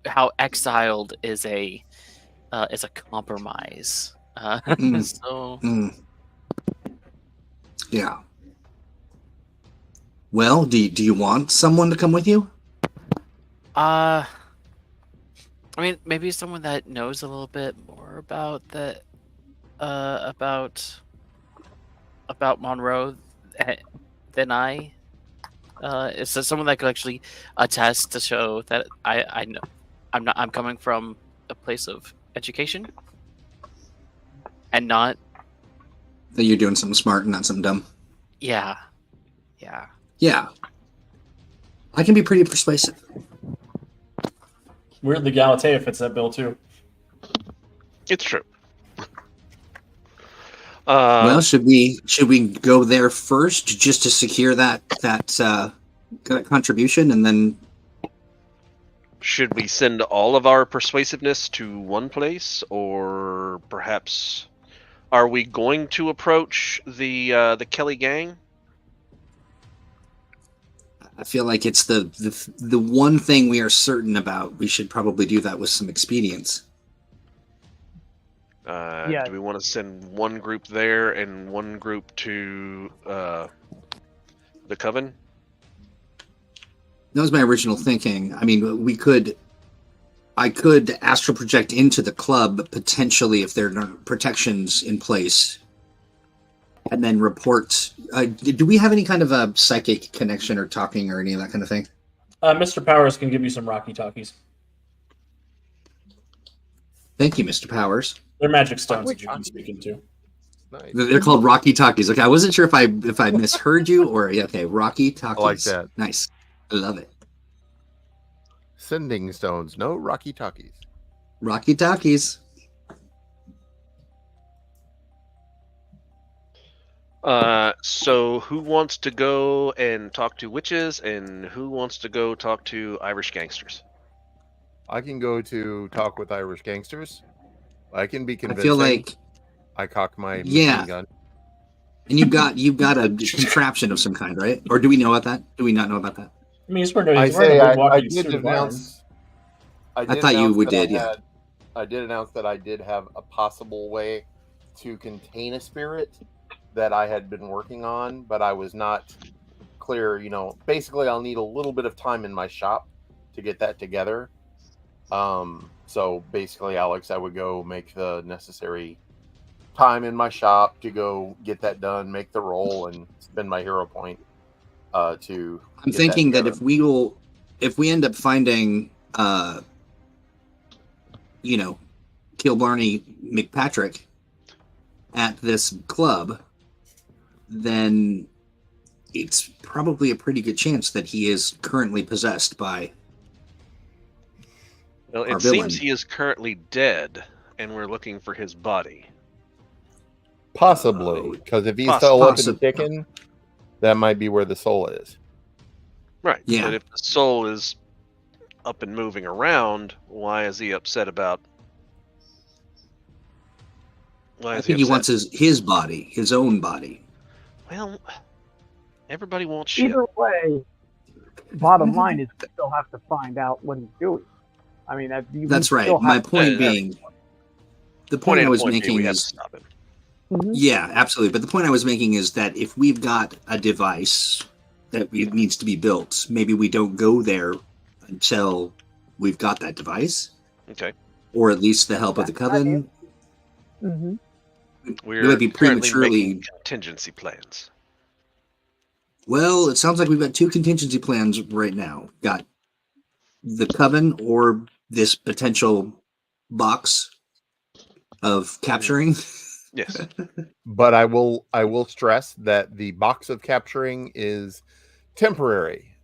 how exiled is a compromise. So yeah. Well, do you want someone to come with you? I mean, maybe someone that knows a little bit more about the about Monroe than I. It's someone that could actually attest to show that I know I'm coming from a place of education and not. That you're doing something smart and not something dumb. Yeah. Yeah. I can be pretty persuasive. Weirdly, Galatea fits that bill too. It's true. Well, should we go there first just to secure that contribution, and then should we send all of our persuasiveness to one place, or perhaps are we going to approach the Kelly gang? I feel like it's the one thing we are certain about. We should probably do that with some expedience. Yeah. Do we want to send one group there and one group to the Coven? That was my original thinking. I mean, I could astral project into the club potentially if there are protections in place, and then report. Do we have any kind of a psychic connection or talking or any of that kind of thing? Mr. Powers can give you some Rocky Talkies. Thank you, Mr. Powers. They're magic stones that you can speak into. Nice. They're called Rocky Talkies. Okay, I wasn't sure if I misheard you or okay, Rocky Talkies. I like that. Nice. I love it. Sending stones, no Rocky Talkies. Rocky Talkies. So who wants to go and talk to witches, and who wants to go talk to Irish gangsters? I can go to talk with Irish gangsters. I can be I convincing. feel like I cock my Yeah. machine gun. and you've got a contraption of some kind, right? Or do we know about that? Do we not know about that? I mean, he's wearing I a say good I walking did suit of announce. I thought you announce would that did, yeah. I did announce that I did have a possible way to contain a spirit that I had been working on, but I was not clear. Basically, I'll need a little bit of time in my shop to get that together. So basically, Alex, I would go make the necessary time in my shop to go get that done, make the roll, and spend my hero point to. I'm thinking that if we end up finding Kilbarney McPatrick at this club, then it's probably a pretty good chance that he is currently possessed by. Well, Our it villain. seems he is currently dead, and we're looking for his body. Possibly, because if he's still up and Possibly. ticking, that might be where the soul is. Right. Yeah. But if the soul is up and moving around, why is he upset about? Why I is think he upset? wants his body, his own body. Well, everybody wants shit. Either way, bottom line is we still have to find out what he's doing. I mean, That's right. My point being, the point I was making we have to is, stop him. yeah, absolutely. But the point I was making is that if we've got a device that needs to be built, maybe we don't go there until we've got that device, Okay. or at least the help of the Coven. Mm-hmm. We're might be currently prematurely- making contingency plans. Well, it sounds like we've got two contingency plans right now. Got the Coven or this potential box of capturing. Yes. But I will stress that the box of capturing is temporary.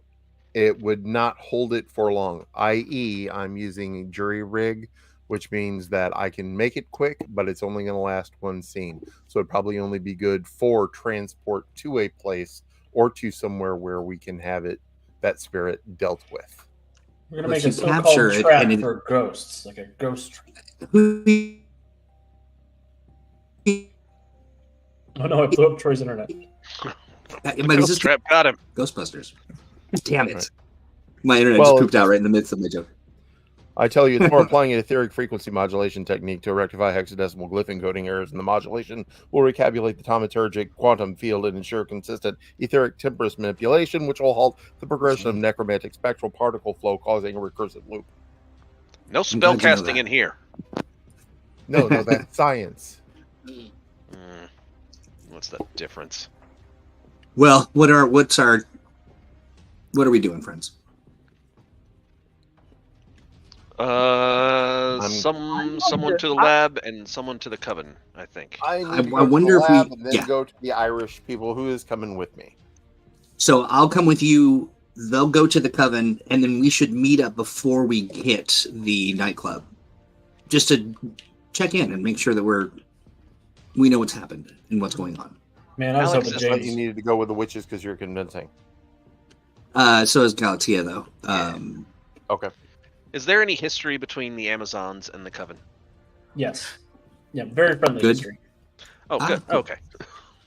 It would not hold it for long, i.e. I'm using a jury rig, which means that I can make it quick, but it's only going to last one scene. So it'd probably only be good for transport to a place or to somewhere where we can have that spirit dealt with. We're gonna But make a you so-called capture it trap and it- for ghosts, like a ghost trap. Oh no, I blew up Troy's internet. But is this Trap got him. Ghostbusters? Damn it! Right. My internet Well, just pooped out right in the midst of my joke. I tell you, it's more applying an etheric frequency modulation technique to rectify hexadecimal glyph encoding errors, and the modulation will recalculate the taumaturgic quantum field and ensure consistent etheric temperance manipulation, which will halt the progression of necromantic spectral particle flow, causing a recursive loop. No glad you know spellcasting that. in here. No, that's science. What's the difference? Well, what are we doing, friends? Someone to the lab and someone to the coven, I think. I need I to go wonder to if the lab we- and then yeah. go to the Irish people. Who is coming with me? So I'll come with you. They'll go to the coven, and then we should meet up before we hit the nightclub, just to check in and make sure that we know what's happened and what's going on. Man, I was Alex hoping is But you James. needed to go with the witches because you're convincing. So is Galatea, though. Okay. Is there any history between the Amazons and the coven? Yes. Yeah, very friendly Good. history. Oh, good. cool. Okay.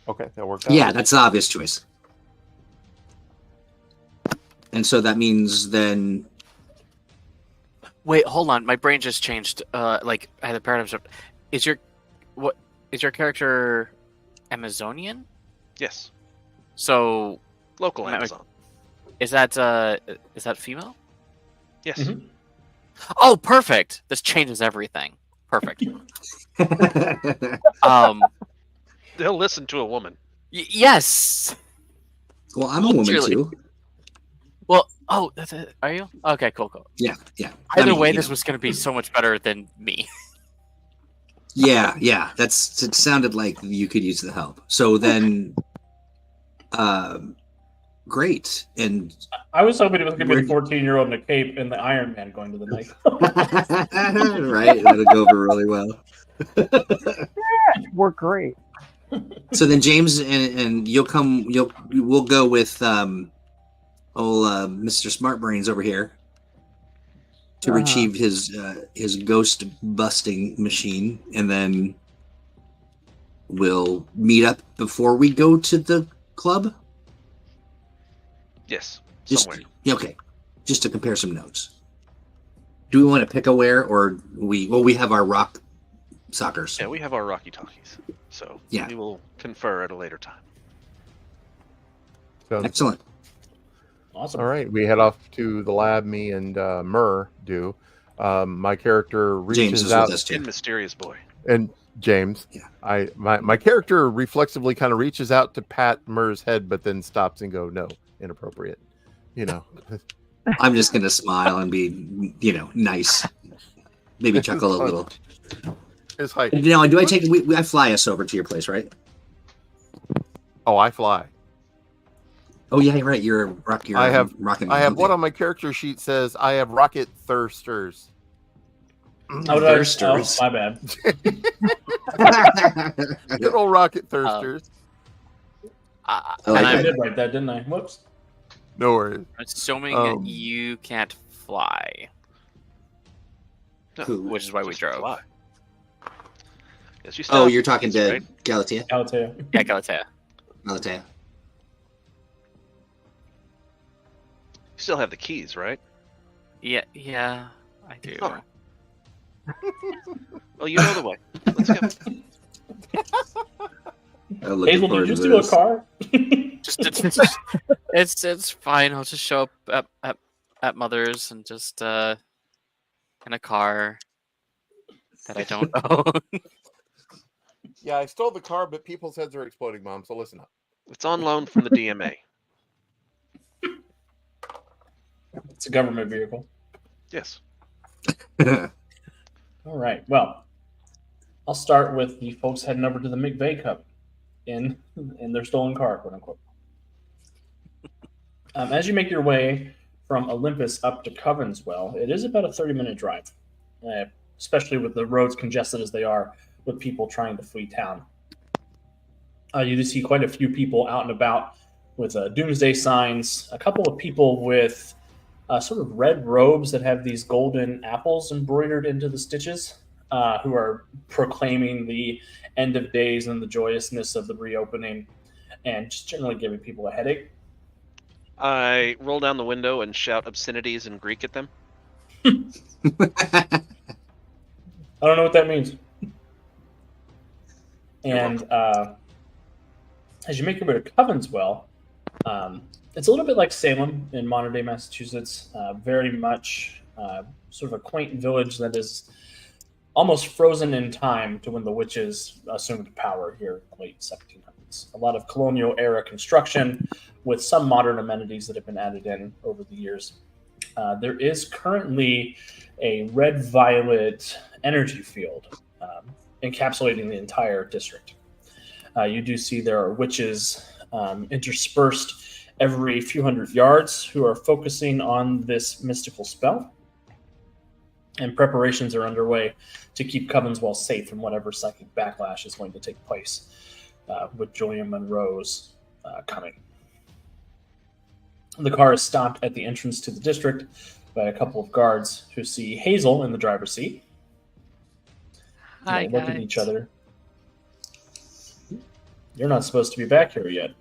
Okay, that worked out. Yeah, that's the obvious choice. And so that means then, Wait, hold on. My brain just changed. Like I had a paradigm shift. Is your character Amazonian? Yes. So Local Am I- Amazon. is that female? Yes. Mhm. Oh, perfect. This changes everything. Perfect. They'll listen to a woman. Yes. well, I'm a woman Truly. too. Well, oh, that's it. Are you? Okay, cool. Yeah. I Either mean, way, you this know. was going to be so much better than me. Yeah. It sounded like you could use the help. So then, great. And I was hoping it was going to be the Where- 14-year-old in a cape and the Iron Man going to the night. right, that'll go over really well. We're great. So then, James and we'll go with Mr. Smartbrains over here to Uh-huh. retrieve his ghost busting machine, and then we'll meet up before we go to the club. Yes. Just Somewhere. okay, just to compare some notes. Do we want to pick a where, or we have our rock soccers? Yeah, we have our Rocky Talkies. So Yeah. we will confer at a later time. So, Excellent. Awesome. all right, we head off to the lab. Me and Murr do. My character James reaches is out, with us too. In Mysterious Boy. and James. Yeah. My character reflexively kind of reaches out to pat Murr's head, but then stops and go, no, inappropriate. You know. I'm just gonna smile and be, nice. Maybe chuckle a little. His height. Now, do I take? I fly us over to your place, right? Oh, I fly. Oh yeah, you're right. You're a rock. You're I have- rocket. I have one on my character sheet says I have rocket thirsters. How did I? Oh, Thirsters. my bad. Good old rocket thirsters. I like And I that. I'm did write that, didn't I? Whoops. No worries. assuming Um, you can't fly. No, Who? Which is why we just drove. fly. Yes, you still Oh, have you're the talking keys, to right? Galatea. I'll tell you. Yeah, Galatea. Galatea. You still have the keys, right? Yeah, I do. Oh. Well, you know the way. Let's go. I'm looking Hazel, forward did you to steal a this. car? It's fine. I'll just show up at Mother's and just in a car that I don't own. Yeah, I stole the car, but people's heads are exploding, Mom. So listen up. It's on loan from the DMA. It's a government vehicle. Yes. All right. Well, I'll start with the folks heading over to the McVeigh Cup in their stolen car, quote unquote. As you make your way from Olympus up to Covenswell, it is about a 30-minute drive, especially with the roads congested as they are with people trying to flee town. You do see quite a few people out and about with doomsday signs, a couple of people with sort of red robes that have these golden apples embroidered into the stitches, who are proclaiming the end of days and the joyousness of the reopening, and just generally giving people a headache. I roll down the window and shout obscenities in Greek at them. I don't know what that means. And as you make your way to Covenswell, it's a little bit like Salem in modern day Massachusetts, very much sort of a quaint village that is almost frozen in time to when the witches assumed power here in the late 1700s. A lot of colonial era construction with some modern amenities that have been added in over the years. There is currently a red-violet energy field encapsulating the entire district. You do see there are witches interspersed every few hundred yards who are focusing on this mystical spell. And preparations are underway to keep Covenswell safe from whatever psychic backlash is going to take place with Julian Monroe's coming. The car is stopped at the entrance to the district by a couple of guards who see Hazel in the driver's seat. Hi, They look at each other. You're not supposed to be back here yet.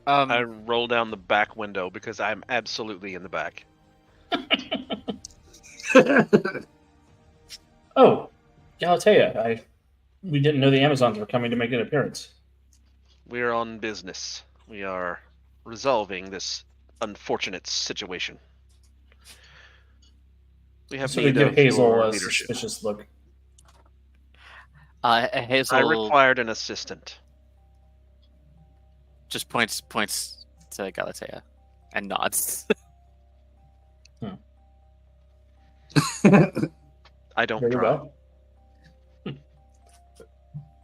I roll down the back window because I'm absolutely in the back. Oh, Galatea, we didn't know the Amazons were coming to make an appearance. We're on business. We are resolving this unfortunate situation. We have So we need give of Hazel your a leadership. suspicious look. Hazel I required an assistant. just points to Galatea and nods. I don't Very drive. well.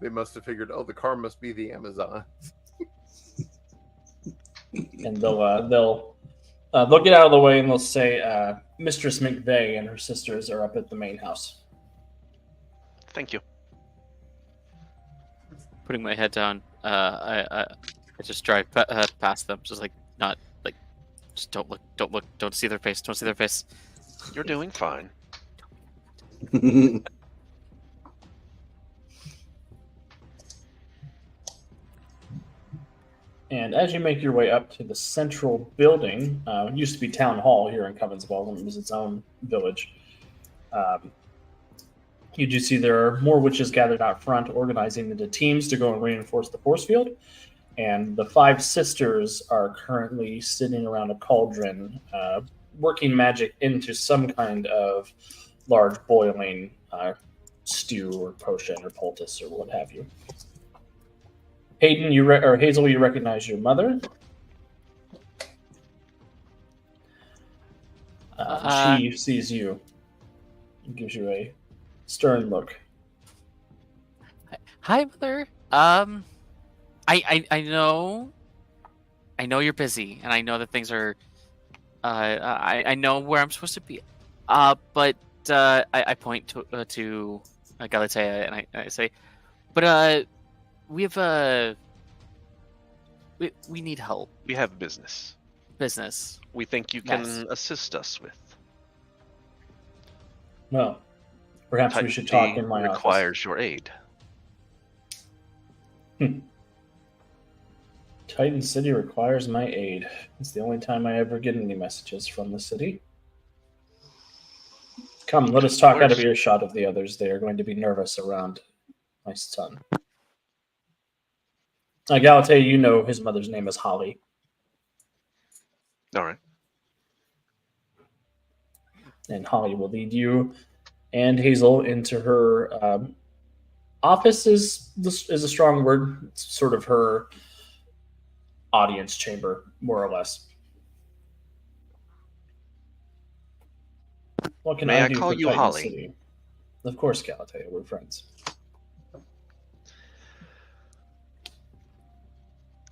They must have figured, oh, the car must be the Amazon. And they'll get out of the way and they'll say, Mistress McVeigh and her sisters are up at the main house. Thank you. Putting my head down, I just drive past them, just like not like, just don't look, don't see their face, don't see their face. You're doing fine. And as you make your way up to the central building, it used to be Town Hall here in Covenswell, it was its own village. You do see there are more witches gathered out front, organizing into teams to go and reinforce the force field. And the five sisters are currently sitting around a cauldron, working magic into some kind of large boiling stew or potion or poultice or what have you. Hayden, or Hazel, you recognize your mother. She sees you and gives you a stern look. Hi, mother. I know you're busy, and I know that things are. I know where I'm supposed to be. But I point to Galatea and I say, but we have we need help. We have business. Business. We think you can Yes. assist us with. Well, perhaps we Titan should talk D in my requires your aid. office. Titan City requires my aid. It's the only time I ever get any messages from the city. Come, let us talk out of earshot of the others. They are going to be nervous around my son. Galatea, you know his mother's name is Holly. All right. And Holly will lead you and Hazel into her office is a strong word. It's sort of her audience chamber, more or less. What can May I do call for you Titan Holly? City? Of course, Galatea, we're friends.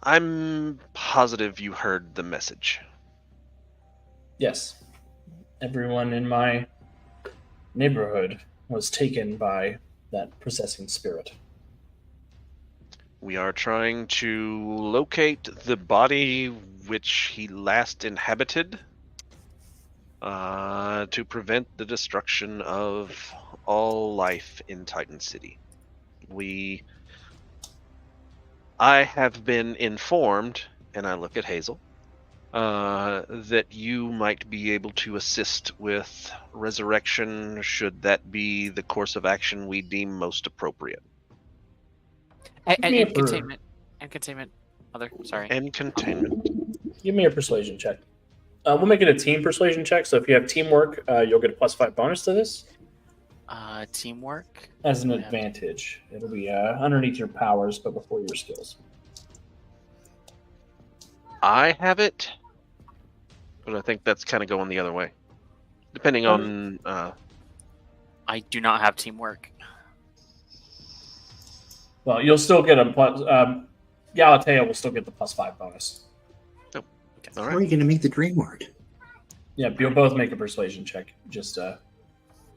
I'm positive you heard the message. Yes. Everyone in my neighborhood was taken by that possessing spirit. We are trying to locate the body which he last inhabited to prevent the destruction of all life in Titan City. I have been informed, and I look at Hazel, that you might be able to assist with resurrection should that be the course of action we deem most appropriate. And Give me a containment. And containment. Mother, sorry. And containment. Give me a persuasion check. We'll make it a team persuasion check. So if you have teamwork, you'll get a +5 bonus to this Teamwork. as an We have- advantage. It'll be underneath your powers, but before your skills. I have it, but I think that's kind of going the other way, depending on. I do not have teamwork. Well, you'll still get a plus. Galatea will still get the +5 bonus. All How right. are you going to make the dream word? Yeah, you'll both make a persuasion check. Just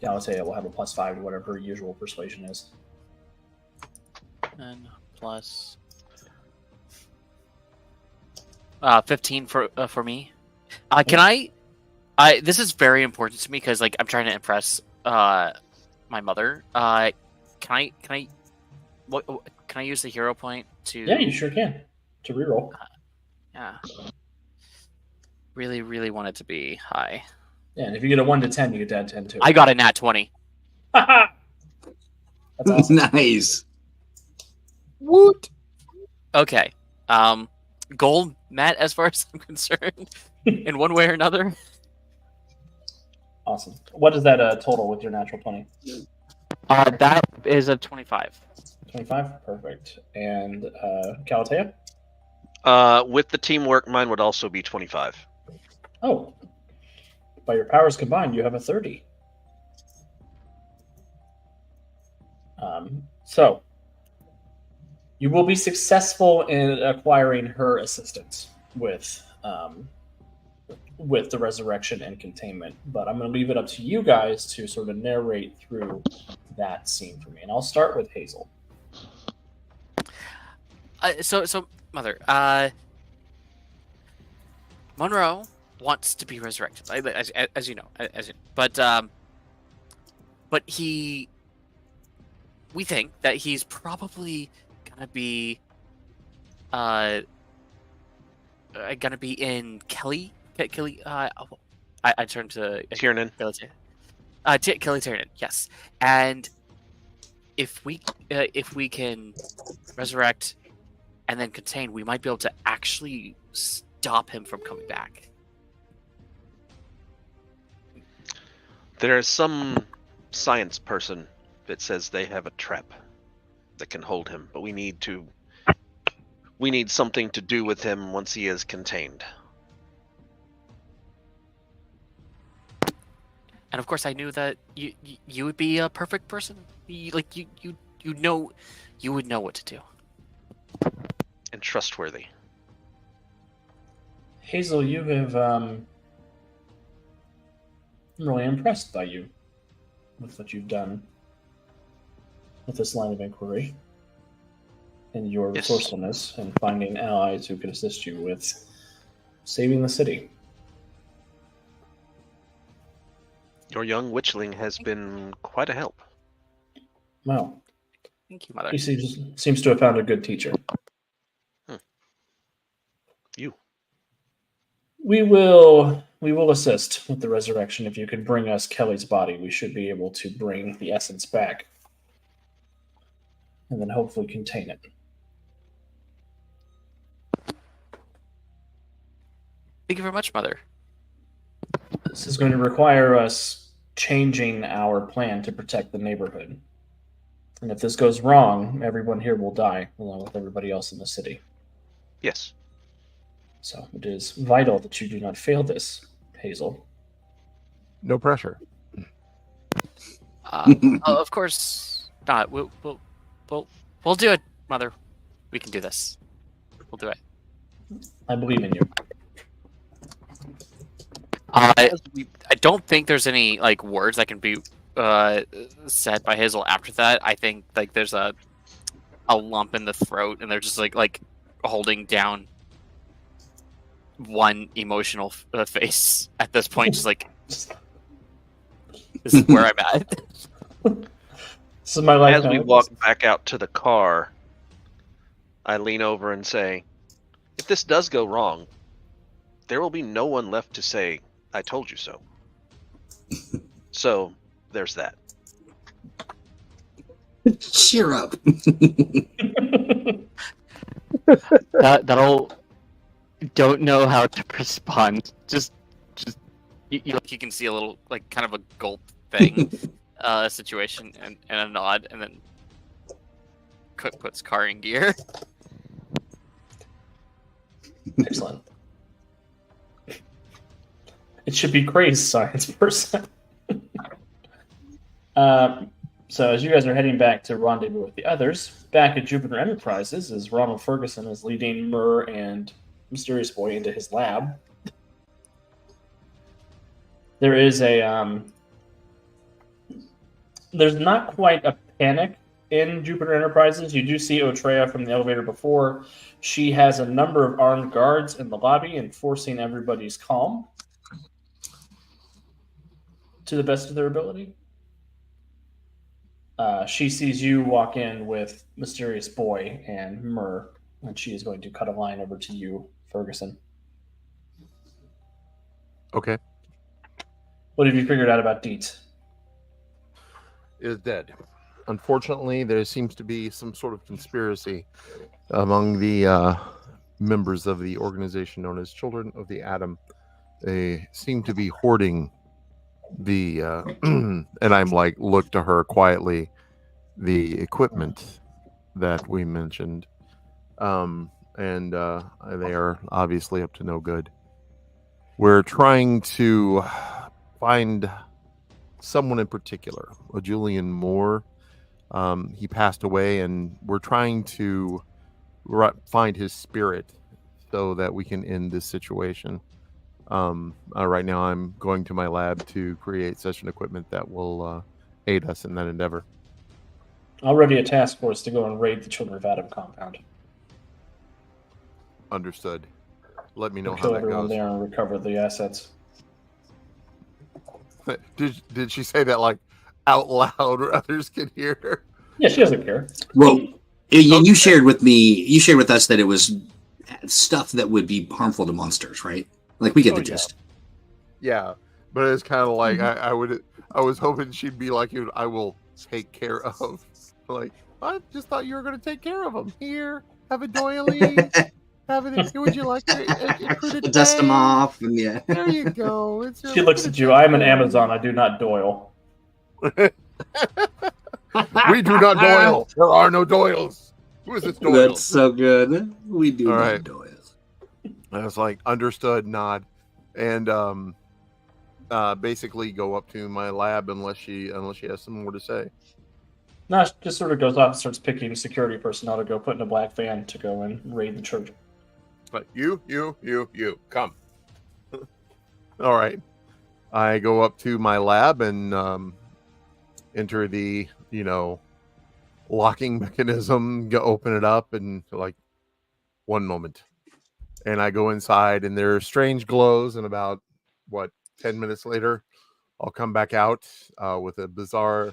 Galatea will have a +5 to whatever her usual persuasion is. And plus 15 for me. Can I? This is very important to me because like I'm trying to impress my mother. Can I? What can I use the hero point to? Yeah, you sure can. To reroll. Yeah. Really, really want it to be high. Yeah, and if you get a 1 to 10, you get to add 10 too. I got a nat 20. That's awesome. Nice. Woot. Okay. Goal met as far as I'm concerned, in one way or another. Awesome. What is that total with your natural 20? That is a 25. 25? Perfect. And Galatea? With the teamwork, mine would also be 25. Oh. By your powers combined, you have a 30. So, you will be successful in acquiring her assistance with the resurrection and containment. But I'm going to leave it up to you guys to sort of narrate through that scene for me. And I'll start with Hazel. So mother, Monroe wants to be resurrected, as you know, but we think that he's probably gonna be in Kelly. I turned to Tiernan. Kelly Tiernan, yes. And if we can resurrect and then contain, we might be able to actually stop him from coming back. There is some science person that says they have a trap that can hold him, but we need something to do with him once he is contained. And of course, I knew that you would be a perfect person. You would know what to do. And trustworthy. Hazel, you have I'm really impressed by you with what you've done with this line of inquiry and your Yes. resourcefulness and finding allies who could assist you with saving the city. Your young witchling has been quite a help. Well, Thank you, Mother. he seems to have found a good teacher. You. We will assist with the resurrection. If you could bring us Kelly's body, we should be able to bring the essence back. And then hopefully contain it. Thank you very much, Mother. This is going to require us changing our plan to protect the neighborhood. And if this goes wrong, everyone here will die, along with everybody else in the city. Yes. So it is vital that you do not fail this, Hazel. No pressure. Of course not. We'll do it, Mother. We can do this. We'll do it. I believe in you. I don't think there's any like words that can be said by Hazel after that. I think like there's a lump in the throat, and they're just like holding down one emotional face at this point. Just like, this is where I'm at. This is my life. As we walk back out to the car, I lean over and say, if this does go wrong, there will be no one left to say, I told you so. So, there's that. Cheer up. That'll don't know how to respond. Just you can see a little like kind of a gulp thing situation and a nod, and then Cook puts car in gear. Excellent. It should be crazy science person. So as you guys are heading back to rendezvous with the others, back at Jupiter Enterprises, as Ronald Ferguson is leading Murr and Mysterious Boy into his lab, there is a there's not quite a panic in Jupiter Enterprises. You do see Otreya from the elevator before. She has a number of armed guards in the lobby, enforcing everybody's calm to the best of their ability. She sees you walk in with Mysterious Boy and Murr, and she is going to cut a line over to you, Ferguson. Okay. What have you figured out about Dietz? Is dead. Unfortunately, there seems to be some sort of conspiracy among the members of the organization known as Children of the Atom. They seem to be hoarding the and I'm like, look to her quietly, the equipment that we mentioned, and they are obviously up to no good. We're trying to find someone in particular, a Julian Moore. He passed away, and we're trying to find his spirit so that we can end this situation. Right now, I'm going to my lab to create session equipment that will aid us in that endeavor. Already a task force to go and raid the Children of Atom compound. Understood. Let me know how Kill that everyone goes. there and recover the assets. Did she say that like out loud where others can hear her? Yeah, she doesn't care. Well, you shared with us that it was stuff that would be harmful to monsters, right? Like, we get the gist. Yeah, but it's kind of like I was hoping she'd be like, I will take care of. Like, I just thought you were going to take care of them. Here, have a doily. Would you like to dust them off? And yeah. There you go. She looks at you. I am an Amazon. I do not Doyle. We do not Doyle. There are no Doyles. Who is this Doyle? That's so good. We do All not right. Doyle. I was like, understood, nod, and basically go up to my lab unless she has some more to say. No, she just sort of goes off and starts picking security personnel to go put in a black van to go and raid the church. But you, come. All right. I go up to my lab and enter the, locking mechanism, open it up, and like, one moment. And I go inside, and there are strange glows, and about, 10 minutes later, I'll come back out with a bizarre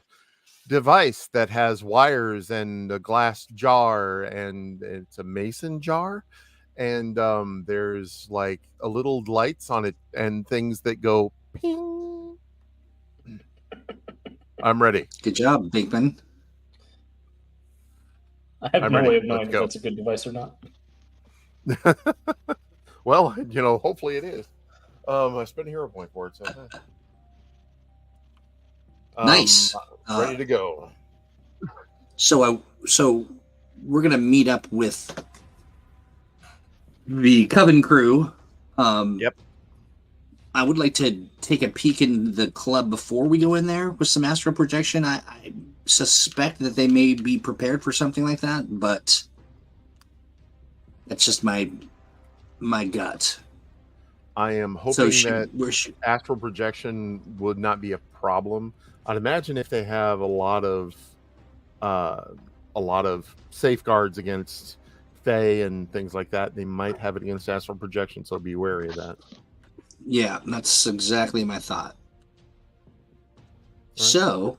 device that has wires and a glass jar, and it's a mason jar. And there's like a little lights on it and things that go ping. I'm ready. Good job, Bigman. I have I'm no ready. way of knowing Let's if go. that's a good device or not. Well, hopefully it is. I spent a hero point for it, so Nice. Ready to go. So we're gonna meet up with the Coven crew. Yep. I would like to take a peek in the club before we go in there with some astral projection. I suspect that they may be prepared for something like that, but that's just my gut. I am hoping that that astral projection would not be a problem. I'd imagine if they have a lot of safeguards against Fae and things like that, they might have it against astral projection. So be wary of that. yeah, that's exactly my thought. Right. So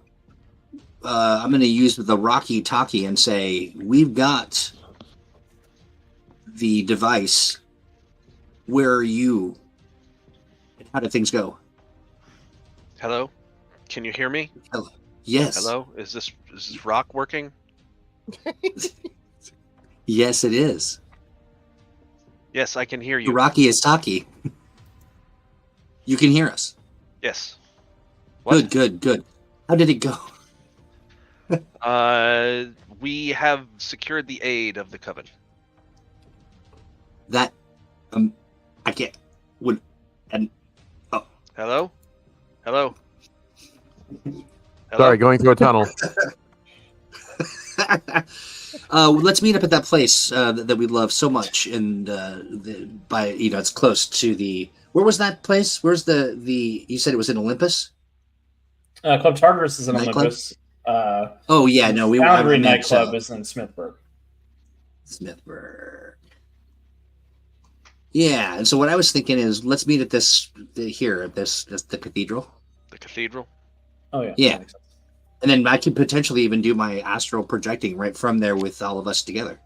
I'm going to use the Rocky Talkie and say, we've got the device. Where are you? How did things go? Hello? Can you hear me? Yes. Hello? Is this rock working? Yes, it is. Yes, I can hear you. Rocky is Taki. You can hear us. Yes. What? Good. How did it go? We have secured the aid of the coven. That, I can't. Would and Hello? Hello? Sorry, going through a tunnel. let's meet up at that place that we love so much, and it's close to the. Where was that place? Where's the? You said it was in Olympus. Club Tartarus is in Nightclub? Olympus. Oh yeah, no, we Foundry I meant, nightclub is in Smithburg. Smithburg. Yeah, and so what I was thinking is let's meet at the cathedral. The cathedral? Oh yeah. Yeah. That makes sense. And then I could potentially even do my astral projecting right from there with all of us together,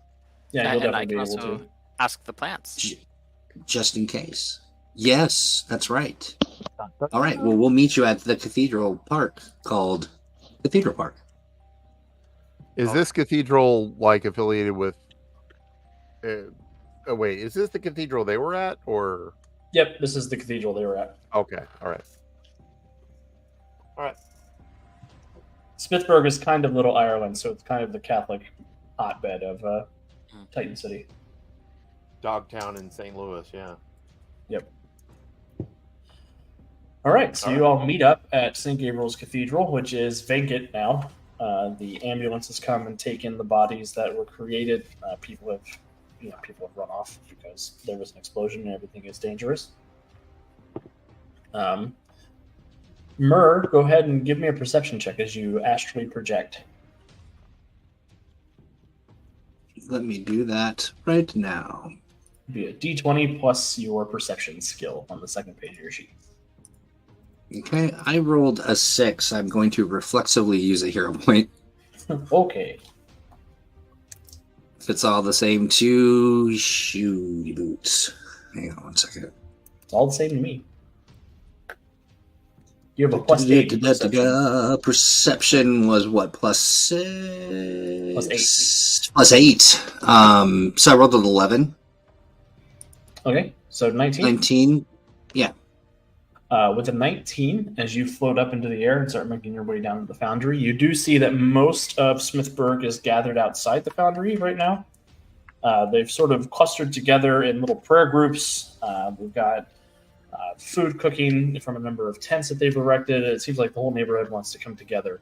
Yeah, you'll And I definitely can be able also to. ask the plants. just in case. Yes, that's right. All right, well, we'll meet you at the cathedral park called Cathedral Park. Is this cathedral like affiliated with? Wait, is this the cathedral they were at, or? Yep, this is the cathedral they were at. Okay, all right. Smithburg is kind of Little Ireland, so it's kind of the Catholic hotbed of Titan City. Dogtown in St. Louis, yeah. Yep. All right, so you all meet up at St. Gabriel's Cathedral, which is vacant now. The ambulance has come and taken the bodies that were created. People have run off because there was an explosion and everything is dangerous. Myrrh, go ahead and give me a perception check as you astrally project. Let me do that right now. Be a d20 plus your perception skill on the second page of your sheet. Okay, I rolled a 6. I'm going to reflexively use a hero point. Okay. If it's all the same, 2 shoe boots. Hang on one second. It's all the same to me. You have a plus 8 perception. Perception was what? Plus 6? Plus 8. Plus 8. So I rolled an 11. Okay, so 19. 19. Yeah. With a 19, as you float up into the air and start making your way down to the foundry, you do see that most of Smithburg is gathered outside the foundry right now. They've sort of clustered together in little prayer groups. We've got food cooking from a number of tents that they've erected. It seems like the whole neighborhood wants to come together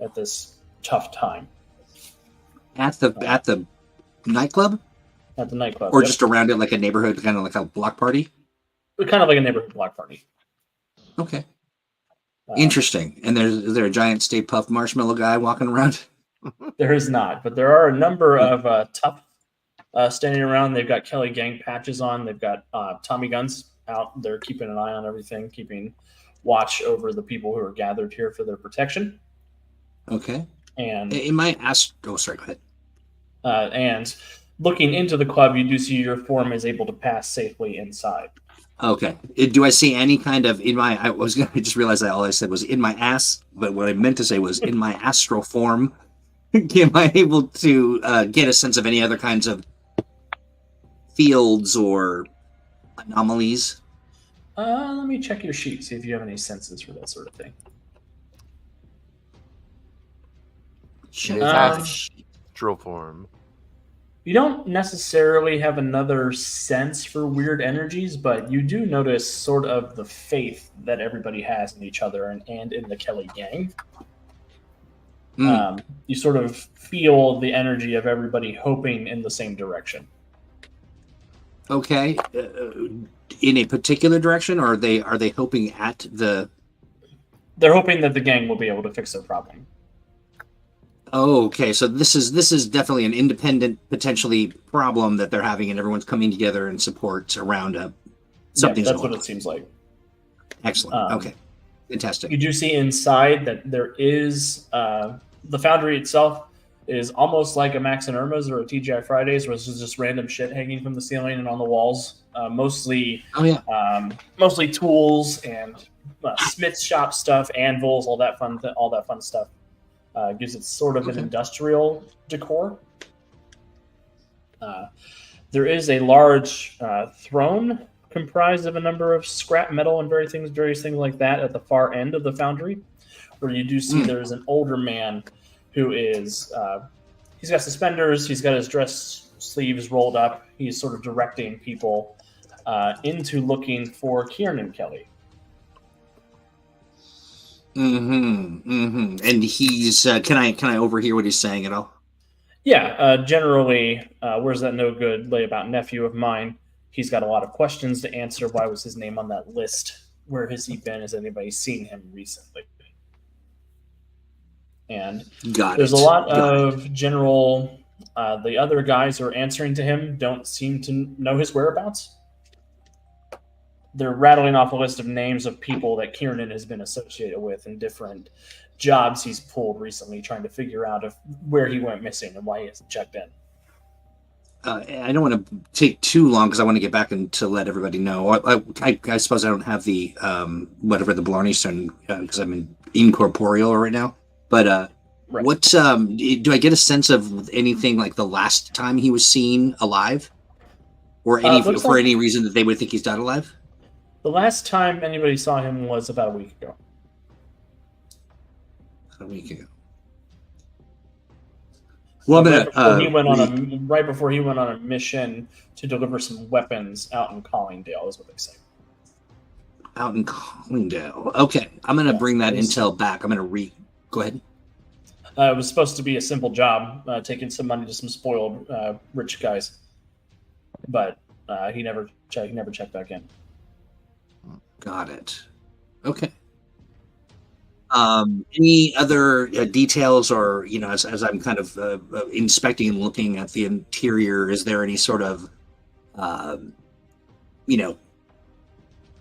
at this tough time. At the nightclub? At the nightclub. Or Yep. just around it like a neighborhood, kind of like a block party? Kind of like a neighborhood block party. Okay. Interesting. And is there a giant Stay Puft marshmallow guy walking around? There is not, but there are a number of tough standing around. They've got Kelly Gang patches on. They've got Tommy guns out. They're keeping an eye on everything, keeping watch over the people who are gathered here for their protection. Okay. And In my sorry, go ahead. and looking into the club, you do see your form is able to pass safely inside. Okay. Do I see any kind of I just realized that all I said was in my ass, but what I meant to say was in my astral form. Am I able to get a sense of any other kinds of fields or anomalies? Let me check your sheet, see if you have any senses for that sort of thing. Astral form. You don't necessarily have another sense for weird energies, but you do notice sort of the faith that everybody has in each other and in the Kelly Gang. You sort of feel the energy of everybody hoping in the same direction. Okay. In a particular direction, or are they hoping at the? They're hoping that the gang will be able to fix their problem. Oh, okay. So this is definitely an independent, potentially problem that they're having, and everyone's coming together in support around something. Yeah, that's what it seems like. Excellent. Okay. Fantastic. You do see inside that there is the foundry itself is almost like a Max and Irma's or a TGI Fridays, where there's just random shit hanging from the ceiling and on the walls. Mostly tools and smith shop stuff, anvils, all that fun stuff. Gives it sort of an industrial decor. There is a large throne comprised of a number of scrap metal and various things like that at the far end of the foundry, where you do see there's an older man who is he's got suspenders, he's got his dress sleeves rolled up, he's sort of directing people into looking for Kieran Kelly. And he's can I overhear what he's saying at all? Yeah, generally, where's that no good layabout nephew of mine? He's got a lot of questions to answer. Why was his name on that list? Where has he been? Has anybody seen him recently? And there's a lot of general. The other guys who are answering to him don't seem to know his whereabouts. They're rattling off a list of names of people that Kieran has been associated with in different jobs he's pulled recently, trying to figure out where he went missing and why he hasn't checked in. I don't want to take too long because I want to get back and to let everybody know. I suppose I don't have the whatever the Blarney Stone because I'm incorporeal right now. But Right. what do I get a sense of anything like the last time he was seen alive, or any reason that they would think he's died alive? The last time anybody saw him was about a week ago. A week ago. Well, Right before he went on a mission to deliver some weapons out in Collingdale, is what they say. Out in Collingdale. Okay, I'm going to bring that intel back. I'm going to Go ahead. It was supposed to be a simple job, taking some money to some spoiled rich guys, but he never checked back in. Got it. Okay. Any other details, or as I'm kind of inspecting and looking at the interior, is there any sort of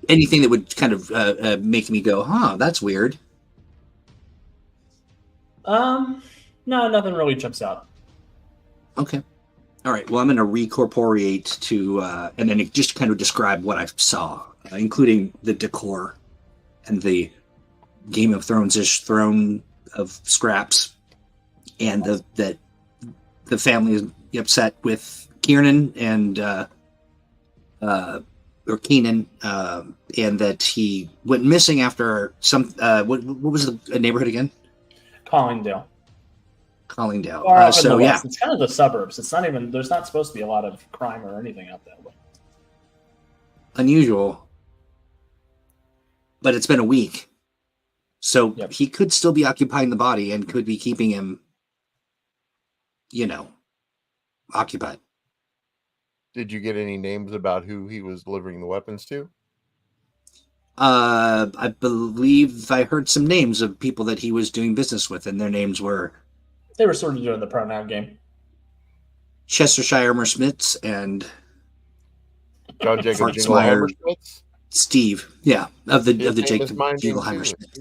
anything that would kind of make me go, "Huh, that's weird"? No, nothing really jumps out. Okay. All right. Well, I'm going to recorporate to, and then just kind of describe what I saw, including the decor and the Game of Thrones-ish throne of scraps, and that the family is upset with Kieran and or Keenan, and that he went missing after some. What was the neighborhood again? Collingdale. So yeah, it's kind of the suburbs. It's not even. There's not supposed to be a lot of crime or anything out that way. Unusual, but it's been a week. So he could still be occupying the body and could be keeping him, occupied. Did you get any names about who he was delivering the weapons to? I believe I heard some names of people that he was doing business with, and their names were... They were sort of doing the pronoun game. Chestershire Smiths and... John Jacob Jingleheimer Schmitz? Steve, of the Jacob Jingleheimer Schmitz.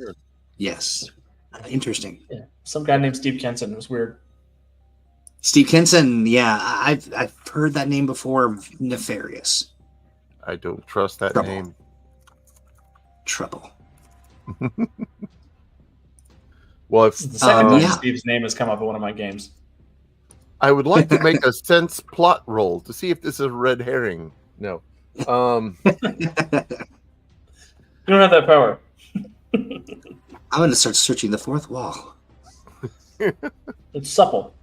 Yes, interesting. Yeah, some guy named Steve Kenson. It was weird. Steve Kenson, yeah, I've heard that name before. Nefarious. I don't trust that name. Trouble. Well, if the second time Steve's name has come up in one of my games. I would like to make a sense plot roll to see if this is a red herring. No. You don't have that power. I'm going to start searching the fourth wall. It's supple.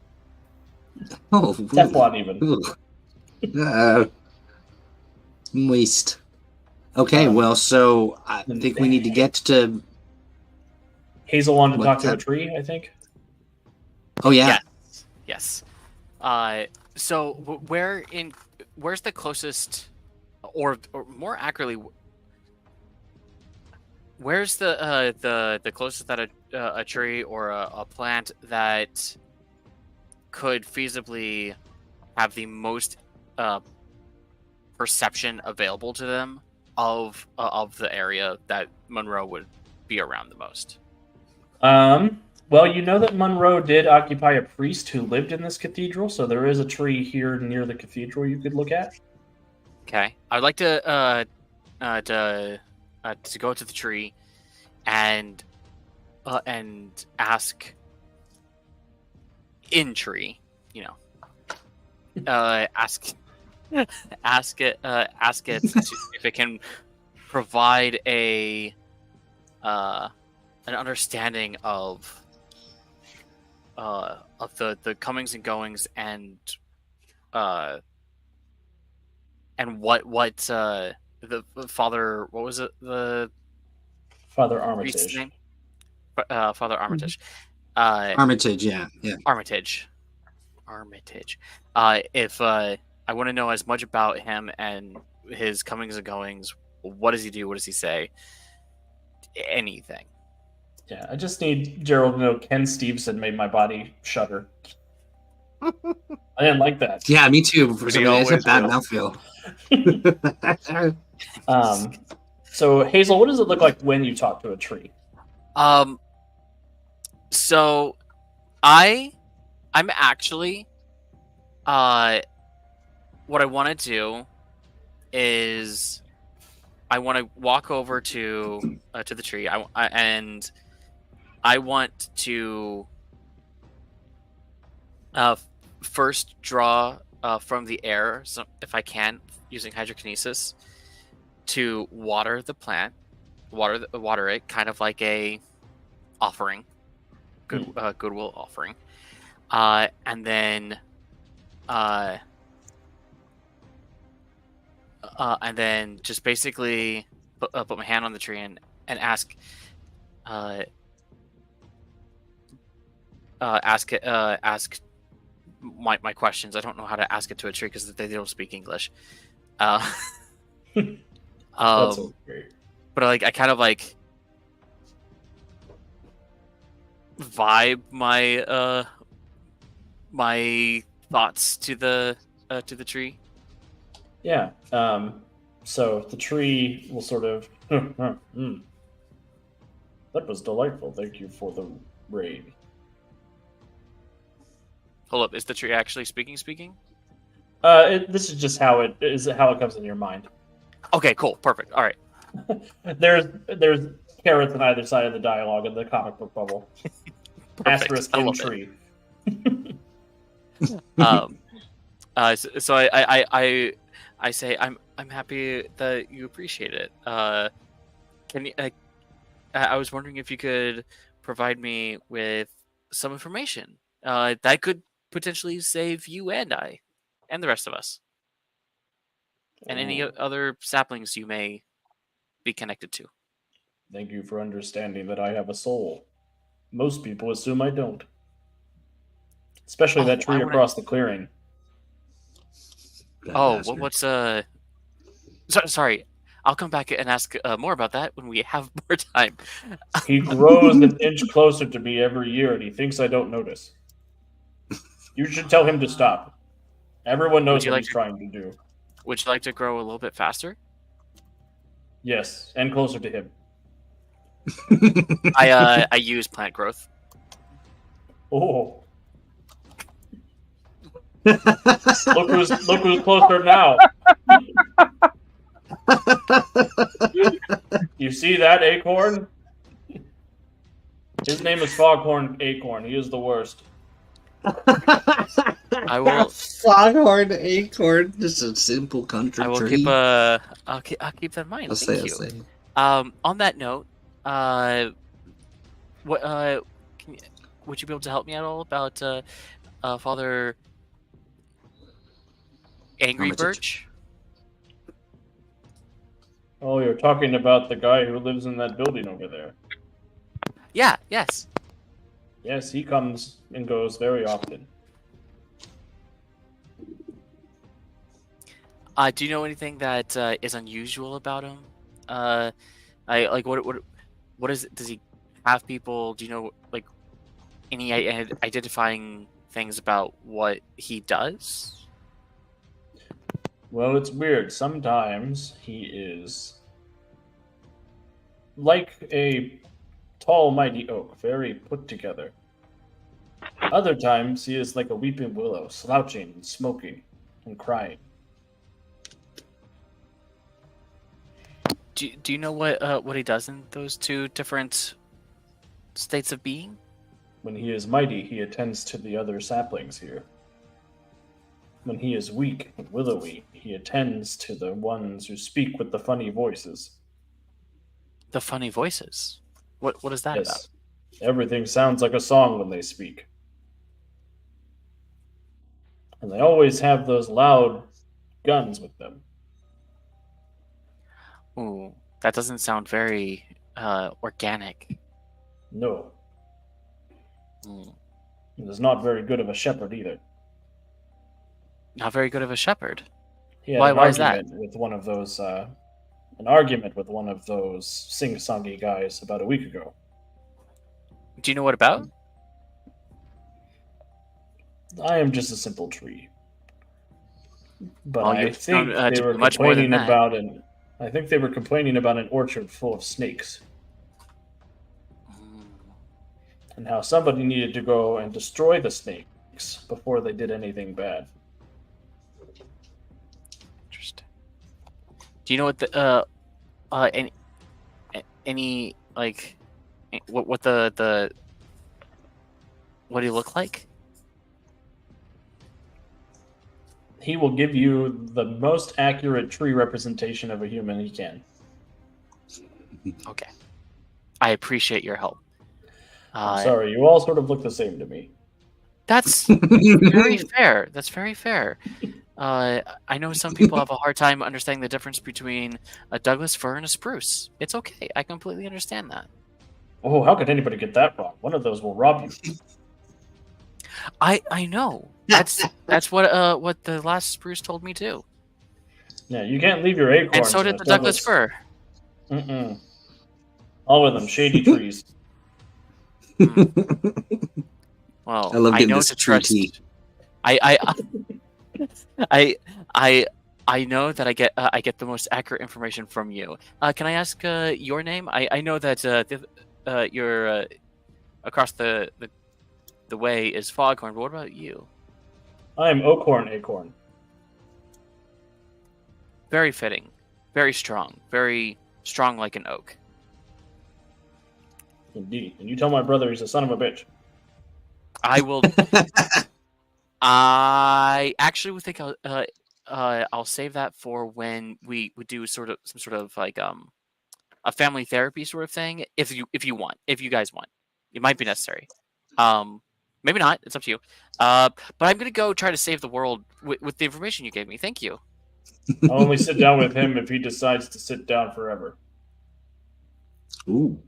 Oh, Teflon even. Moist. Okay, well, so I think we need to get to... Hazel wanted to talk to a tree, I think. Oh, yeah. Yes. So where's the closest, or more accurately, where's the closest that a tree or a plant that could feasibly have the most perception available to them of the area that Monroe would be around the most? Well, you know that Monroe did occupy a priest who lived in this cathedral, so there is a tree here near the cathedral you could look at. Okay, I'd like to go to the tree and ask in tree, ask ask it if it can provide an understanding of the comings and goings and what the father, what was it, the Father priest's Armitage. name? Father Armitage. Armitage, yeah. Armitage. If I want to know as much about him and his comings and goings, what does he do? What does he say? Anything. Yeah, I just need Gerald to know Ken Stevenson made my body shudder. I didn't like that. Yeah, me too. For But some he reason, it's a always bad will. mouthfeel. So Hazel, what does it look like when you talk to a tree? So I'm actually what I want to do is I want to walk over to the tree. And I want to first draw from the air, so if I can, using hydrokinesis, to water the plant, water it, kind of like a offering, goodwill offering, and then just basically put my hand on the tree and ask my questions. I don't know how to ask it to a tree because they don't speak English. That's great. But I kind of like vibe my my thoughts to the tree. Yeah. So the tree will sort of. That was delightful. Thank you for the raid. Hold up, is the tree actually speaking? This is just how it comes in your mind. Okay, cool, perfect. All right. There's carrots on either side of the dialogue in the comic book bubble. Asterisk I in love tree. So I say I'm happy that you appreciate it. Can you? I was wondering if you could provide me with some information that could potentially save you and I, and the rest of us, and any Ooh. other saplings you may be connected to. Thank you for understanding that I have a soul. Most people assume I don't. Especially that tree across the clearing. What's sorry, I'll come back and ask more about that when we have more time. He grows an inch closer to me every year, and he thinks I don't notice. You should tell him to stop. Everyone knows what he's trying to do. Would you like to grow a little bit faster? Yes, and closer to him. I use plant growth. Oh. Look who's closer now. You see that acorn? His name is Foghorn Acorn. He is the worst. I will. Foghorn Acorn. Just a simple country I will tree. keep I'll keep that in mind. Thank you. Say. On that note, what would you be able to help me at all about Father Angry Armitage. Birch? Oh, you're talking about the guy who lives in that building over there. Yeah. Yes. Yes, he comes and goes very often. Do you know anything that is unusual about him? I like what is it? Does he have people? Do you know any identifying things about what he does? Well, it's weird. Sometimes he is like a tall, mighty oak, very put together. Other times he is like a weeping willow, slouching and smoking and crying. Do you know what he does in those two different states of being? When he is mighty, he attends to the other saplings here. when he is weak and willowy, he attends to the ones who speak with the funny voices. The funny voices. What is that about? Yes, everything sounds like a song when they speak. And they always have those loud guns with them. Ooh, that doesn't sound very organic. No. Mm. And is not very good of a shepherd either. Not very good of a shepherd. He had Why is that? with one of those an argument with one of those sing-songy guys about a week ago. Do you know what about? I am just a simple tree. But Well, I you think sound, they were much more than complaining that. about I think they were complaining about an orchard full of snakes Mm, and how somebody needed to go and destroy the snakes before they did anything bad. interesting. Do you know what the any like what the what do you look like? He will give you the most accurate tree representation of a human he can. Okay, I appreciate your help. I'm sorry, you all sort of look the same to me. That's very fair. That's very fair. I know some people have a hard time understanding the difference between a Douglas fir and a spruce. It's okay. I completely understand that. Oh, how could anybody get that wrong? One of those will rob you. I know. That's what the last spruce told me too. Yeah, you can't leave your acorns. And so in did a the Douglas fir. Mm-mm. All of them shady trees. Well, I love I getting know this to trust. tea. I know that I get the most accurate information from you. Can I ask your name? I know that you're across the way is Foghorn. But what about you? I am Oakhorn Acorn. Very fitting, very strong like an oak. Indeed. And you tell my brother he's a son of a bitch. I will. I actually would think I'll save that for when we would do some sort of like a family therapy sort of thing. If you guys want, it might be necessary. Maybe not. It's up to you. But I'm gonna go try to save the world with the information you gave me. Thank you. I'll only sit down with him if he decides to sit down forever. Ooh.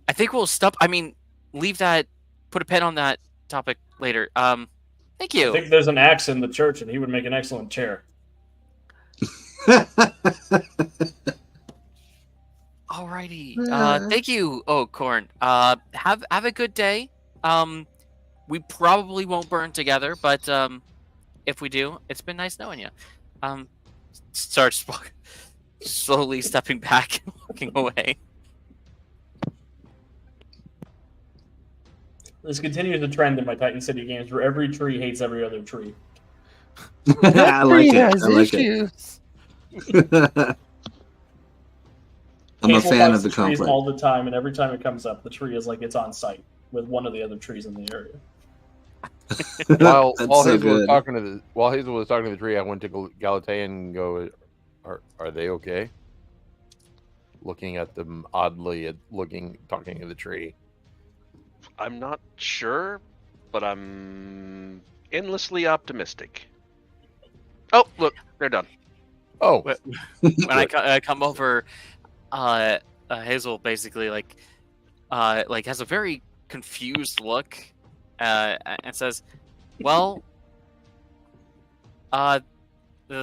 I think we'll stop. I mean, leave that. Put a pen on that topic later. Thank you. I think there's an axe in the church, and he would make an excellent chair. Alrighty. Thank you. Oh, Corn. Have a good day. We probably won't burn together, but if we do, it's been nice knowing you. Starts slowly stepping back and walking away. This continues the trend in my Titan City games where every tree hates every other tree. I like it. I like it. I'm a Hazel fan fights of the trees conflict. all the time, and every time it comes up, the tree is like it's on site with one of the other trees in the area. While That's Hazel so was good. talking to the tree, I went to Galatea and go, "Are they okay?" Looking at them oddly, talking to the tree. I'm not sure, but I'm endlessly optimistic. Oh, look, they're done. Oh, When I come over, Hazel basically like has a very confused look, and says, "Well, the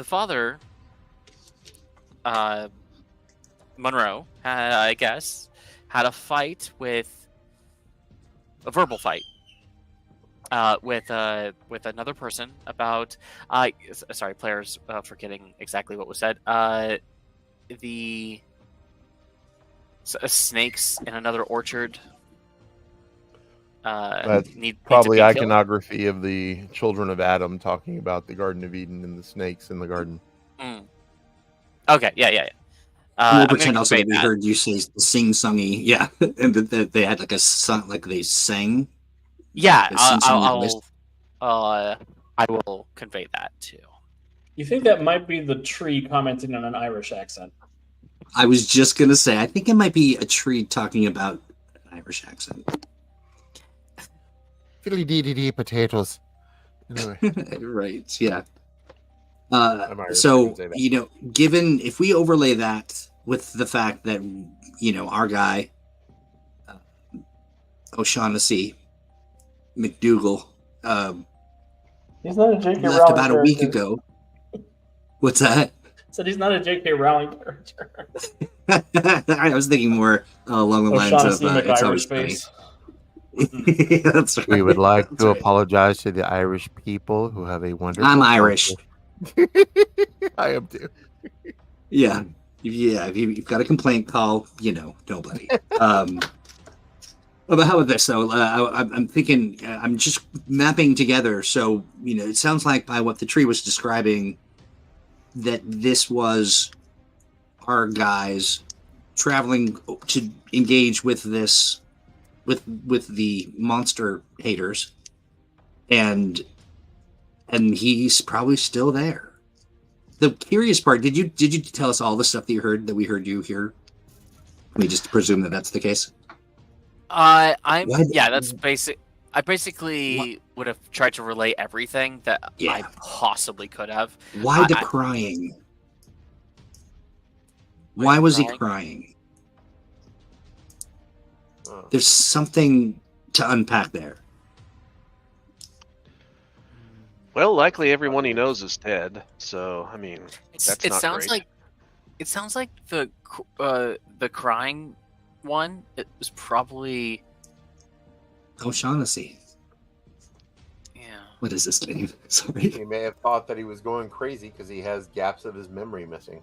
father, Monroe, I guess, had a fight with a verbal fight with another person about sorry, players forgetting exactly what was said. The snakes in another orchard. That's need probably to be killed. iconography of the children of Adam talking about the Garden of Eden and the snakes in the garden. Mm. Okay, yeah. We'll I'm pretend gonna also that convey we heard you say sing-songy, yeah, and that they had like a song, like they sang. Yeah, They sing-songy voice. I will convey that too. You think that might be the tree commenting on an Irish accent? I was just gonna say, I think it might be a tree talking about an Irish accent. Fiddly dee dee dee potatoes. Anyway, Right? Yeah. I'm Irish, I So can say that. given if we overlay that with the fact that our guy O'Shaughnessy McDougal He's not a J.K. left Rowling about a week character. ago. What's that? Said he's not a J.K. Rowling character. I was thinking more along the lines of O'Shaughnessy it's always McIrish funny. face. Yeah, that's right. We would like That's to right. apologize to the Irish people who have a wonderful. I'm Irish. culture. I am too. Yeah. If you've got a complaint, call, nobody. But how about this, though? I'm thinking, I'm just mapping together. So, it sounds like by what the tree was describing, that this was our guys traveling to engage with this, with the monster haters, and he's probably still there. The curious part, did you tell us all the stuff that we heard you hear? Can we just presume that that's the case? That's basic. I basically would have tried to relay everything that Yeah. I possibly could have. Why the crying? Why was he crying? There's something to unpack there. Well, likely everyone he knows is dead. So, I mean, that's It not sounds great. like the crying one. It was probably O'Shaughnessy. yeah. What is this name? Sorry. He may have thought that he was going crazy because he has gaps of his memory missing.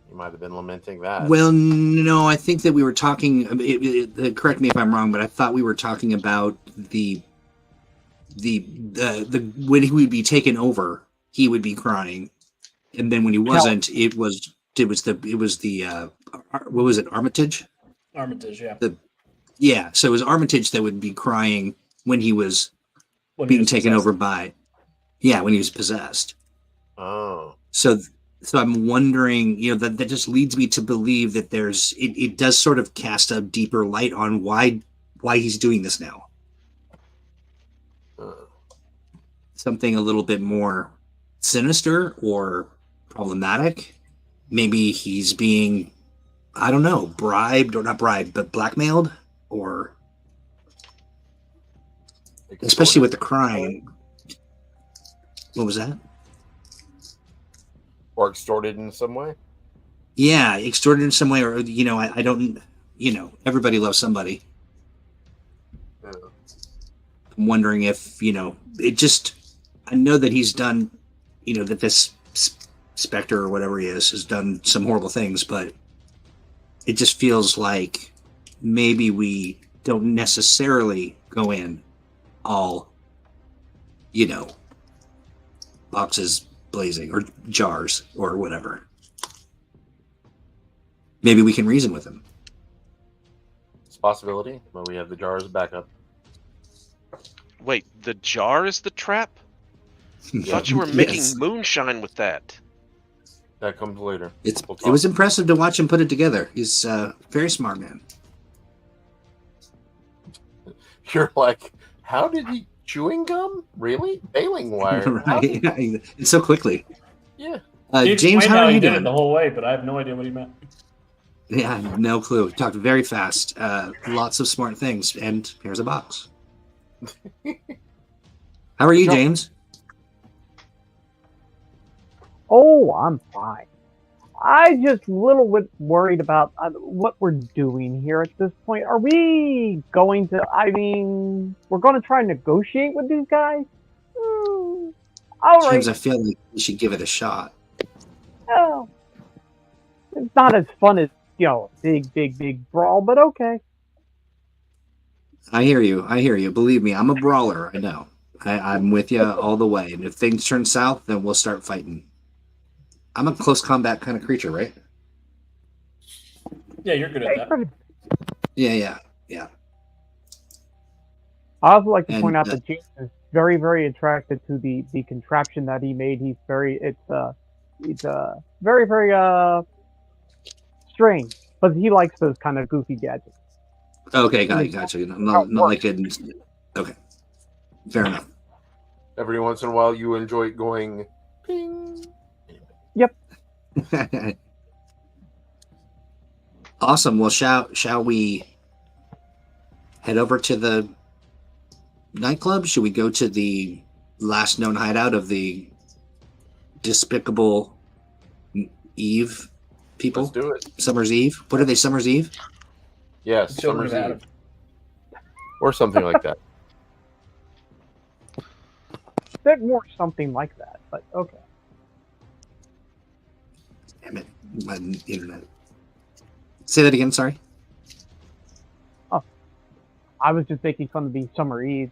He might have been lamenting that. Well, no, I think that we were talking. Correct me if I'm wrong, but I thought we were talking about the when he would be taken over, he would be crying, and then when he wasn't, it was the what was it, Armitage? Armitage, yeah. Yeah, so it was Armitage that would be crying when he was When he being was taken possessed. over by, when he was possessed. Oh. So I'm wondering, that just leads me to believe that it does sort of cast a deeper light on why he's doing this now. Something a little bit more sinister or problematic. Maybe he's being, I don't know, bribed, or not bribed, but blackmailed, or especially with the crying. What was that? Or extorted in some way? Yeah, extorted in some way, or I don't, everybody loves somebody. Yeah. I'm wondering if it just. I know that he's done, that this Spectre or whatever he is has done some horrible things, but it just feels like maybe we don't necessarily go in all, boxes blazing or jars or whatever. Maybe we can reason with him. It's a possibility, but we have the jars backup. Wait, the jar is the trap? I Yeah. thought you were making Yes. moonshine with that. That comes later. It We'll was talk. impressive to watch him put it together. He's a very smart man. You're like, how did he chewing gum? Really? Baling wire? How Right? did- And so quickly. Yeah. He James, explained how are he you did it doing? the whole way, but I have no idea what he meant. Yeah, no clue. Talked very fast. Lots of smart things, and here's a box. How are you, Sure. James? Oh, I'm fine. I just a little bit worried about what we're doing here at this point. Are we going to? I mean, we're going to try and negotiate with these guys. All right. James, I feel like we should give it a shot. Oh, it's not as fun as big brawl, but okay. I hear you. Believe me, I'm a brawler. I know. I'm with you all the way. And if things turn south, then we'll start fighting. I'm a close combat kind of creature, right? Yeah, you're good at that. Yeah. I also like to point And, out that James is very, very attracted to the contraption that he made. He's very very, very strange, but he likes those kind of goofy gadgets. Okay, gotcha. Not like it. Okay, fair enough. Every once in a while, you enjoy going ping. Yep. Awesome. Well, shall we head over to the nightclub? Should we go to the last known hideout of the despicable Eve people? Let's do it. Summer's Eve. What are they? Summer's Eve? Yes, Children Summer's of Eve. Or something like that. Bit more something like that, but okay. Damn it, my internet. Say that again. Sorry. I was just making fun of the Summer Eve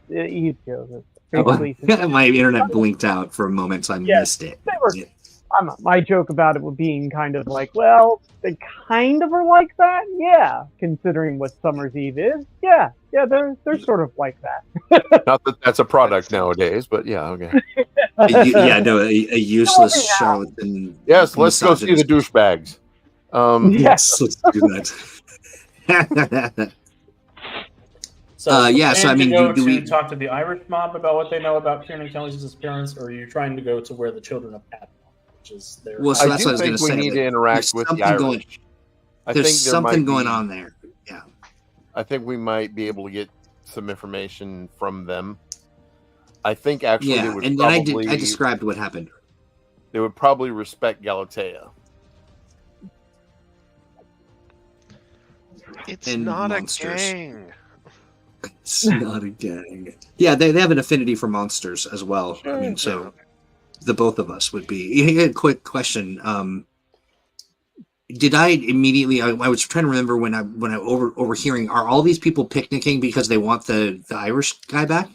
joke. Basically, My internet blinked out for a moment, so I missed it. Yeah. My joke about it being kind of like, well, they kind of are like that, yeah. Considering what Summer's Eve is, yeah, they're sort of like that. Not that that's a product nowadays, but yeah, okay. A useless charlatan. Yes, let's go see the douchebags. Yes, let's do that. So, so I mean, do we we talk to the Irish mob about what they know about Kieran Kelly's disappearance, or are you trying to go to where the children of Pat, which is their? Well, so I that's do what I was think going to we say. need to interact with the Irish. There's something going on there. Yeah, I think we might be able to get some information from them. I think actually, they would and probably, I described what happened. They would probably respect Galatea. It's And not monsters. a gang. It's not a gang. Yeah, they have an affinity for monsters as well. I mean, so the both of us would be. A quick question. Did I immediately? I was trying to remember when I overhearing. Are all these people picnicking because they want the Irish guy back?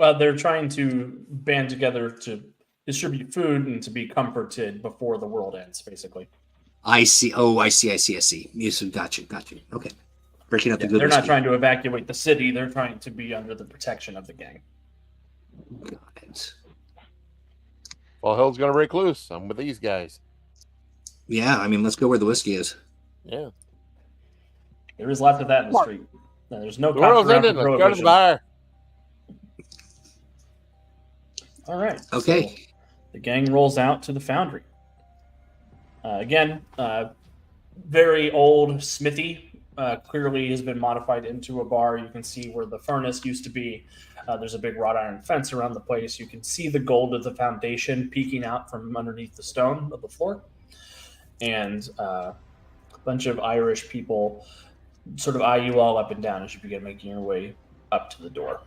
Well, they're trying to band together to distribute food and to be comforted before the world ends, basically. I see. Oh, I see. Yes, got you. Okay, breaking up the good. They're not whiskey. trying to evacuate the city. They're trying to be under the protection of the gang. Got it. Well, hell's gonna break loose. I'm with these guys. Yeah, I mean, let's go where the whiskey is. Yeah. There is lots of that in the street. No, there's no The cops world's around ending. for Let's go to the prohibition. bar. All right. Okay. So the gang rolls out to the foundry. Again, very old smithy. Clearly has been modified into a bar. You can see where the furnace used to be. There's a big wrought iron fence around the place. You can see the gold of the foundation peeking out from underneath the stone of the floor. And a bunch of Irish people sort of eye you all up and down as you begin making your way up to the door.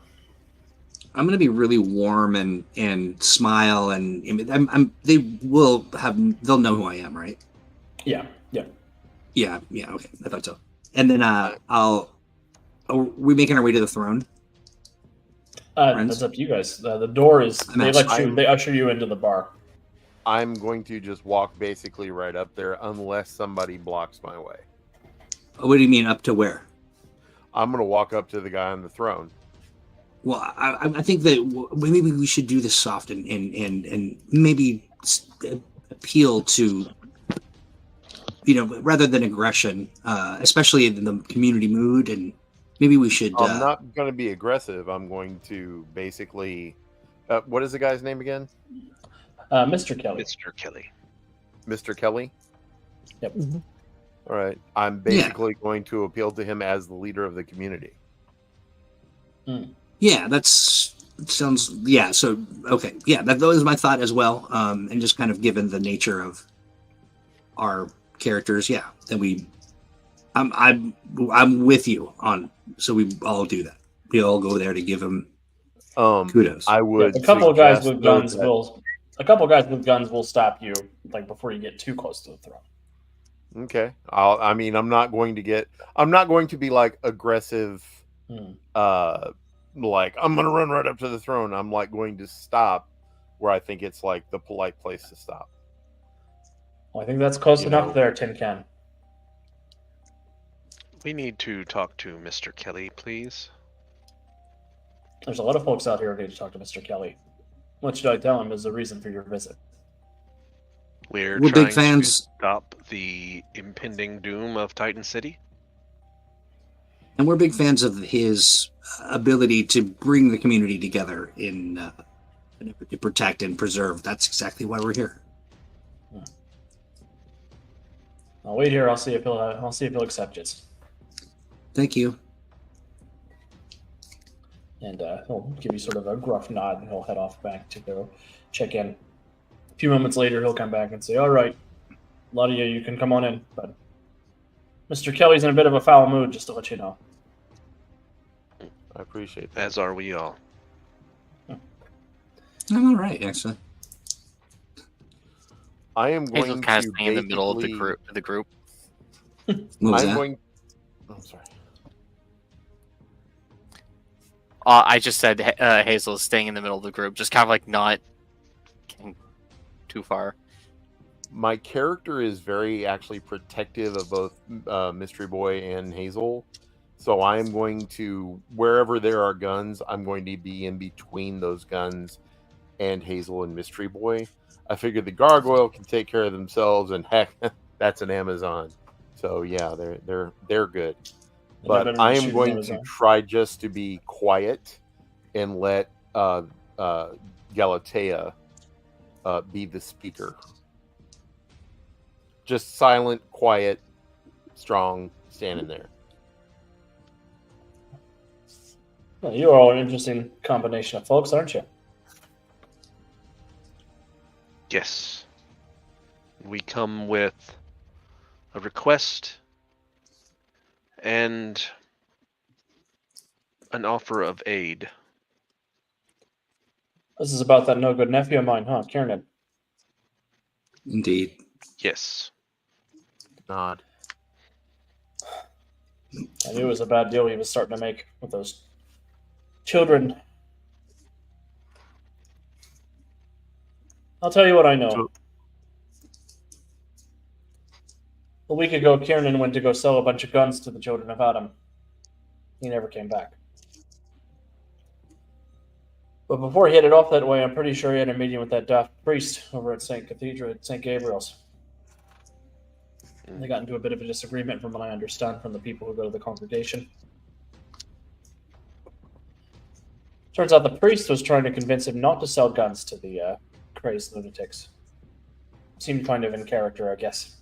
I'm going to be really warm and smile and they'll know who I am, right? Yeah. Yeah. Okay, I thought so. And then are we making our way to the throne? That's up to you guys. The door is they usher you into the bar. I'm going to just walk basically right up there unless somebody blocks my way. What do you mean up to where? I'm going to walk up to the guy on the throne. Well, I think that maybe we should do this soft and maybe appeal to, rather than aggression, especially in the community mood. And maybe we should. I'm not going to be aggressive. I'm going to basically. What is the guy's name again? Mr. Kelly. Mr. Kelly. Mr. Kelly? Yep. Mhm. All right. I'm basically going to appeal to him as the leader of the community. Yeah, sounds. Yeah. So okay. Yeah, that was my thought as well. And just kind of given the nature of our characters, yeah, that I'm with you on. So we all do that. We all go there to give him kudos. I would. A couple of guys suggest, with though, guns that- will. A couple of guys with guns will stop you, like before you get too close to the throne. Okay. I'm not going to be like aggressive. Like I'm going to run right up to the throne. I'm like going to stop where I think it's like the polite place to stop. Well, I think that's close You enough know. there, Tin Can. We need to talk to Mr. Kelly, please. There's a lot of folks out here who need to talk to Mr. Kelly. What should I tell him is the reason for your visit? We're We're trying big fans. to stop the impending doom of Titan City. And we're big fans of his ability to bring the community together in an effort to protect and preserve. That's exactly why we're here. I'll wait here. I'll see if he'll accept it. Thank you. And he'll give you sort of a gruff nod, and he'll head off back to go check in. A few moments later, he'll come back and say, "All right, a lot of you can come on in, but Mr. Kelly's in a bit of a foul mood, just to let you know." I appreciate that. As are we all. I'm all right, actually. I am Hazel going kind to of staying in the middle of the basically- group. What was I'm that? going. I'm sorry. I just said Hazel is staying in the middle of the group, just kind of like not getting too far. My character is very actually protective of both Mystery Boy and Hazel. So I am going to, wherever there are guns, I'm going to be in between those guns and Hazel and Mystery Boy. I figure the gargoyle can take care of themselves, and heck, that's an Amazon. So yeah, they're good. But I am going to try just to be quiet and let Galatea be the speaker. Just silent, quiet, strong, standing there. Well, you are all an interesting combination of folks, aren't you? Yes. We come with a request and an offer of aid. This is about that no-good nephew of mine, huh, Kiernan? Indeed. Yes. Nod. I knew it was a bad deal he was starting to make with those children. I'll tell you what I know. So- A week ago, Kiernan went to go sell a bunch of guns to the children of Adam. He never came back. But before he headed off that way, I'm pretty sure he had a meeting with that daft priest over at St. Gabriel's. They got into a bit of a disagreement, from what I understand, from the people who go to the congregation. Turns out the priest was trying to convince him not to sell guns to the crazed lunatics. Seemed kind of in character, I guess.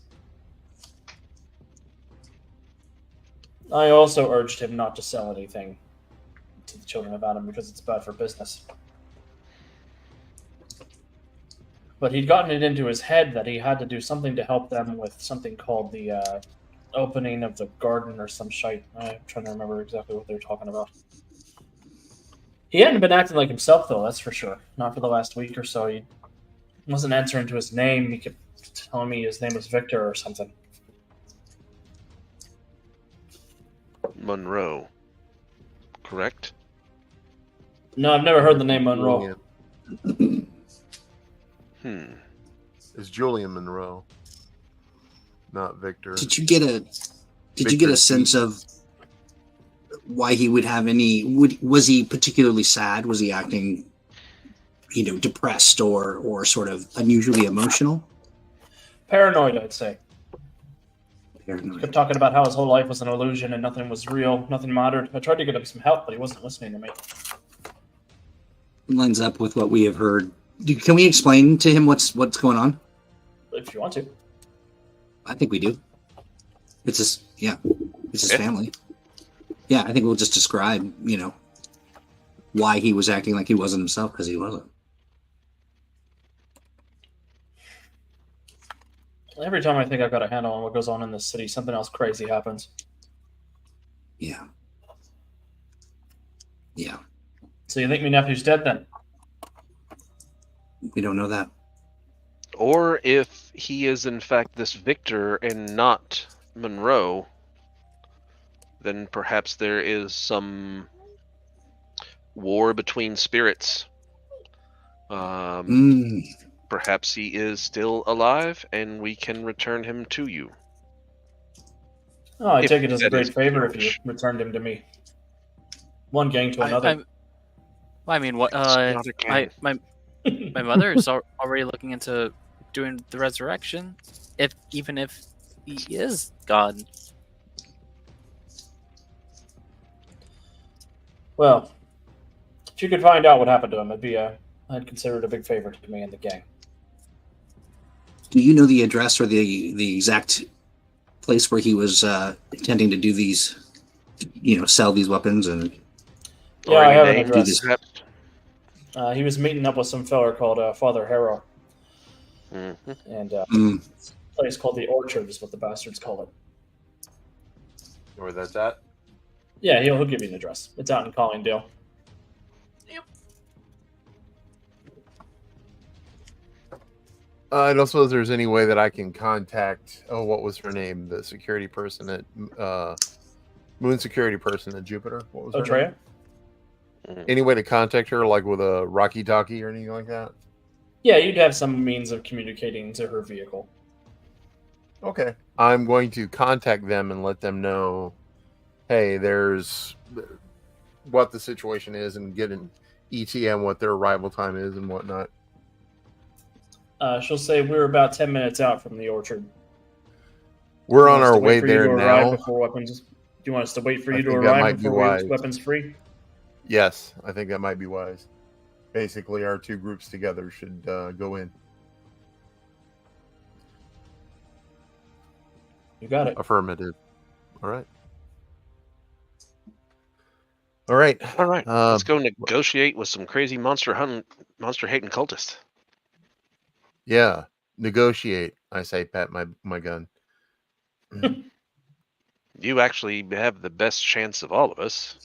I also urged him not to sell anything to the children of Adam because it's bad for business. But he'd gotten it into his head that he had to do something to help them with something called the opening of the garden or some shite. I'm trying to remember exactly what they're talking about. He hadn't been acting like himself, though, that's for sure. Not for the last week or so. He wasn't answering to his name. He kept telling me his name was Victor or something. Monroe. Correct? No, I've never heard the name Monroe. It's Julian Monroe, not Victor. Did you get a sense of why he would have any? Was he particularly sad? Was he acting, depressed or sort of unusually emotional? Paranoid, I'd say. Paranoid. Kept talking about how his whole life was an illusion and nothing was real, nothing mattered. I tried to get him some help, but he wasn't listening to me. Lines up with what we have heard. Can we explain to him what's going on? If you want to. I think we do. It's his family. Yeah, I think we'll just describe, why he was acting like he wasn't himself, because he wasn't. Every time I think I've got a handle on what goes on in this city, something else crazy happens. Yeah. Yeah. So you think my nephew's dead then? We don't know that. Or if he is in fact this Victor and not Monroe, then perhaps there is some war between spirits. Perhaps he is still alive and we can return him to you. Oh, I If take it as a that great is favor if you wish. returned him to me. One gang to another. Well, I mean, what? Not again. My mother is already looking into doing the resurrection, even if he is God. Well, if you could find out what happened to him, I'd consider it a big favor to me and the gang. Do you know the address or the exact place where he was intending to do these, sell these weapons and Yeah, Or I any have an names, address. perhaps? He was meeting up with some feller called Father Harrow, Mhm. and Mm, a place called the Orchard is what the bastards call it. Where that's at? Yeah, he'll give you an address. It's out in Collingdale. I don't suppose there's any way that I can contact. Oh, what was her name? The security person at Moon security person at Jupiter. What was her name? Treya? Any way to contact her, like with a Rocky Talkie or anything like that? Yeah, you'd have some means of communicating to her vehicle. Okay. I'm going to contact them and let them know, hey, there's what the situation is, and get an ETA on what their arrival time is and whatnot. She'll say we're about 10 minutes out from the Orchard. We're Do you on want us our to wait way for you there to arrive now. before weapons. Do you want us to wait for I you to think that arrive might be before we wise. use weapons free? Yes, I think that might be wise. Basically, our two groups together should go in. You got it. Affirmative. All right. All right. All right, let's go negotiate with some crazy monster hating cultist. Yeah. Negotiate. I say, pat my gun. You actually have the best chance of all of us.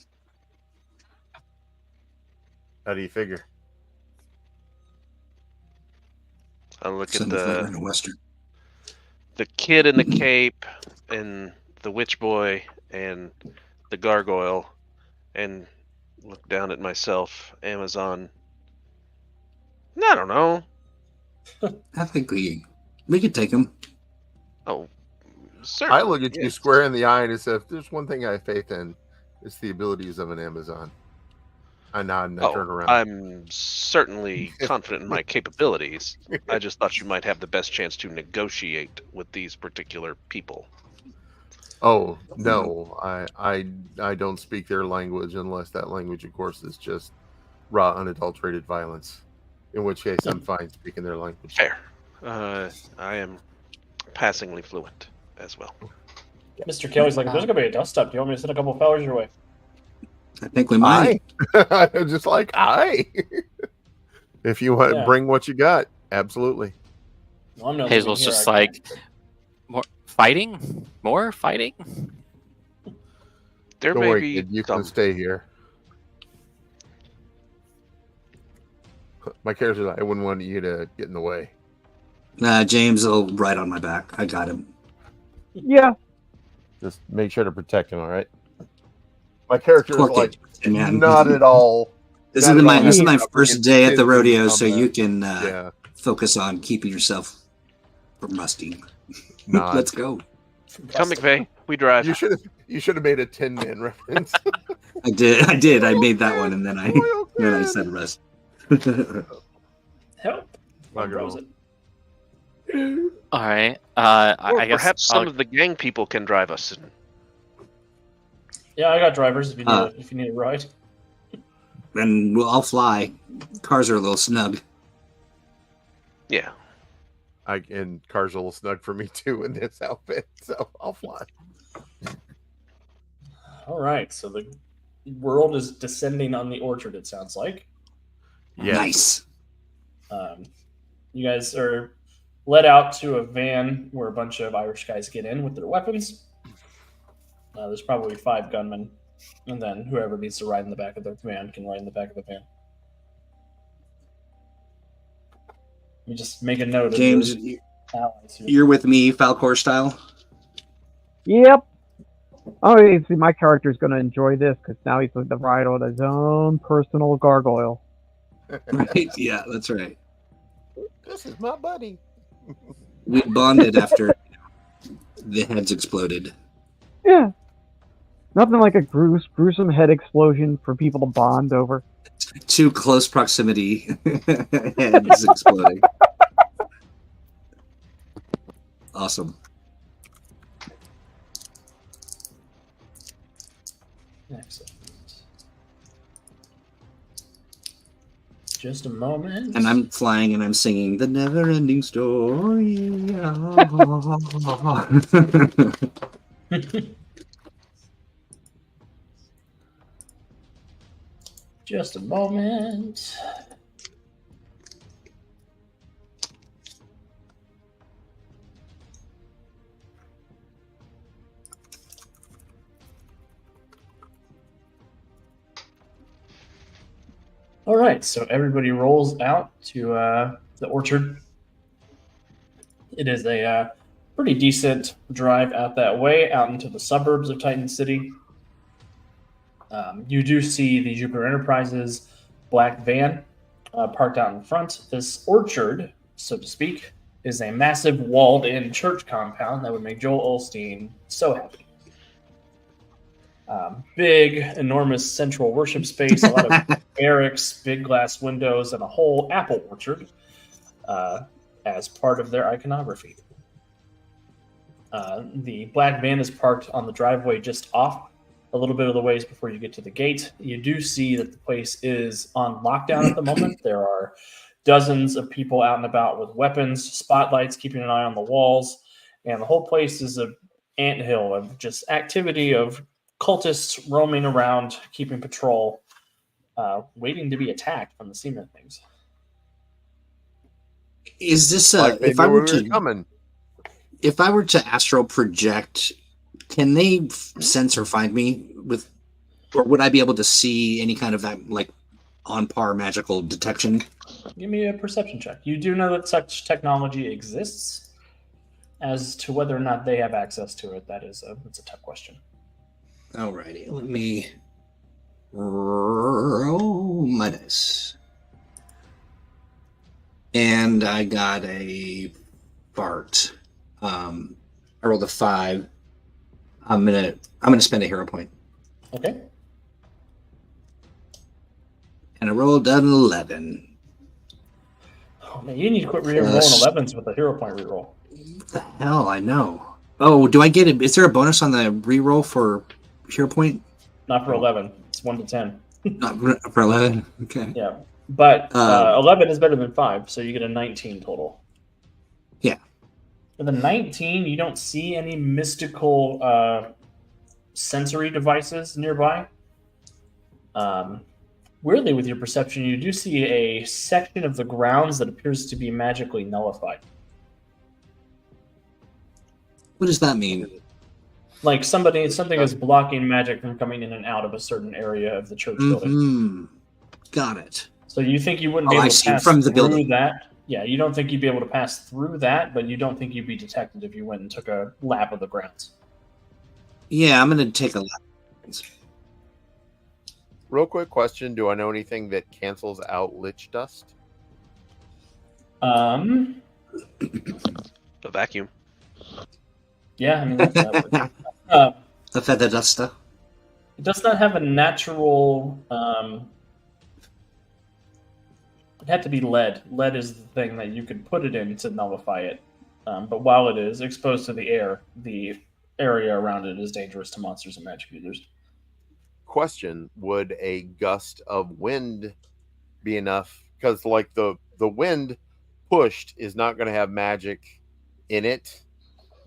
How do you figure? I look at Southern flavor and a Western. the kid in the cape and the witch boy and the gargoyle and look down at myself, Amazon. I don't know. I think we could take him. Oh, certainly. I look at you yes. square in the eye and say, if there's one thing I have faith in, it's the abilities of an Amazon. I nod and I turn around. I'm certainly confident in my capabilities. I just thought you might have the best chance to negotiate with these particular people. Oh no, I don't speak their language unless that language, of course, is just raw, unadulterated violence. In which case, I'm fine speaking their language. Fair. I am passingly fluent as well. Mr. Kelly's like, if there's going to be a dust up, do you want me to send a couple fellas your way? I think we might. I'm just like, if you want to Yeah. bring what you got, absolutely. Well, I'm not Hazel's leaving here, just I like, can't. more fighting. There Don't may worry, be kid. You some. can stay here. My character's like, I wouldn't want you to get in the way. James will ride on my back. I got him. Yeah. Just make sure to protect him, all right? My character is Poor like, kid, man. not at all. This Not is at my all. this is my Yeah. first day at the rodeo, Yeah. so you can Yeah. focus on keeping yourself from rusting. Nod. Let's go. Come, McVeigh. We drive. You should have made a Tin Man reference. I did. I made that one, and then I Royal then I Kid. said rest. Help. Bugger Froze all. it. All right. Or I guess perhaps some of the gang people can drive us. Yeah, I got drivers if you need, Uh. if you need a ride. And I'll fly. Cars are a little snug. Yeah. And car's a little snug for me too in this outfit, so I'll fly. All right, so the world is descending on the Orchard, it sounds like. Yes. Nice. You guys are led out to a van where a bunch of Irish guys get in with their weapons. There's probably 5 gunmen, and then whoever needs to ride in the back of the van can ride in the back of the van. You just make a note of James, your allies here. you're with me, Falcor style. Yep. Oh, see, my character's going to enjoy this because now he's the rider of his own personal gargoyle. Right? Yeah, that's right. This is my buddy. We bonded after the heads exploded. Yeah. Nothing like a gruesome head explosion for people to bond over. Too close proximity. Heads exploding. Awesome. Excellent. Just a moment. And I'm flying and I'm singing the never-ending story. Just a moment. All right, so everybody rolls out to the orchard. It is a pretty decent drive out that way, out into the suburbs of Titan City. You do see the Jupiter Enterprises black van parked out in front. This orchard, so to speak, is a massive walled-in church compound that would make Joel Olstein so happy. Big, enormous central worship space, a lot of barracks, big glass windows, and a whole apple orchard as part of their iconography. The black van is parked on the driveway just off a little bit of the ways before you get to the gate. You do see that the place is on lockdown at the moment. There are dozens of people out and about with weapons, spotlights, keeping an eye on the walls, and the whole place is an anthill of just activity of cultists roaming around, keeping patrol, waiting to be attacked from the seam of things. Is this Like they if I knew were we were to coming. if I were to astral project, can they sense or find me with, or would I be able to see any kind of that like on par magical detection? Give me a perception check. You do know that such technology exists. As to whether or not they have access to it, that's a tough question. Alrighty, let me roll my dice. And I got a fart. I rolled a 5. I'm gonna spend a hero point. Okay. And I rolled an 11. Oh man, you need to quit re-rolling 11s with a hero point reroll. What the hell? I know. Oh, do I get it? Is there a bonus on the reroll for hero point? Not for 11. It's 1 to 10. Not for 11. Okay. Yeah, but 11 is better than 5, so you get a 19 total. Yeah. For the 19, you don't see any mystical sensory devices nearby. Weirdly, with your perception, you do see a section of the grounds that appears to be magically nullified. What does that mean? Like something is blocking magic from coming in and out of a certain area of the church building. Got it. So you think you wouldn't be able to pass from the through building. that? Yeah, you don't think you'd be able to pass through that, but you don't think you'd be detected if you went and took a lap of the grounds. Yeah, I'm gonna take a lap. Real quick question: do I know anything that cancels out lich dust? A vacuum. Yeah, I mean that works. A feather duster. It does not have a natural. It had to be lead. Lead is the thing that you could put it in to nullify it. But while it is exposed to the air, the area around it is dangerous to monsters and magic users. Question: would a gust of wind be enough? Because like the wind pushed is not going to have magic in it,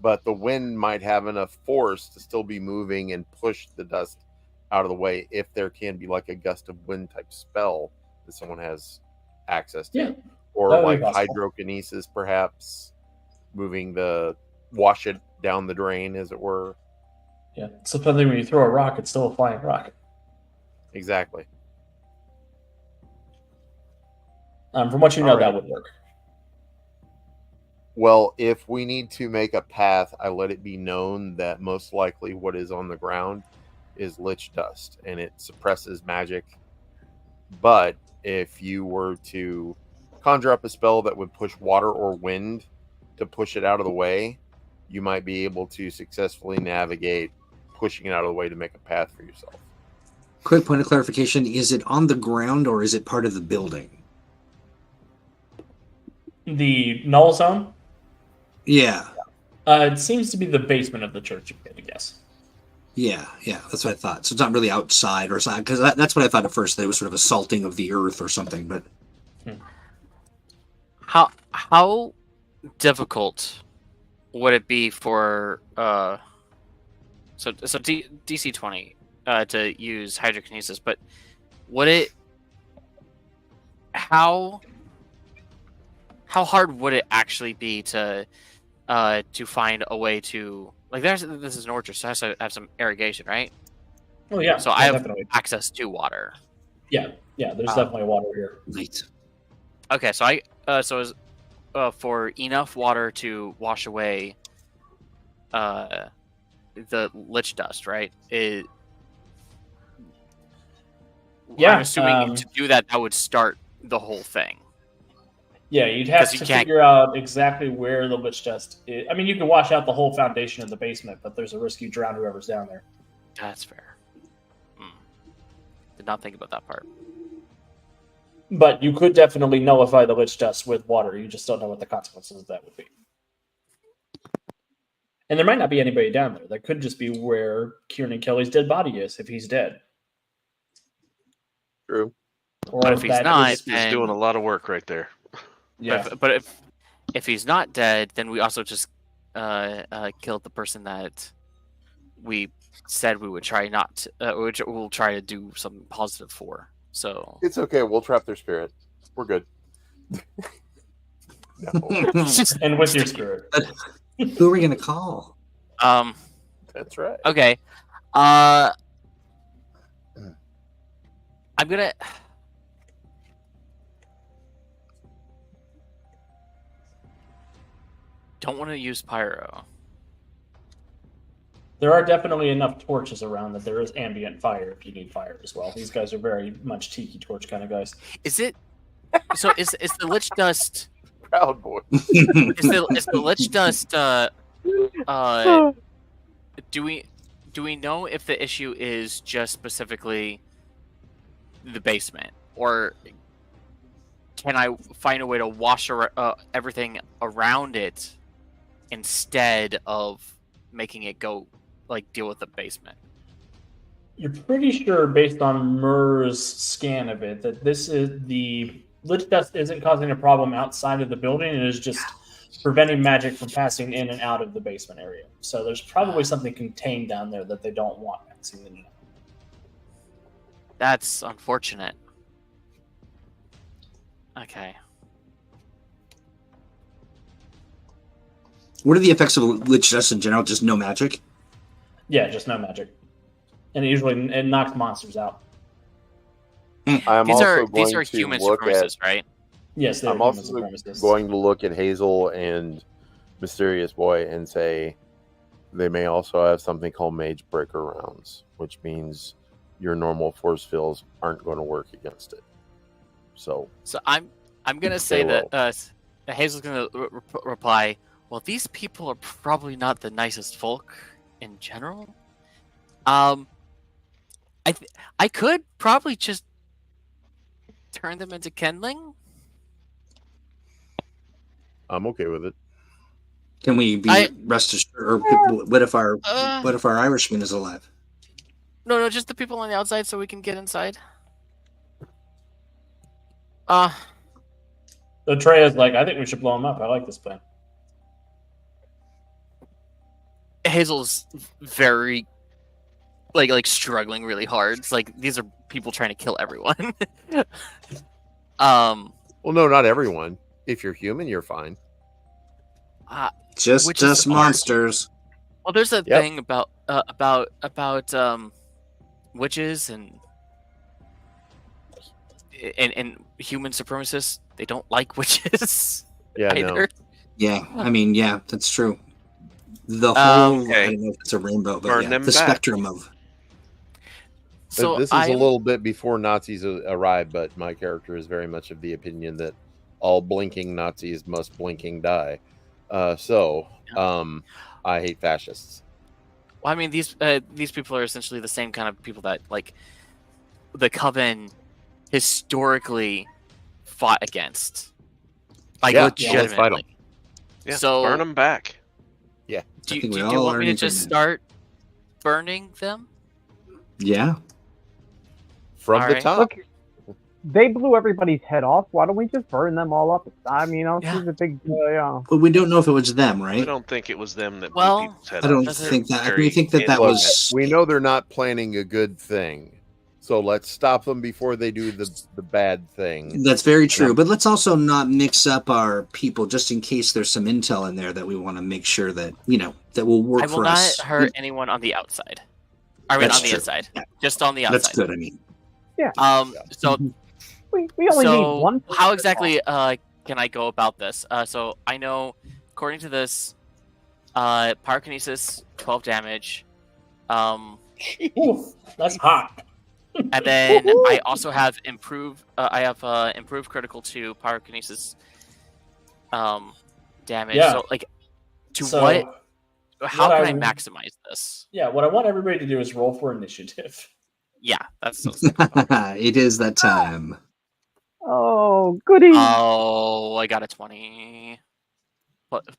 but the wind might have enough force to still be moving and push the dust out of the way if there can be like a gust of wind type spell that someone has access to. Yeah, or that would like be possible. hydrokinesis, perhaps wash it down the drain, as it were. Yeah, something when you throw a rock, it's still a flying rock. Exactly. From what you know, that would work. Well, if we need to make a path, I let it be known that most likely what is on the ground is lich dust, and it suppresses magic. But if you were to conjure up a spell that would push water or wind to push it out of the way, you might be able to successfully navigate pushing it out of the way to make a path for yourself. Quick point of clarification: is it on the ground or is it part of the building? The null zone? Yeah, It seems to be the basement of the church, if you had to guess. yeah, that's what I thought. So it's not really outside or something, because that's what I thought at first. That it was sort of a salting of the earth or something. But How difficult would it be for DC 20 to use hydrokinesis? But would it how hard would it actually be to find a way to, like, this is an orchard, so it has to have some irrigation, right? Oh yeah. So yeah, I have definitely. access to water. Yeah, there's definitely water here. right. Okay, so for enough water to wash away the lich dust, right? I'm assuming to do that would start the whole thing. Yeah, you'd have 'Cause you to can't- figure out exactly where the lich dust is. I mean, you can wash out the whole foundation of the basement, but there's a risk you drown whoever's down there. That's fair. Did not think about that part. But you could definitely nullify the lich dust with water. You just don't know what the consequences of that would be. And there might not be anybody down there. That could just be where Kieran Kelly's dead body is, if he's dead. True. Or But if he's that not, is- He's doing a lot of work right there. yeah. But if he's not dead, then we also just killed the person that we said we would try not to, which we'll try to do something positive for. So It's okay. We'll trap their spirit. We're good. No, And with your spirit. Who are we gonna call? that's right. Okay. I'm gonna. Don't want to use pyro. There are definitely enough torches around that there is ambient fire if you need fire as well. These guys are very much tiki torch kind of guys. Is it? So is the lich dust? Proud boy. Is the lich dust? Do we know if the issue is just specifically the basement, or can I find a way to wash everything around it instead of making it go, like, deal with the basement? You're pretty sure, based on Murr's scan of it, that this is the lich dust isn't causing a problem outside of the building. It is just preventing magic from passing in and out of the basement area. So there's probably something contained down there that they don't want passing in and out. That's unfortunate. Okay. What are the effects of lich dust in general? Just no magic? Yeah, just no magic. And it knocks monsters out. I'm These also are going to human look supremacists, right? Yes, they're I'm human also supremacists. going to look at Hazel and Mysterious Boy and say they may also have something called Mage Breaker rounds, which means your normal force fields aren't going to work against it. So I'm gonna say that Hazel's gonna reply. Well, these people are probably not the nicest folk in general. I could probably just turn them into kindling. I'm okay with it. Can we be rest assured? Or what if our Irishman is alive? No, just the people on the outside, so we can get inside. So Treya's like, I think we should blow him up. I like this plan. Hazel's very like struggling really hard. It's like these are people trying to kill everyone. Well, no, not everyone. If you're human, you're fine. Just monsters. Well, there's a thing about witches and human supremacists. They don't like witches. Yeah, either. no. Yeah, I mean, yeah, that's true. The whole, Okay. I don't know if it's a rainbow, but Burn yeah, them the back. spectrum of. So This is a little bit before Nazis arrived, but my character is very much of the opinion that all blinking Nazis must blinking die. I hate fascists. Well, I mean, these people are essentially the same kind of people that like the Coven historically fought against, like Yeah, let's fight 'em. legitimately. Yeah, So burn them back. do I think we you all want are me in to just agreement. start burning them? Yeah. From All the right. top. Look, they blew everybody's head off. Why don't we just burn them all up? I mean, I don't Yeah. see the big. But we don't know if it was them, I right? don't think it was them that blew Well, people's head I don't off. think They're that. I very think that that Look, was. we know they're not planning a good thing. So let's stop them before they do the bad thing. That's very true. But let's also not mix up our people, just in case there's some intel in there that we want to make sure that that will work I will for not us. hurt anyone on the outside. I mean, That's on the true. inside, Yeah. just on the outside. That's good. I mean, So We only need one. how exactly can I go about this? So I know, according to this, pyrokinesis 12 damage, Oof, that's hot. and then I also have improved. I have improved critical to pyrokinesis damage. Yeah. So like, to So, what? How what can I- I maximize this? Yeah, what I want everybody to do is roll for initiative. Yeah, that's so. it is that time. Oh, goody! Oh, I got a 20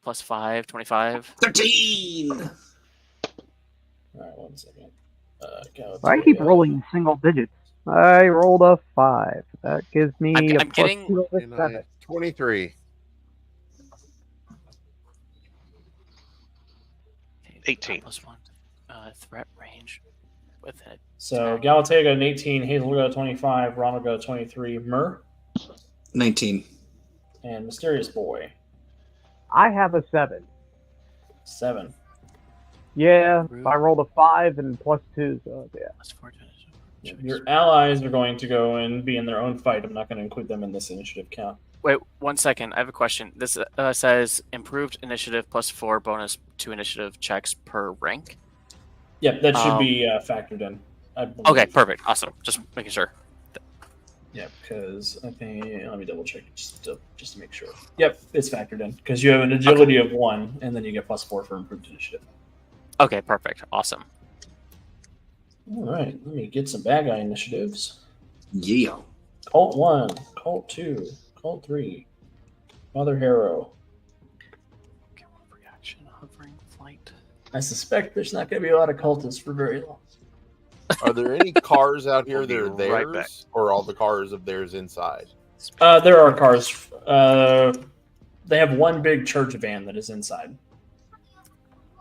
plus 5, 25. 13. All right, 1 second. I keep rolling single digits. I rolled a 5. That gives me I'm a plus getting- 2 over 7. 23. 18. Plus 1. Threat range with it. So Galatea got an 18, Hazel got a 25, Ronald got a 23, Myrrh, 19. and Mysterious Boy, I have a 7. 7. Yeah, I rolled a 5 and plus 2, so yeah. Plus 4 Your allies are going to go and be in their own fight. I'm not going to include them in this initiative count. Wait, 1 second. I have a question. This says improved initiative plus 4 bonus to initiative checks per rank. Yep, that should be factored in. I believe. Okay, perfect. Awesome. Just making sure. Yeah, because I think let me double check just to make sure. Yep, it's factored in because you have an agility of 1, and then you get plus 4 for improved initiative. Okay, perfect. Awesome. All right, let me get some bad guy initiatives. Yeah. Cult 1, Cult 2, Cult 3, Mother Harrow. Okay, one reaction, hovering, flight. I suspect there's not going to be a lot of cultists for very long. Are there any cars out here We'll be that are right theirs, back. or all the cars of theirs inside? There are cars. They have one big church van that is inside.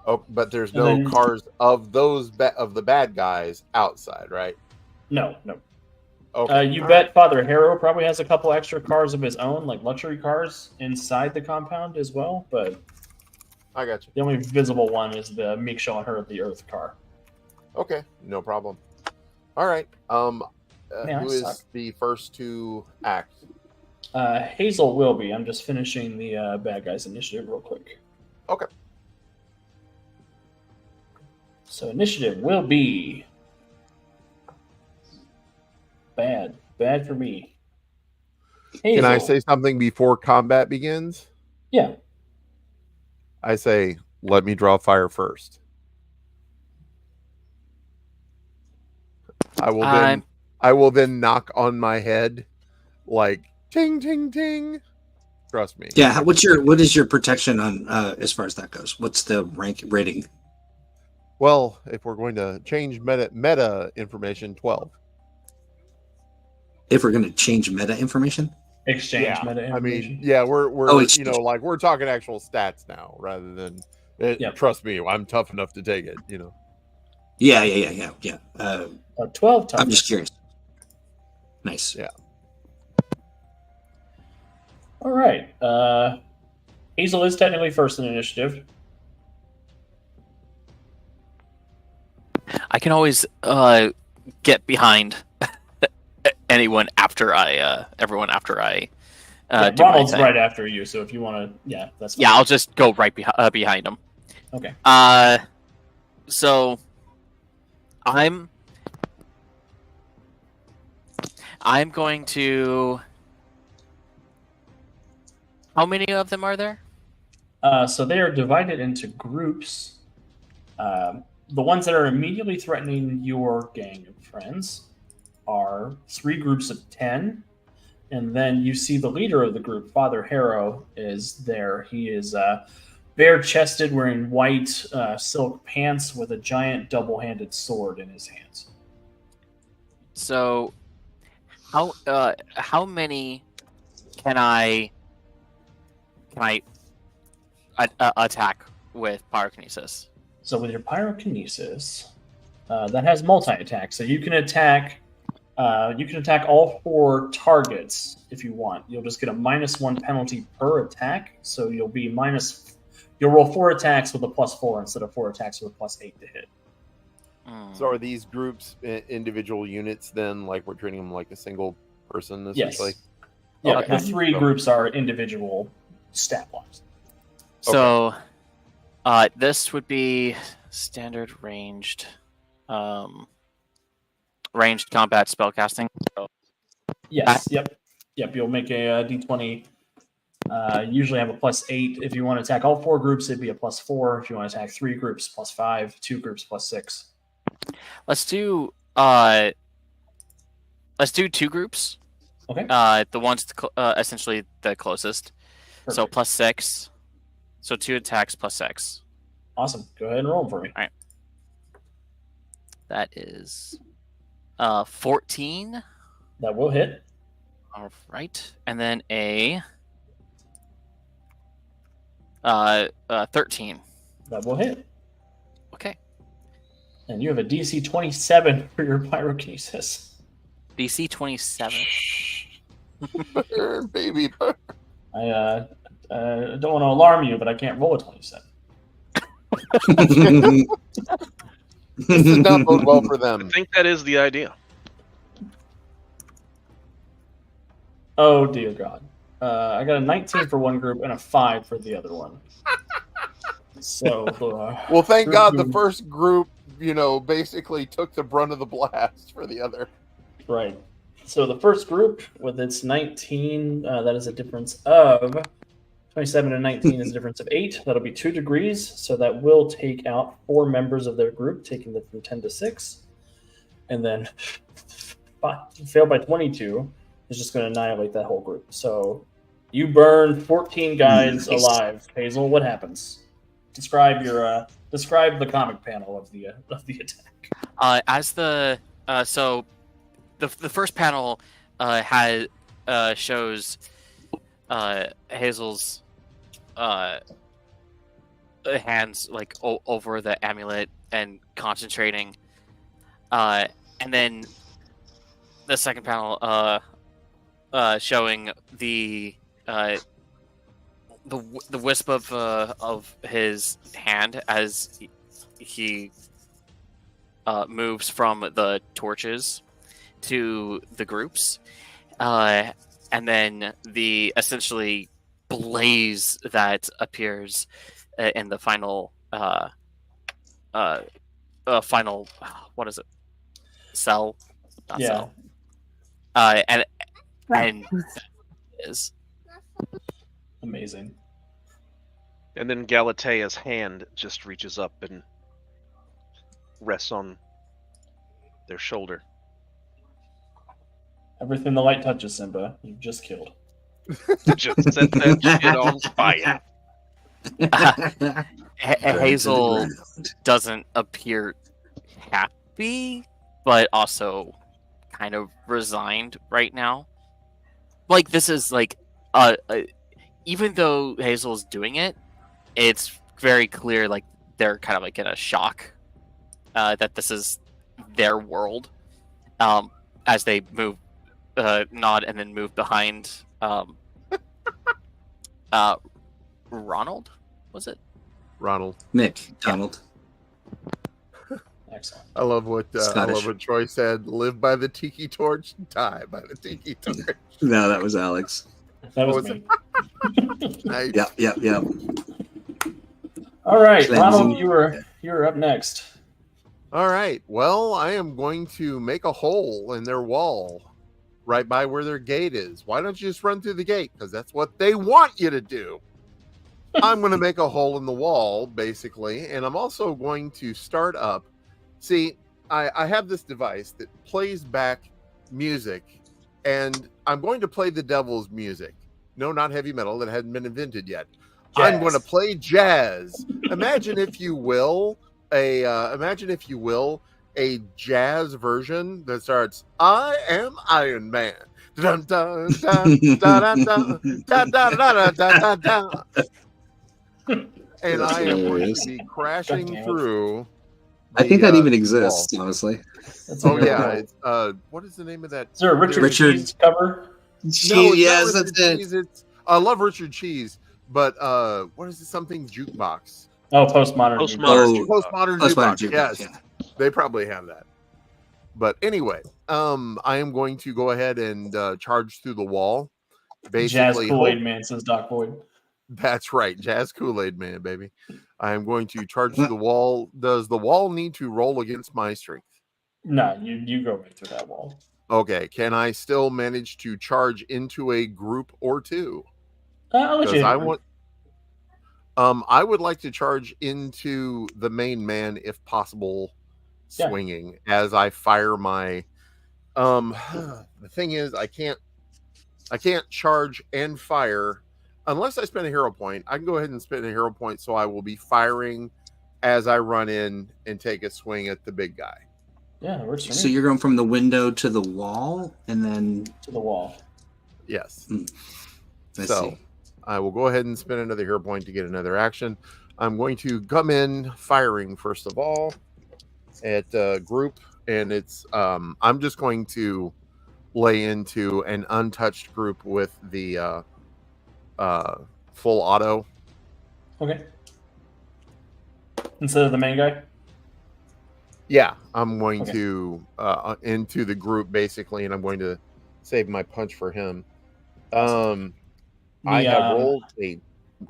Oh, but there's And no then- cars of those of the bad guys outside, right? No. Okay. You bet Father Harrow probably has a couple extra cars of his own, like luxury cars, inside the compound as well. But I got you. the only visible one is the Meek showing her the Earth car. Okay, no problem. All right. Man, I Who is suck. the first to act? Hazel will be. I'm just finishing the bad guys initiative real quick. Okay. So initiative will be bad for me. Can I Hazel. say something before combat begins? Yeah. I say, let me draw fire first. I will then knock on my head like ting ting ting. Trust me. Yeah. What is your protection on as far as that goes? What's the rank rating? Well, if we're going to change meta information, 12. If we're going to change meta information? Exchange Yeah, meta I information. mean, yeah, we're exchange. like we're talking actual stats now rather than Yep. trust me, I'm tough enough to take it, Yeah. 12 toughness. I'm just curious. Nice. Yeah. All right. Hazel is technically first in initiative. I can always get behind everyone after I do my Ronald's thing. right after you, so if you want to, yeah, that's fine. Yeah, I'll just go right behind him. Okay. So I'm going to. How many of them are there? So they are divided into groups. the ones that are immediately threatening your gang of friends are 3 groups of 10. And then you see the leader of the group, Father Harrow, is there. He is bare-chested, wearing white silk pants with a giant double-handed sword in his hands. So, how many can I attack with pyrokinesis? So with your pyrokinesis, that has multi-attack. So you can attack all 4 targets if you want. You'll just get a -1 penalty per attack. So you'll roll 4 attacks with a +4 instead of 4 attacks with a +8 to hit. So are these groups individual units then? Like we're treating them like a single person, essentially? Yes. Yeah, Okay. the 3 groups are individual stat blocks. So, this would be standard ranged combat spellcasting. So, Yes. Yep. You'll make a d20. Usually have a +8. If you want to attack all 4 groups, it'd be a +4. If you want to attack 3 groups, +5. 2 groups, +6. let's do 2 groups. Okay. The ones essentially the closest. So Perfect. +6. So 2 attacks +6. Awesome. Go ahead and roll for me. That is 14. That will hit. All right, and then a 13. That will hit. Okay. And you have a DC 27 for your pyrokinesis. DC 27. Baby. I don't want to alarm you, but I can't roll a 27. This did not bode well for I them. think that is the idea. Oh dear God! I got a 19 for one group and a 5 for the other one. So Well, thank group God the who- first group, basically took the brunt of the blast for the other. Right. So the first group with its 19, that is a difference of 27 and 19 is a difference of 8. That'll be 2 degrees. So that will take out 4 members of their group, taking them from 10 to 6. And then fail by 22 is just going to annihilate that whole group. So you burn 14 guys Nice. alive. Hazel, what happens? Describe the comic panel of the attack. As the so the first panel shows Hazel's hands like over the amulet and concentrating, and then the second panel showing the wisp of his hand as he moves from the torches to the groups, and then the essentially blaze that appears in the final final what is it, cell, not Yeah. cell, and is Amazing. And then Galatea's hand just reaches up and rests on their shoulder. Everything the light touches, Simba, you've just killed. Just set that shit on fire. Hazel doesn't appear happy, but also kind of resigned right now. Like, this is like, even though Hazel's doing it, it's very clear like they're kind of like in a shock that this is their world. As they move, nod and then move behind. Ronald, was it? Ronald. Mick, Donald. Excellent. I love what Scottish. Troy said. Live by the tiki torch, die by the tiki torch. No, that was Alex. That was was me. Nice. Yep. All right, Cleansing. Ronald, you're up next. All right. Well, I am going to make a hole in their wall right by where their gate is. Why don't you just run through the gate? Because that's what they want you to do. I'm going to make a hole in the wall, basically, and I'm also going to start up. See, I have this device that plays back music, and I'm going to play the devil's music. No, not heavy metal, that hadn't been invented yet. Jazz. I'm going to play jazz. Imagine if you will a jazz version that starts, "I am Iron Man." Dun, dun, dun, dun, dun, dun, dun, dun, dun, dun, dun, dun. And I am going to be crashing through. I think that even wall. exists, honestly. That's Oh a yeah, real- it's, what is the name of that? Is there a Richard Cheese cover? No, it's Yes, not that's Richard it. Cheese. It's, I love Richard Cheese, but what is it? Something jukebox? Oh, postmodern. Postmodern. Postmodern Postmodern jukebox. jukebox, Yes, yeah. they probably have that. But anyway, I am going to go ahead and charge through the wall. Jazz Basically, Kool-Aid Man, says Doc Boyd. that's right, Jazz Kool-Aid Man, baby. I am going to charge through the wall. Does the wall need to roll against my strength? No, you go right through that wall. Okay, can I still manage to charge into a group or two? I'll let you Because hit I it. want. I would like to charge into the main man if possible, Yeah. swinging as I fire my. The thing is, I can't charge and fire unless I spend a hero point. I can go ahead and spend a hero point, so I will be firing as I run in and take a swing at the big guy. Yeah, it works for me. So you're going from the window to the wall, and then to the wall. Yes. let's So see. I will go ahead and spend another hero point to get another action. I'm going to come in firing first of all at group, and it's I'm just going to lay into an untouched group with the full auto. Okay. Instead of the main guy. Yeah, I'm going Okay. to into the group basically, and I'm going to save my punch for him. I have rolled a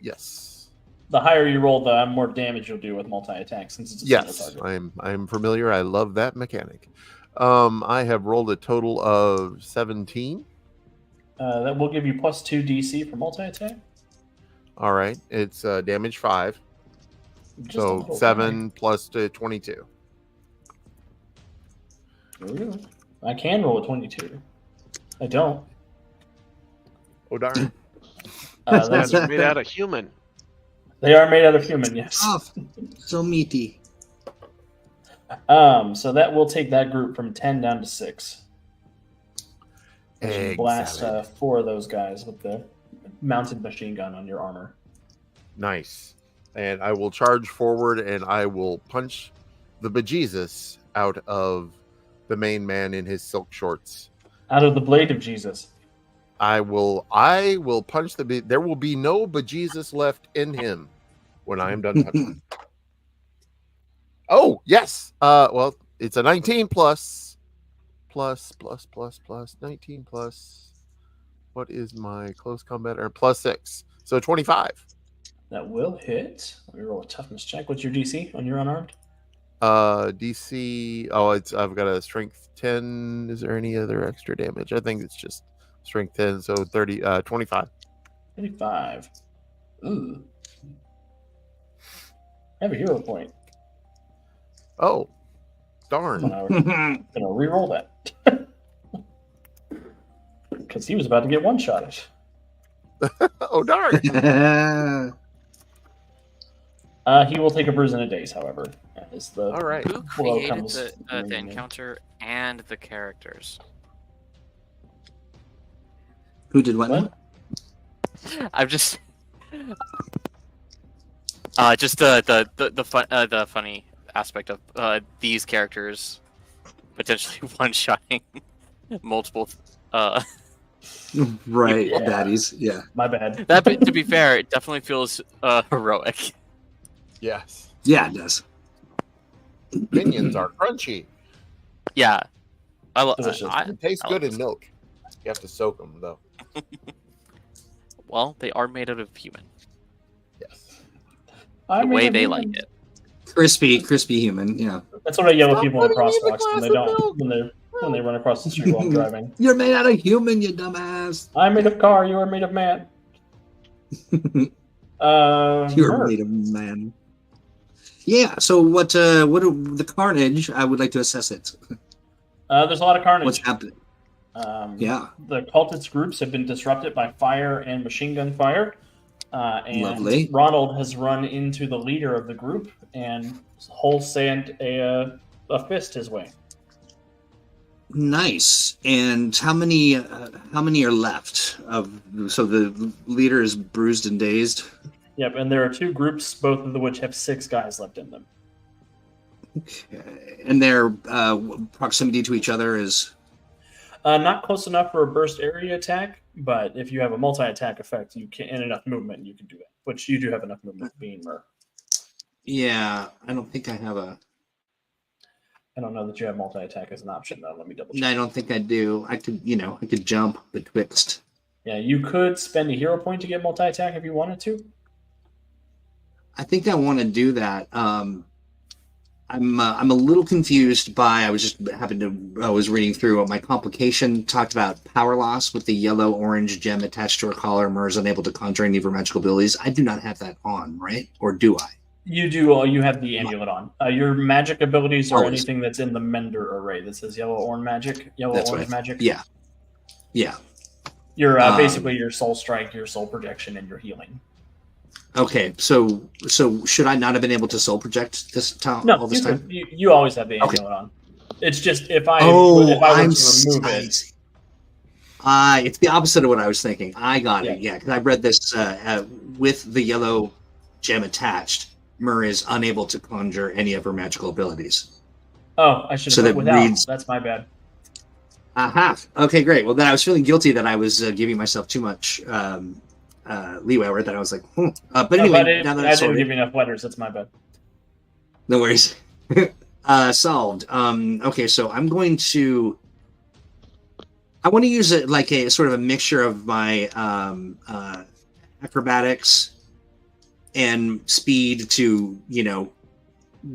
yes. The higher you roll, the more damage you'll do with multi-attack, since it's a Yes, single target. I'm familiar. I love that mechanic. I have rolled a total of 17. That will give you +2 DC for multi-attack. All right, it's damage 5, Just a so little 7 plus 22. higher. Ooh, I can roll a 22. I don't. Oh darn! That's, That's made out of human. they are made out of human, yes. Oh, so meaty. So that will take that group from 10 down to 6. As you blast Excellent. 4 of those guys with the mounted machine gun on your armor. Nice. And I will charge forward, and I will punch the bejesus out of the main man in his silk shorts. Out of the blade of Jesus. I will punch there will be no bejesus left in him when I am done punching him. Oh, yes. Well, it's a 19 plus 19 plus. What is my close combat or +6? So 25. That will hit. Let me roll a toughness check. What's your DC on your unarmed? DC. Oh, I've got a strength 10. Is there any other extra damage? I think it's just strength 10. So 25. 25. Ooh. I have a hero point. Oh, darn. I'm gonna re-roll that. Because he was about to get one-shotted. Oh, darn. He will take a bruise and a daze, however. As the All right. Who blow created comes the ringing in. encounter and the characters? Who did what? What? I'm just the funny aspect of these characters potentially one-shotting multiple. Right, Yeah. baddies. Yeah. My bad. That, to be fair, it definitely feels heroic. Yes. Yeah, it does. Minions are crunchy. Yeah, I love. Delicious. It tastes I good love in milk. You have to soak them, though. Well, they are made out of human. Yes. I The mean, way I they mean, like it. Crispy human. Yeah. That's what I yell at Stop people in putting me in the crosswalks when they glass of don't. When they run across the street while I'm driving. You're made out of human, you dumbass. I'm made of car. You are made of man. You're Murph. made of man. Yeah. So what the carnage? I would like to assess it. There's a lot of carnage. What's happening? Yeah. The cultist groups have been disrupted by fire and machine gun fire. And Lovely. Ronald has run into the leader of the group and sent a fist his way. Nice. And how many are left of? So the leader is bruised and dazed. Yep, and there are two groups, both of which have 6 guys left in them. Okay. And their proximity to each other is Not close enough for a burst area attack, but if you have a multi-attack effect, you can, and enough movement, you can do that. Which you do have enough movement, being Mur. yeah. I don't think I have a. I don't know that you have multi-attack as an option, though. Let me double check. No, I don't think I do. I could jump betwixt. Yeah, you could spend a hero point to get multi-attack if you wanted to. I think I want to do that. I'm a little confused by I was reading through my complication talked about power loss with the yellow orange gem attached to her collar. Mer is unable to conjure any of her magical abilities. I do not have that on, right? Or do I? You do. You have the amulet on. Your magic abilities are Always. anything that's in the Mender array that says yellow orange magic. That's Orange right. magic. Yeah. Yeah. You're basically your soul strike, your soul projection, and your healing. Okay. So should I not have been able to soul project this time? No, all this time? you always have the Okay. amulet on. It's just if I Oh, were I'm to remove it. it's the opposite of what I was thinking. I got it. Yeah. Yeah, because I read this with the yellow gem attached. Mer is unable to conjure any of her magical abilities. Oh, I should So have that put without. reads- That's my bad. Aha. Okay, great. Well, then I was feeling guilty that I was giving myself too much leeway over it. That I was like, but anyway, now that I it's didn't sorted, give you enough letters. That's my bad. no worries. Solved. Okay, so I'm going to. I want to use it like a sort of a mixture of my acrobatics and speed to,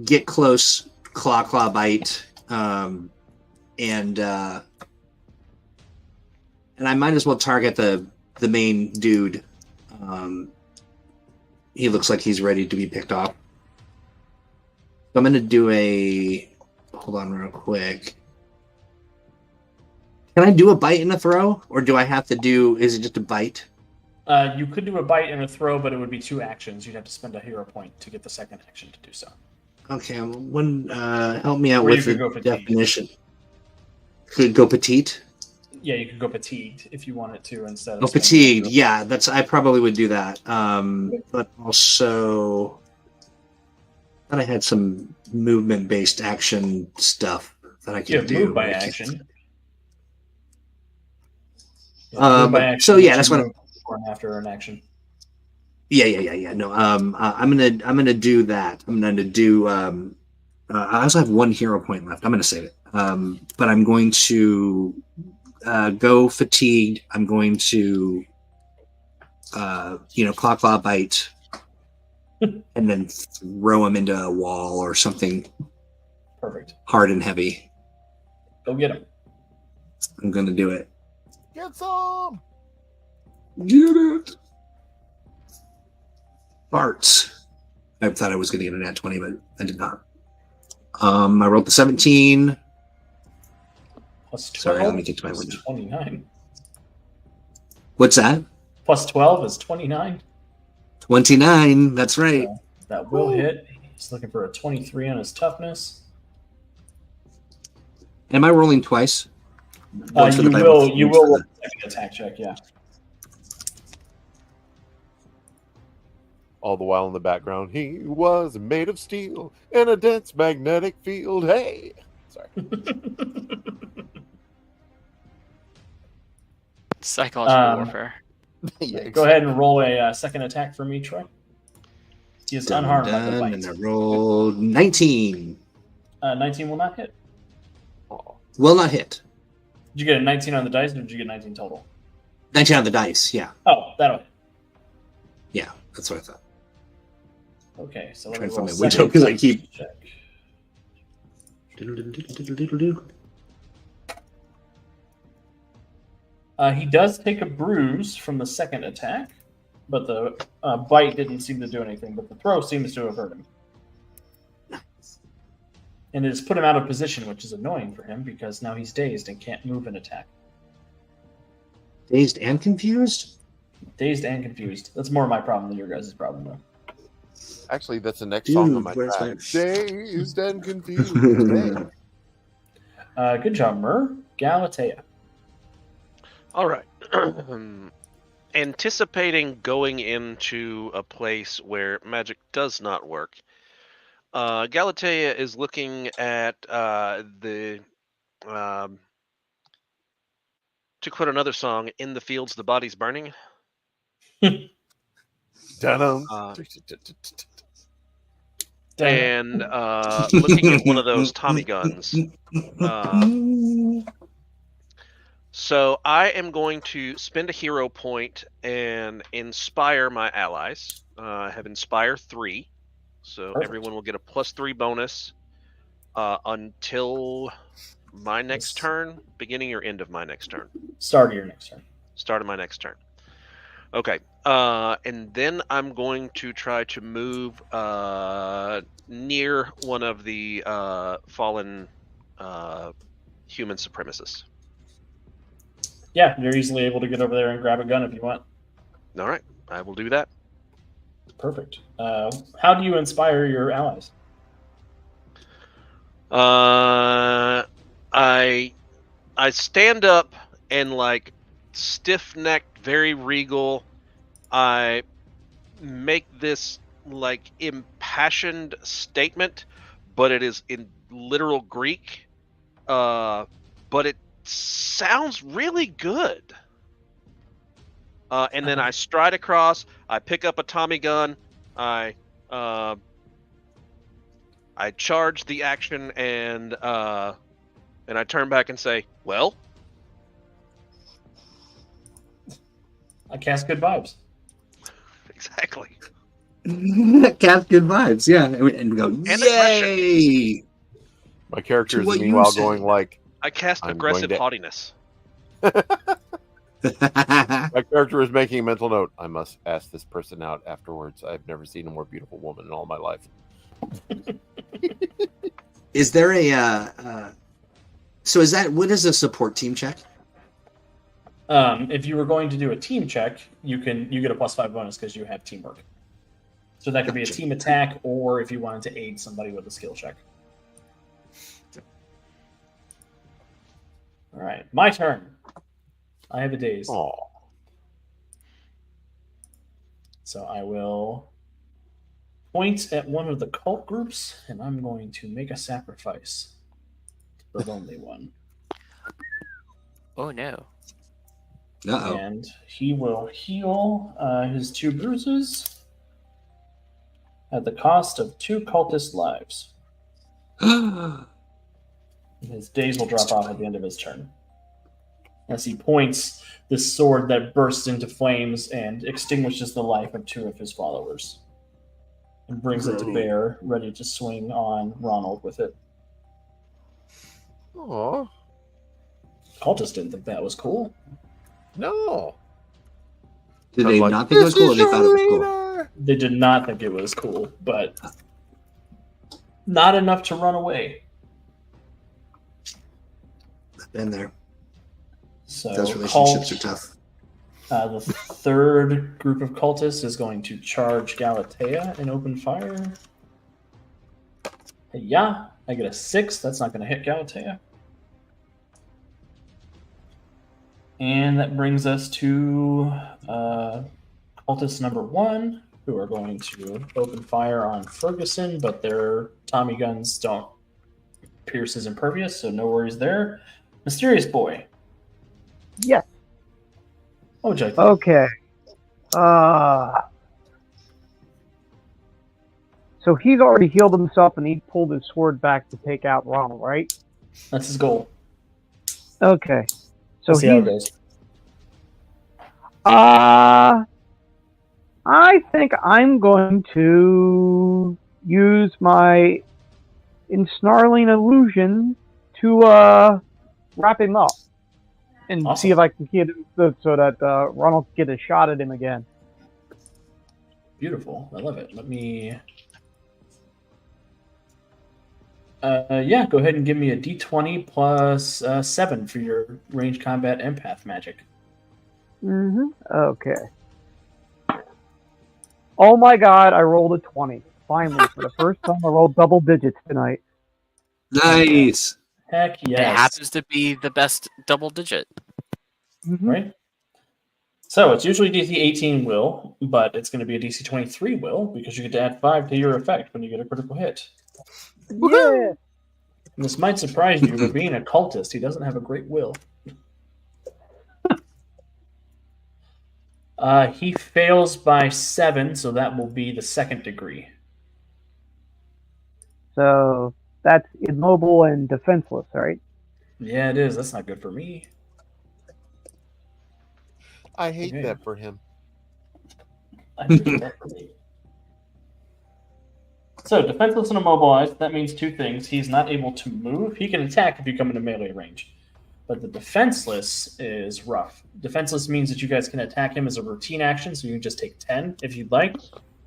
get close, claw bite, and I might as well target the main dude. He looks like he's ready to be picked off. So I'm going to do a. Hold on, real quick. Can I do a bite and a throw, or do I have to do? Is it just a bite? You could do a bite and a throw, but it would be 2 actions. You'd have to spend a hero point to get the second action to do so. Okay, help me out Or you with could the go fatigued. definition. Could go petite. Yeah, you could go fatigued if you wanted to instead of Oh, spending fatigued. a hero Yeah, I probably would do that. But also, I thought I had some movement-based action stuff that I point. You could have do. move by but I can't- action. Yeah, move by action. so yeah, lets that's you what move before and after an action. Yeah. No, I'm gonna do that. I'm gonna do. I also have 1 hero point left. I'm gonna save it. But I'm going to go fatigued. I'm going to, claw bite, and then throw him into a wall or something Perfect. hard and heavy. Go get him. I'm gonna do it. Get some. Get it. Farts. I thought I was going to get a nat 20, but I did not. I rolled the 17. Plus 12 Sorry, let me get to my is window. 29. What's that? Plus 12 is 29. 29. That's right. That will hit. He's looking for a 23 on his toughness. Am I rolling twice? Once for the bite, You once will for roll the- a second attack check, yeah. All the while in the background, he was made of steel in a dense magnetic field. Hey, sorry. Psychological warfare. Yikes. Go ahead and roll a second attack for me, Troy. He is Dun, unharmed by dun, the and I bite. rolled 19. 19 will not hit. Will not hit. Did you get a 19 on the dice, or did you get 19 total? 19 on the dice. Yeah. Oh, that'll hit. Yeah. That's what I thought. Okay, so let me Trying to roll find my second window 'cause I attack keep- check. He does take a bruise from the second attack. but the bite didn't seem to do anything. But the throw seems to have hurt him. And it has put him out of position, which is annoying for him because now he's dazed and can't move and attack. Dazed and confused? Dazed and confused. That's more my problem than your guys' problem, though. Actually, that's the next song on my where's track. my- Dazed and confused. Man. Good job, Mur. Galatea. All right. Anticipating going into a place where magic does not work, Galatea is looking at the, to quote another song, "In the Fields the Body's Burning." Dun-dum. And looking at one of those Tommy guns. So I am going to spend a hero point and inspire my allies. I have Inspire 3. So Perfect. everyone will get a +3 bonus until my next turn, beginning or end of my next turn. Start of your next turn. Start of my next turn. Okay. And then I'm going to try to move near one of the fallen human supremacists. Yeah, you're easily able to get over there and grab a gun if you want. All right. I will do that. Perfect. How do you inspire your allies? I stand up and, like, stiff-necked, very regal. I make this, like, impassioned statement, but it is in literal Greek. But it sounds really good. And then I stride across. I pick up a Tommy gun. I charge the action, and I turn back and say, "Well." I cast good vibes. Exactly. Cast good vibes, yeah. And we go, aggression. yay! My character To is what you meanwhile said. going like, I cast I'm aggressive going to- haughtiness. my character is making a mental note. I must ask this person out afterwards. I've never seen a more beautiful woman in all my life. Is there a so is that what is a support team check? If you were going to do a team check, you get a +5 bonus because you have teamwork. So that could be a Gotcha. team attack, or if you wanted to aid somebody with a skill check. All right, my turn. I have a daze, Aw. so I will point at one of the cult groups, and I'm going to make a sacrifice to the lonely one. Oh no. Uh-oh. And he will heal his 2 bruises at the cost of 2 cultist lives. His days will drop off at the end of his turn. As he points this sword that bursts into flames and extinguishes the life of 2 of his followers. And brings it to bear, ready to swing on Ronald with it. Aw. Cultists didn't think that was cool. No. Did I was they like, not think it was cool? Or "This they is thought it was your cool. leader!" They did not think it was cool, but not enough to run away. Been there. So Those relationships are tough. The third group of cultists is going to charge Galatea and open fire. Yeah, I get a 6. That's not going to hit Galatea. And that brings us to cultist number 1, who are going to open fire on Ferguson, but their Tommy guns don't pierce his impervious, so no worries there. Mysterious Boy. Yes. What would you like to Okay. So he's already healed himself and he pulled his sword back to take out Ronald, right? That's his goal. Okay. So Let's see how it he's goes. I think I'm going to use my ensnarling illusion to wrap him up and Awesome. see if I can get him so that Ronald can get a shot at him again. Beautiful. I love it. Let me. Yeah, go ahead and give me a d20 plus 7 for your range combat empath magic. Okay. Oh my god, I rolled a 20. Finally, for the first time, I rolled double digits tonight. Nice. Heck yes. It happens to be the best double digit. Right? So it's usually DC 18 will, but it's going to be a DC 23 will because you get to add 5 to your effect when you get a critical hit. Yeah. And this might surprise you, but being a cultist, he doesn't have a great will. He fails by 7, so that will be the 2nd degree. So that's immobile and defenseless, right? Yeah, it is. That's not good for me. I hate Okay. that for him. I think that's great. So, defenseless and immobilized, that means 2 things. He's not able to move. He can attack if you come into melee range. But the defenseless is rough. Defenseless means that you guys can attack him as a routine action, so you can just take 10 if you'd like.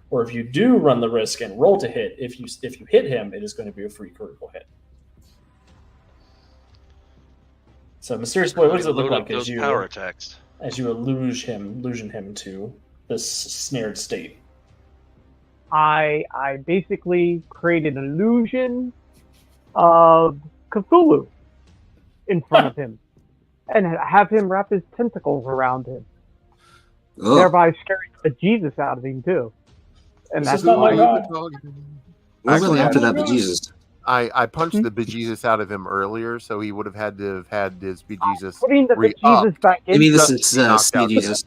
Or if you do run the risk and roll to hit, if you hit him, it is going to be a free critical hit. So, Mysterious Boy, what does it look Load up like those power attacks. as you illusion him to this snared state? I basically create an illusion of Cthulhu in front of him and have him wrap his tentacles around him, Oh, thereby scaring the Jesus out of him too. And This that's is not my why God. we're really Actually, after oh that my God. bejesus. I punched the bejesus out of him earlier, so he would have had to have had his bejesus putting the re-up. Jesus back in. Maybe this Just is knocked out bejesus.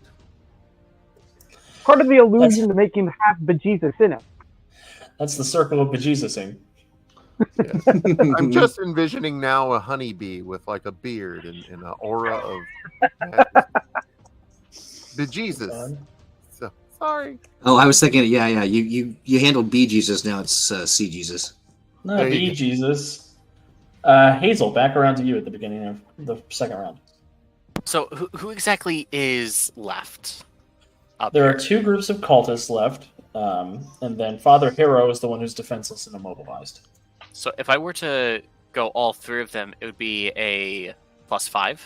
Part of the illusion to make him have bejesus in him. That's the circle of bejesusing. I'm just envisioning now a honeybee with like a beard and an aura of bejesus. So sorry. Oh, I was thinking, yeah. You handled B Jesus, now it's C Jesus. No, There you be go. Jesus. Hazel, back around to you at the beginning of the 2nd round. So who exactly is left? There are 2 groups of cultists left, and then Father Hero is the one who's defenseless and immobilized. So if I were to go all 3 of them, it would be a +5.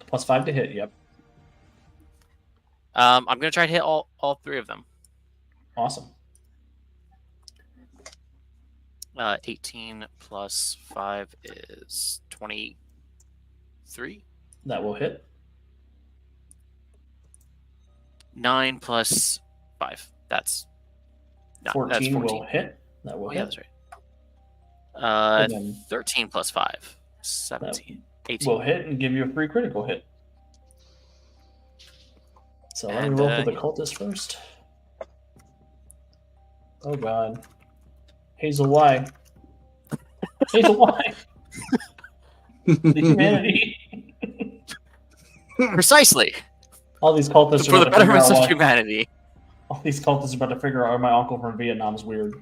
Plus 5 to hit, yep. I'm gonna try to hit all 3 of them. Awesome. 18 plus 5 is 23. That will hit. 9 plus 5. That's 14 14. will hit. That will Yeah, hit. that's right. And then 13 plus 5. 17. 18. will hit and give you a free critical hit. So let me And, roll for the yeah. cultist first. Oh god. Hazel, why? Hazel, why? The humanity. Precisely. All these cultists For are the about to figure betterment out of why. humanity. All these cultists are about to figure out why my uncle from Vietnam is weird.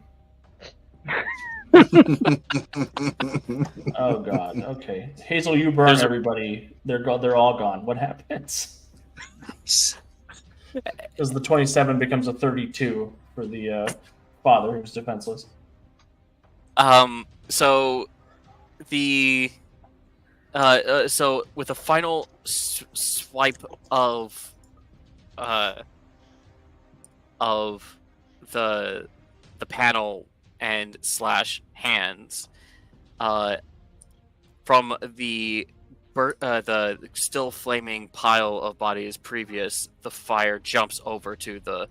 Oh god. Okay, Hazel, you burn There's a- everybody. They're all gone. What happens? Because the 27 becomes a 32 for the father who's defenseless. So the so with a final swipe of the panel and slash hands from the still flaming pile of bodies previous, the fire jumps over to the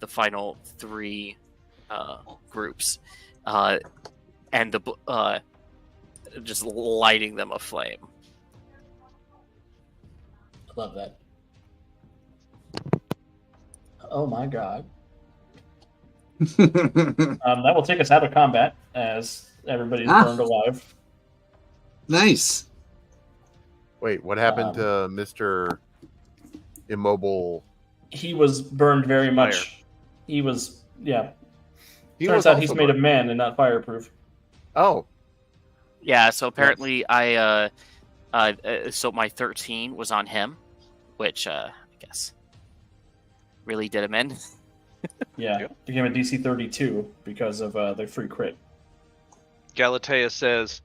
final 3 groups, and just lighting them aflame. I love that. Oh my god. That will take us out of combat as everybody's burned alive. Nice. Wait, what happened to Mr. Immobile? He was burned very much. He was, yeah. He Turns was out he's also made of burned. man and not fireproof. Oh, Yeah, so apparently so my 13 was on him, which I guess really did him in. Yeah, Yep. became a DC 32 because of the free crit. Galatea says,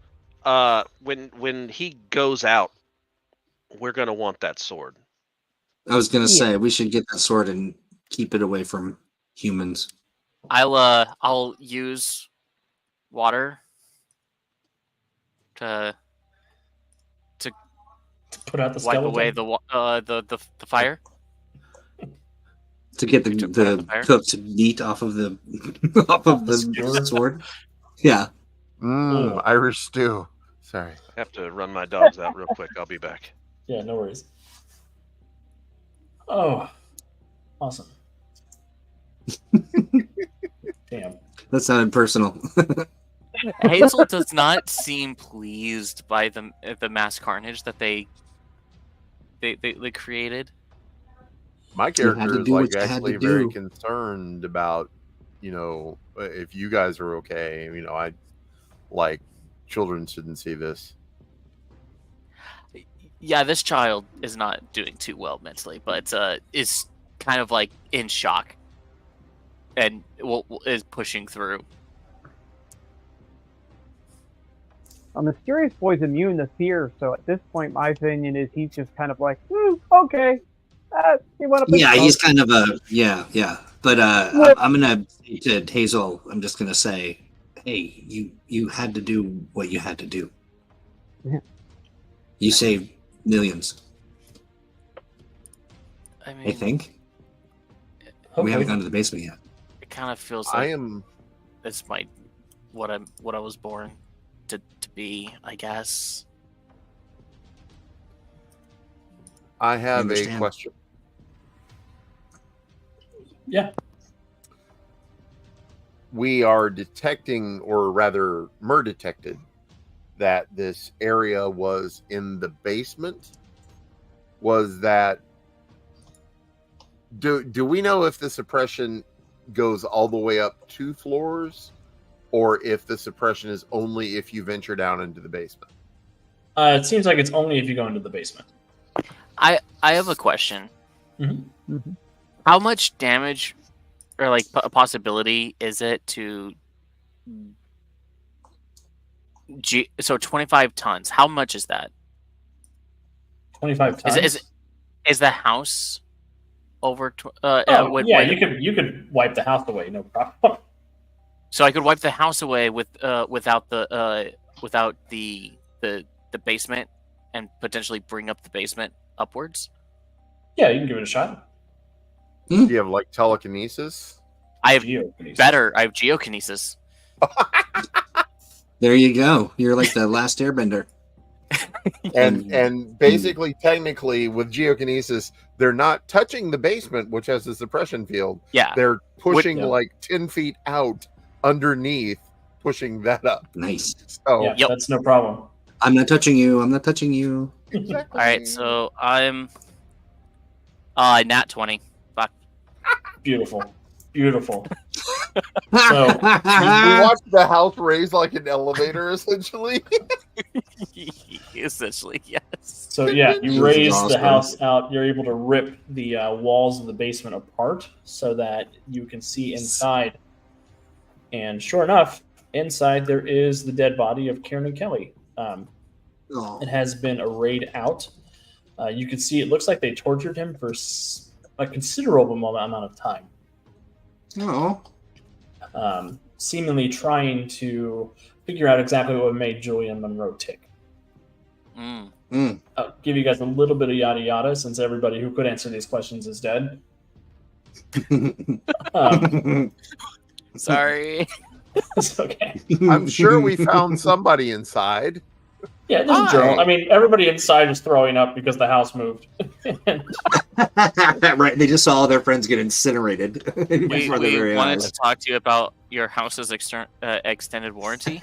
when he goes out, we're gonna want that sword. I was gonna Yeah. say we should get that sword and keep it away from humans. I'll use water to Put out the wipe skeleton. away the fire. To get the, To put out the fire? cooked meat off of the off of the Skewer. sword. Yeah. Ugh. Irish stew. Sorry. I have to run my dogs out real quick. I'll be back. Yeah, no worries. Oh, awesome. Damn. That sounded personal. Hazel does not seem pleased by the mass carnage that they created. My You had to character is do like what you had to actually very do. concerned about, if you guys are okay. I like children shouldn't see this. Yeah, this child is not doing too well mentally, but is kind of like in shock and is pushing through. A mysterious boy's immune to fear, so at this point, my opinion is he's just kind of like, okay. You want to? Yeah, he's kind of a yeah. But I'm gonna say to Hazel, I'm just gonna say, hey, you had to do what you had to do. Yeah. You saved millions. I mean, I think we Hopefully. haven't gone to the basement yet. it kind of feels I like am. this might what I was born to be, I guess. I have a Understand. question. Yeah. We are detecting, or rather, Mur detected that this area was in the basement. Was that? Do we know if the suppression goes all the way up 2 floors, or if the suppression is only if you venture down into the basement? It seems like it's only if you go into the basement. I have a question. Mm-hmm. How much damage or like a possibility is it to so 25 tons? How much is that? 25 tons. Is the house over You could wipe the house away, no problem. so I could wipe the house away without the basement and potentially bring up the basement upwards? Yeah, you can give it a shot. Do you have like telekinesis? I have Geokinesis. I have geokinesis. There you go. You're like the last airbender. And basically, technically, with geokinesis, they're not touching the basement, which has a suppression field. Yeah. They're pushing Yeah. like 10 feet out underneath, pushing that up. Nice. So Yeah, Yep. that's no problem. I'm not touching you. I'm not touching you. exactly. All right, so I'm nat 20. Fuck. Beautiful. Beautiful. we So- watched the house raise like an elevator, essentially. Essentially, yes. So yeah, you This is raise the awesome. house out. You're able to rip the walls of the basement apart so that you can see inside. And sure enough, inside there is the dead body of Kieran and Kelly. Oh, It has been arrayed out. You can see it looks like they tortured him for a considerable amount of time, oh. seemingly trying to figure out exactly what made Julian Monroe tick. Mm. I'll give you guys a little bit of yada yada since everybody who could answer these questions is dead. Sorry. It's okay. I'm sure we found somebody inside. Yeah, there's a journal. I mean, everybody inside is throwing up because the house moved. Right. They just saw all their friends get incinerated We before their very wanted eyes. to talk to you about your house's extended warranty.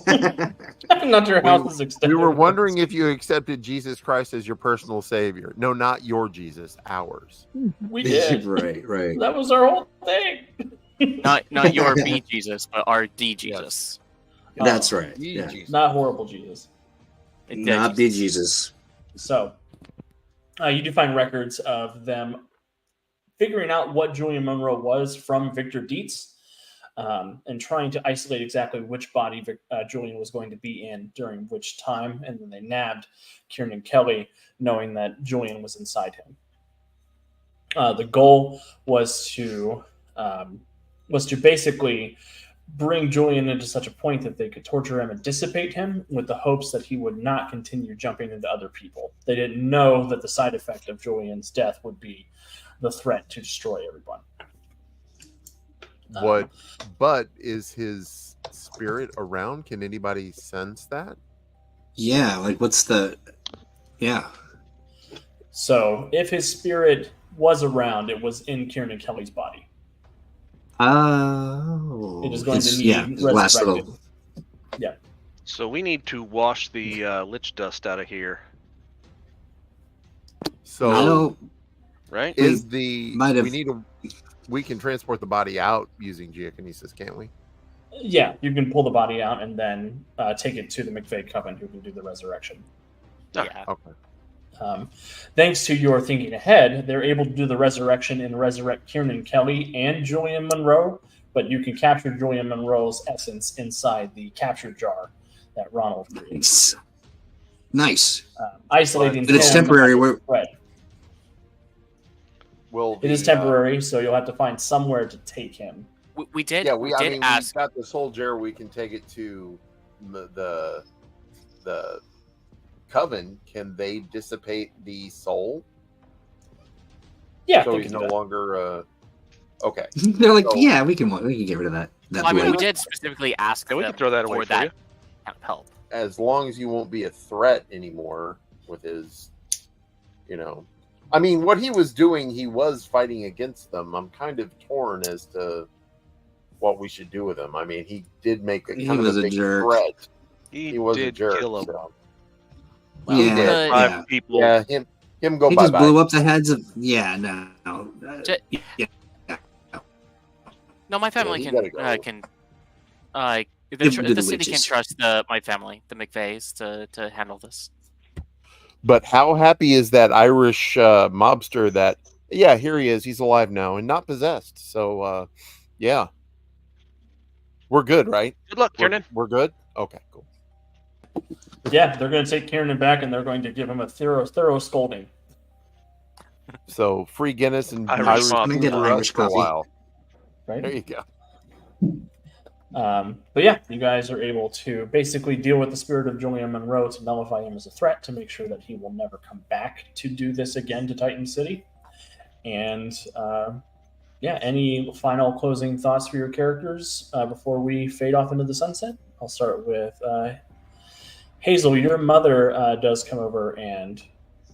Not your house is extended. We were wondering if you accepted Jesus Christ as your personal savior. No, not your Jesus, ours. We did. right. That was our whole thing. Not your B Jesus, but our D Jesus. That's right. Yeah. Not horrible Jesus. Not be Jesus. So, you do find records of them figuring out what Julian Monroe was from Victor Dietz, and trying to isolate exactly which body Julian was going to be in during which time. And then they nabbed Kieran Kelly, knowing that Julian was inside him. The goal was to basically bring Julian into such a point that they could torture him and dissipate him, with the hopes that he would not continue jumping into other people. They didn't know that the side effect of Julian's death would be the threat to destroy everyone. But is his spirit around? Can anybody sense that? Yeah, like what's the... Yeah. So if his spirit was around, it was in Kieran Kelly's body. Oh. It is going to need last resurrected. little... Yeah. So we need to wash the lich dust out of here, So I don't... right? is the might have- we can transport the body out using geokinesis, can't we? Yeah, you can pull the body out and then take it to the McVeigh Coven, who can do the resurrection. Yeah. Okay. Thanks to your thinking ahead, they're able to do the resurrection and resurrect Kieran Kelly and Julian Monroe, but you can capture Julian Monroe's essence inside the capture jar that Ronald created. Nice. Isolating But it's him temporary. Right. It is temporary, so you'll have to find somewhere to take him. We did. Yeah, we I did mean, ask. we've got this whole jar. We can take it to the coven. Can they dissipate the soul? Yeah, So they he's can no do that. longer. Okay. They're like, So- yeah, we can get rid of that. I mean, we blade. did specifically ask Yeah, we them can throw that away for for that you. kind of help. As long as you won't be a threat anymore with his, I mean, what he was doing, he was fighting against them. I'm kind of torn as to what we should do with him. I mean, he did make a He kind of was a a big jerk. threat. He, He was a did jerk. kill him. So. Well, Yeah, the- yeah. 5 people. Yeah, him go He bye just bye. blew up the heads of... Yeah, no. Yeah. No, my family he can gotta go. Give him to the the city can witches. trust my family, the McVeighs, to handle this. But how happy is that Irish mobster that, yeah, here he is. He's alive now and not possessed. So, yeah. We're good, right? Good luck, Kieran. We're good? Okay, cool. Yeah, they're going to take Kieran back, and they're going to give him a thorough scolding. So, free Guinness and Irish Irish, mob. Can I get for Irish us for a coffee? while. Right? There you go. But yeah, you guys are able to basically deal with the spirit of Julian Monroe to nullify him as a threat, to make sure that he will never come back to do this again to Titan City. And any final closing thoughts for your characters before we fade off into the sunset? I'll start with Hazel. Your mother does come over and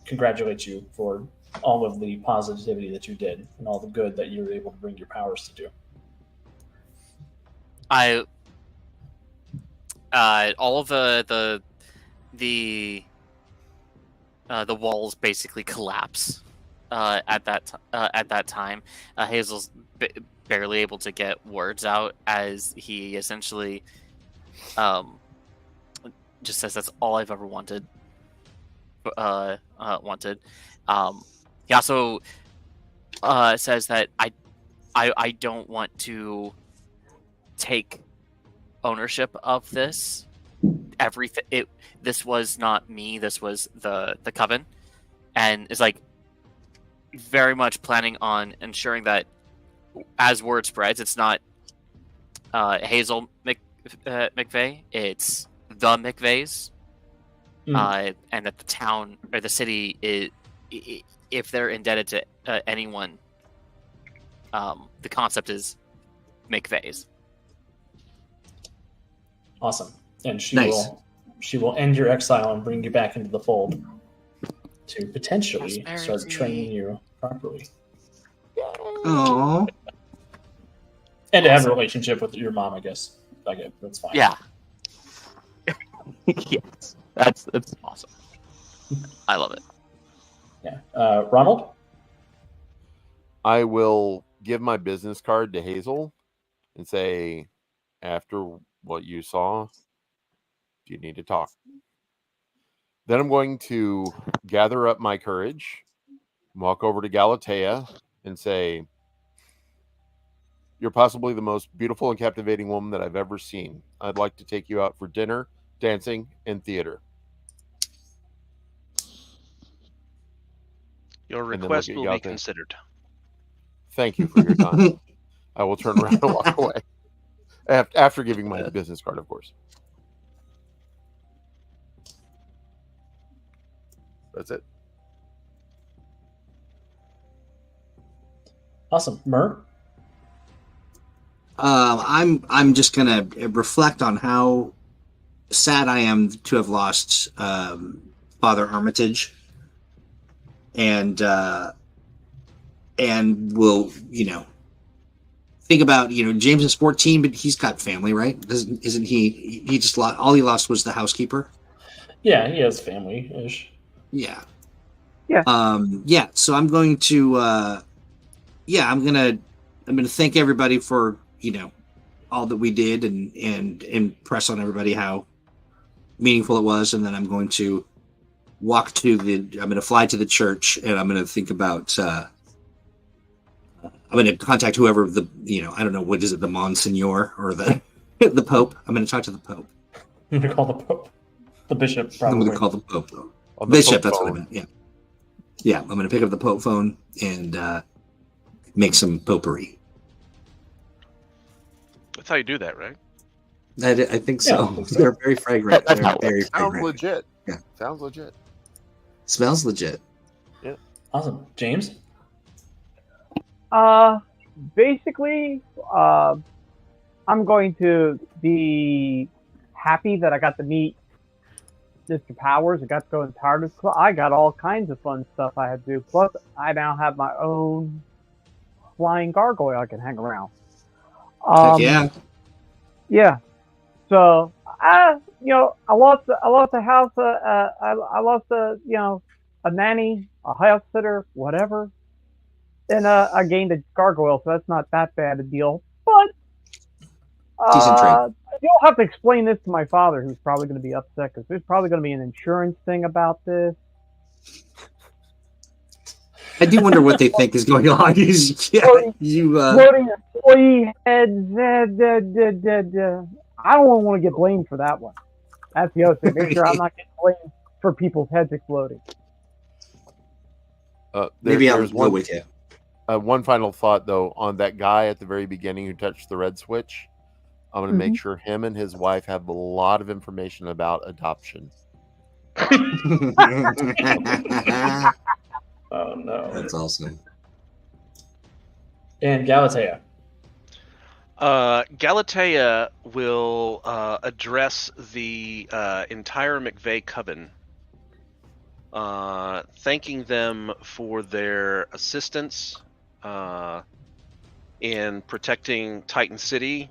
congratulate you for all of the positivity that you did and all the good that you were able to bring your powers to do. All of the walls basically collapse at that time. Hazel's barely able to get words out as he essentially just says, "That's all I've ever wanted." He also says that I don't want to take ownership of this. This was not me. This was the coven, and is like very much planning on ensuring that as word spreads, it's not Hazel McVeigh. It's the McVeighs, and that the town or the city is, if they're indebted to anyone, the concept is McVeighs. Awesome. And she Nice. will end your exile and bring you back into the fold to potentially start Prosperity. training you properly. Oh, And to have a relationship with your mom, I guess. Okay, that's fine. Yeah. Yes, that's awesome. I love it. Yeah. Ronald? I will give my business card to Hazel and say, after what you saw, you need to talk. Then I'm going to gather up my courage, walk over to Galatea, and say, "You're possibly the most beautiful and captivating woman that I've ever seen. I'd like to take you out for dinner, dancing, and theater." Your And then look request at will you be out there. considered. Thank you for your time. I will turn around and walk away. After giving my business card, of course. That's it. Awesome. Mer? I'm just gonna reflect on how sad I am to have lost Father Armitage, and will think about James is 14, but he's got family, right? Isn't he? He just lost. All he lost was the housekeeper. Yeah, he has family-ish. Yeah. Yeah. Yeah. So I'm going to. I'm gonna thank everybody for all that we did and impress on everybody how meaningful it was, and then I'm going to I'm going to fly to the church, and I'm going to think about. I'm going to contact whoever I don't know, what is it, the Monsignor or the the Pope. I'm going to talk to the Pope. I'm going to call the Pope. The Bishop, I'm probably. going to call the Pope. On the Bishop, Pope that's what I phone. meant. Yeah. Yeah, I'm going to pick up the Pope phone and make some potpourri. That's how you do that, right? I think so. Yeah, I think so. They're very fragrant. That's They're how very it sounds fragrant. legit. Yeah. Sounds legit. Smells legit. Awesome. James? Basically, I'm going to be happy that I got to meet Mr. Powers. I got to go in TARDIS Club. I got all kinds of fun stuff I had to do. Plus, I now have my own flying gargoyle I can hang around. Heck yeah. Yeah. So, I lost a house. I lost a nanny, a house sitter, whatever. And I gained a gargoyle, so that's not that bad a deal. But Decent trade. you'll have to explain this to my father, who's probably going to be upset because there's probably going to be an insurance thing about this. I do wonder what they think is going on. Floating employee heads. I don't want to get blamed for that one. That's the other thing. Make sure I'm not getting blamed for people's heads exploding. Maybe I'll there's go with you. One final thought, though, on that guy at the very beginning who touched the red switch. I'm going to make sure him and his wife have a lot of information about adoption. Oh, no. That's awesome. And Galatea? Galatea will address the entire McVeigh coven, thanking them for their assistance in protecting Titan City,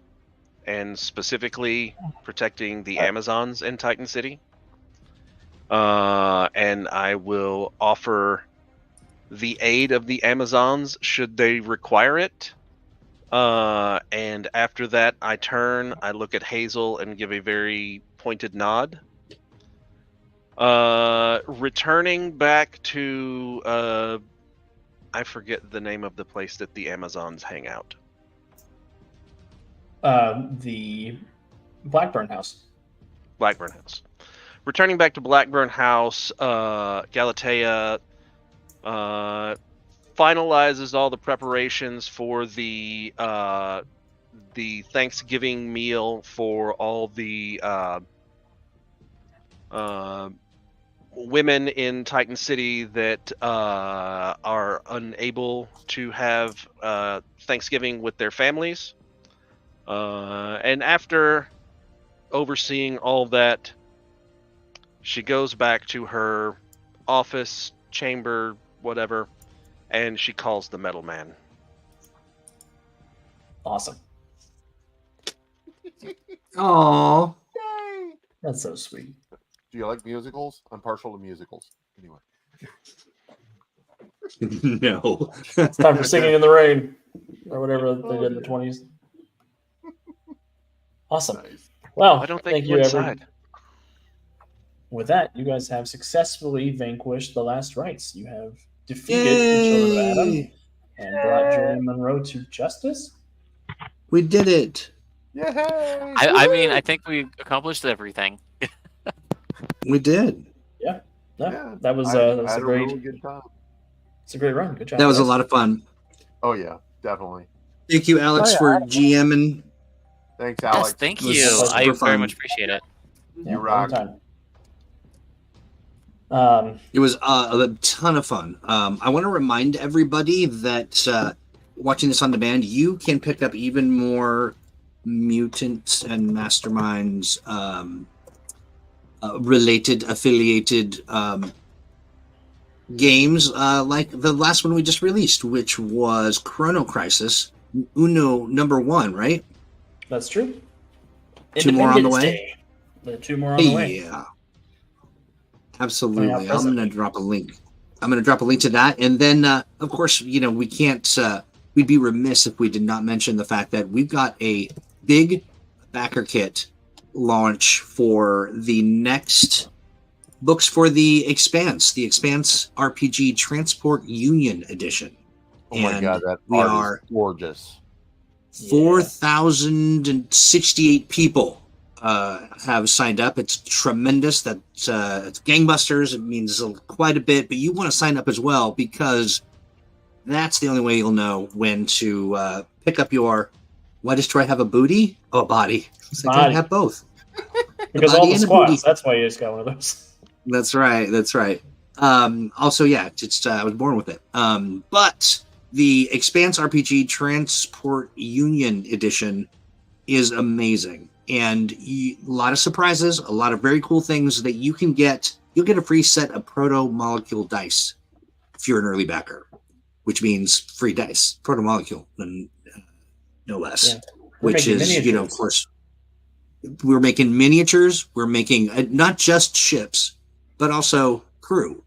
and specifically protecting the Amazons in Titan City. And I will offer the aid of the Amazons should they require it. And after that, I look at Hazel and give a very pointed nod. Returning back to I forget the name of the place that the Amazons hang out. The Blackburn House. Blackburn House. Returning back to Blackburn House, Galatea finalizes all the preparations for the Thanksgiving meal for all the women in Titan City that are unable to have Thanksgiving with their families. And after overseeing all that, she goes back to her office, chamber, whatever, and she calls the Metal Man. Awesome. Aww. That's so sweet. Do you like musicals? I'm partial to musicals. Anyway. No. It's time for Singing in the Rain, or whatever they did in the 20s. Awesome. Nice. Well, I don't think thank you you, inside. everyone. With that, you guys have successfully vanquished the last rites. You have defeated the Children of Adam, Yay! and brought Julian Monroe to justice. We did it. Yay! I mean, I think we accomplished everything. We did. Yeah, no, Yeah, that was I a had a great, really good time. it's a great run. Good job. That was a guys. lot of fun. Oh yeah, definitely. Thank you, Alex, Oh, yeah. for GMing. Thanks, Yes, Alex. thank It was you. super I very fun. much appreciate it. Yeah, You rock. anytime. It was a ton of fun. I want to remind everybody that watching this on demand, you can pick up even more mutants and masterminds related, affiliated games like the last one we just released, which was Chrono Crisis Uno #1, right? That's true. Two more on the way? Day. There are 2 more on the way. Yeah. Absolutely. I'm presently. going to drop a link. I'm going to drop a link to that. And then, of course, we can't, we'd be remiss if we did not mention the fact that we've got a big backer kit launch for the next books for the Expanse RPG Transport Union Edition. Oh my And god, that we art are is gorgeous. 4,068 people have signed up. It's tremendous. It's gangbusters. It means quite a bit, but you want to sign up as well because that's the only way you'll know when to pick up your. Why does Troy have a booty? Oh, a body. So I have both. Because body all the and a booty. squats. That's why you just got one of those. That's right. Also, yeah, I was born with it. But the Expanse RPG Transport Union Edition is amazing. And a lot of surprises, a lot of very cool things that you can get. You'll get a free set of proto-molecule dice if you're an early backer, which means free dice. Proto-molecule, and no less. Yeah. Which is, of course, we're making miniatures. We're making not just ships, but also crew.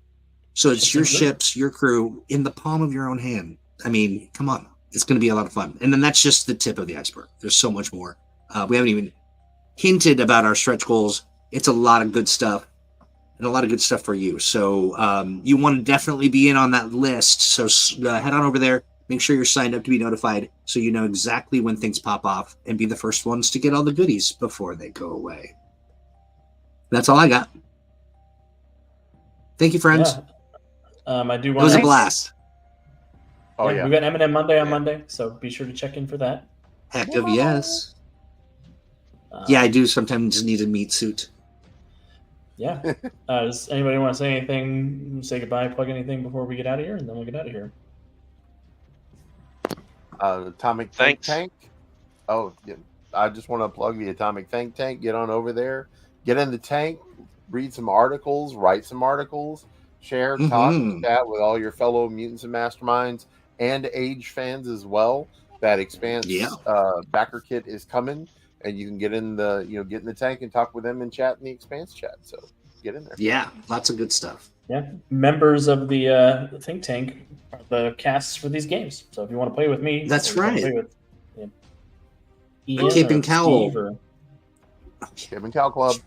So it's your ships, your crew in the palm of your own hand. I mean, come on. It's going to be a lot of fun. And then that's just the tip of the iceberg. There's so much more. We haven't even hinted about our stretch goals. It's a lot of good stuff and a lot of good stuff for you. So you want to definitely be in on that list. So head on over there. Make sure you're signed up to be notified so you know exactly when things pop off and be the first ones to get all the goodies before they go away. That's all I got. Thank you, friends. Yeah. I do It want was a blast. Oh yeah. We got M&M Monday on Monday, so be sure to check in for that. Heck of yes. Yeah, I do sometimes need a meat suit. Yeah. Does anybody want to say anything, say goodbye, plug anything before we get out of here, and then we'll get out of here? Atomic Think Tank. Oh, yeah. I just want to plug the Atomic Think Tank. Get on over there. Get in the tank. Read some articles. Write some articles. Share, talk, chat with all your fellow mutants and masterminds and Age fans as well. That Expanse backer kit is coming, and you can get in the get in the tank and talk with them and chat in the Expanse chat. So get in there. Yeah, lots of good stuff. Yeah, members of the think tank are the casts for these games. So if you want to play with me, that's right. Play with, Ian Cape and Cowl. Cape and Cowl Club.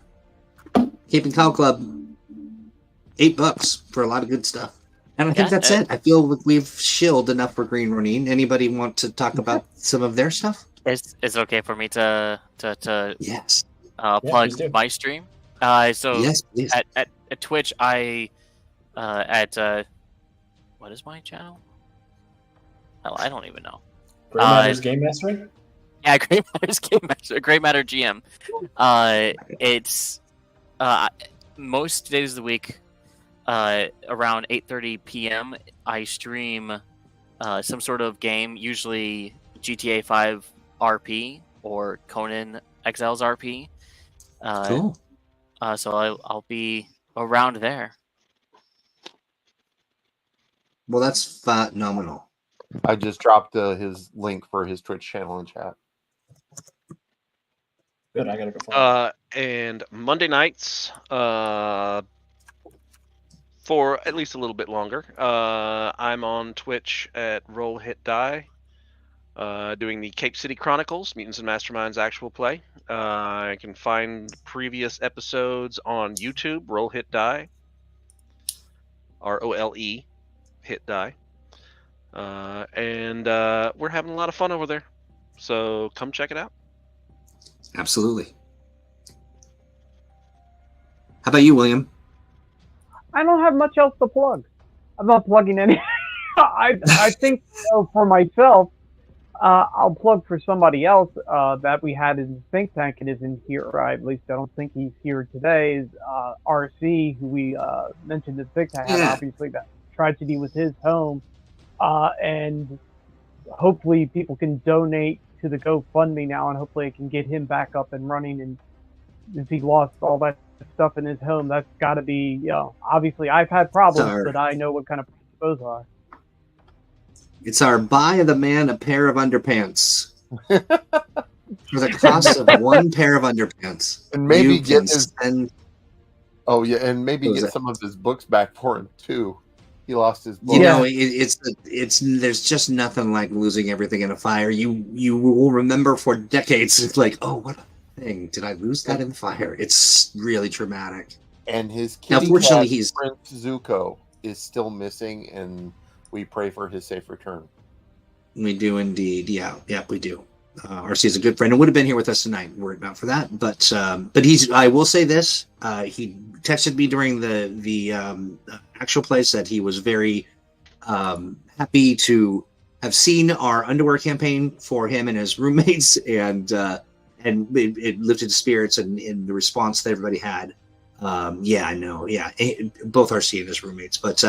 Cape and Cowl Club. $8 for a lot of good stuff. And I think that's it. I feel like we've shilled enough for Green Ronin. Anybody want to talk about some of their stuff? Is it okay for me to yes plug my stream? So yes, please. At Twitch, I what is my channel? Oh, I don't even know. Grey Matter's Game Mastering? Yeah, Grey Matter's Game Master, Grey Matter GM. It's most days of the week, around 8:30 p.m. I stream some sort of game, usually GTA 5 RP or Conan Exiles RP. Cool. So I'll be around there. Well, that's phenomenal. I just dropped his link for his Twitch channel in chat. Good, I gotta go find it. And Monday nights, for at least a little bit longer, I'm on Twitch at Roll Hit Die, doing the Cape City Chronicles, Mutants and Masterminds actual play. I can find previous episodes on YouTube, Roll Hit Die, ROLE, Hit Die. and we're having a lot of fun over there. So come check it out. Absolutely. How about you, William? I don't have much else to plug. I'm not plugging any. I think for myself, I'll plug for somebody else that we had in the think tank and isn't here. At least I don't think he's here today. Is RC, who we mentioned in the think tank, had Yeah. obviously that tragedy with his home, and hopefully people can donate to the GoFundMe now, and hopefully it can get him back up and running. And if he lost all that stuff in his home, that's got to be, obviously I've had problems, Sorry. but I know what kind of those are. It's our buy the man a pair of underpants for the cost of one pair of underpants. And maybe You get can his send- Oh yeah, and maybe What was get that? some of his books back for him too. He lost his book. You know, it's there's just nothing like losing everything in a fire. You will remember for decades. It's like, oh, what a thing! Did I lose that in the fire? It's really traumatic. And his Now, kitty fortunately, cat, he's Prince Zuko, is still missing, and we pray for his safe return. we do indeed. Yeah, we do. RC is a good friend and would have been here with us tonight. Worried about for that, but he's. I will say this. He texted me during the actual play, said he was very happy to have seen our underwear campaign for him and his roommates, and it lifted his spirits and in the response that everybody had. Yeah, I know. Yeah, both RC and his roommates, but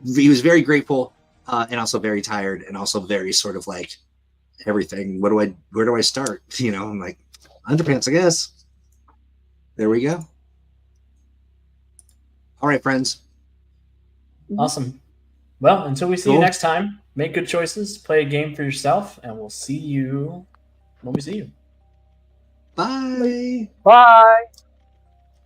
he was very grateful and also very tired and also very sort of like everything. Where do I start? You know, I'm like underpants, I guess. There we go. All right, friends. Awesome. Well, until we see you Cool. next time, make good choices, play a game for yourself, and we'll see you when we see you. Bye. Bye.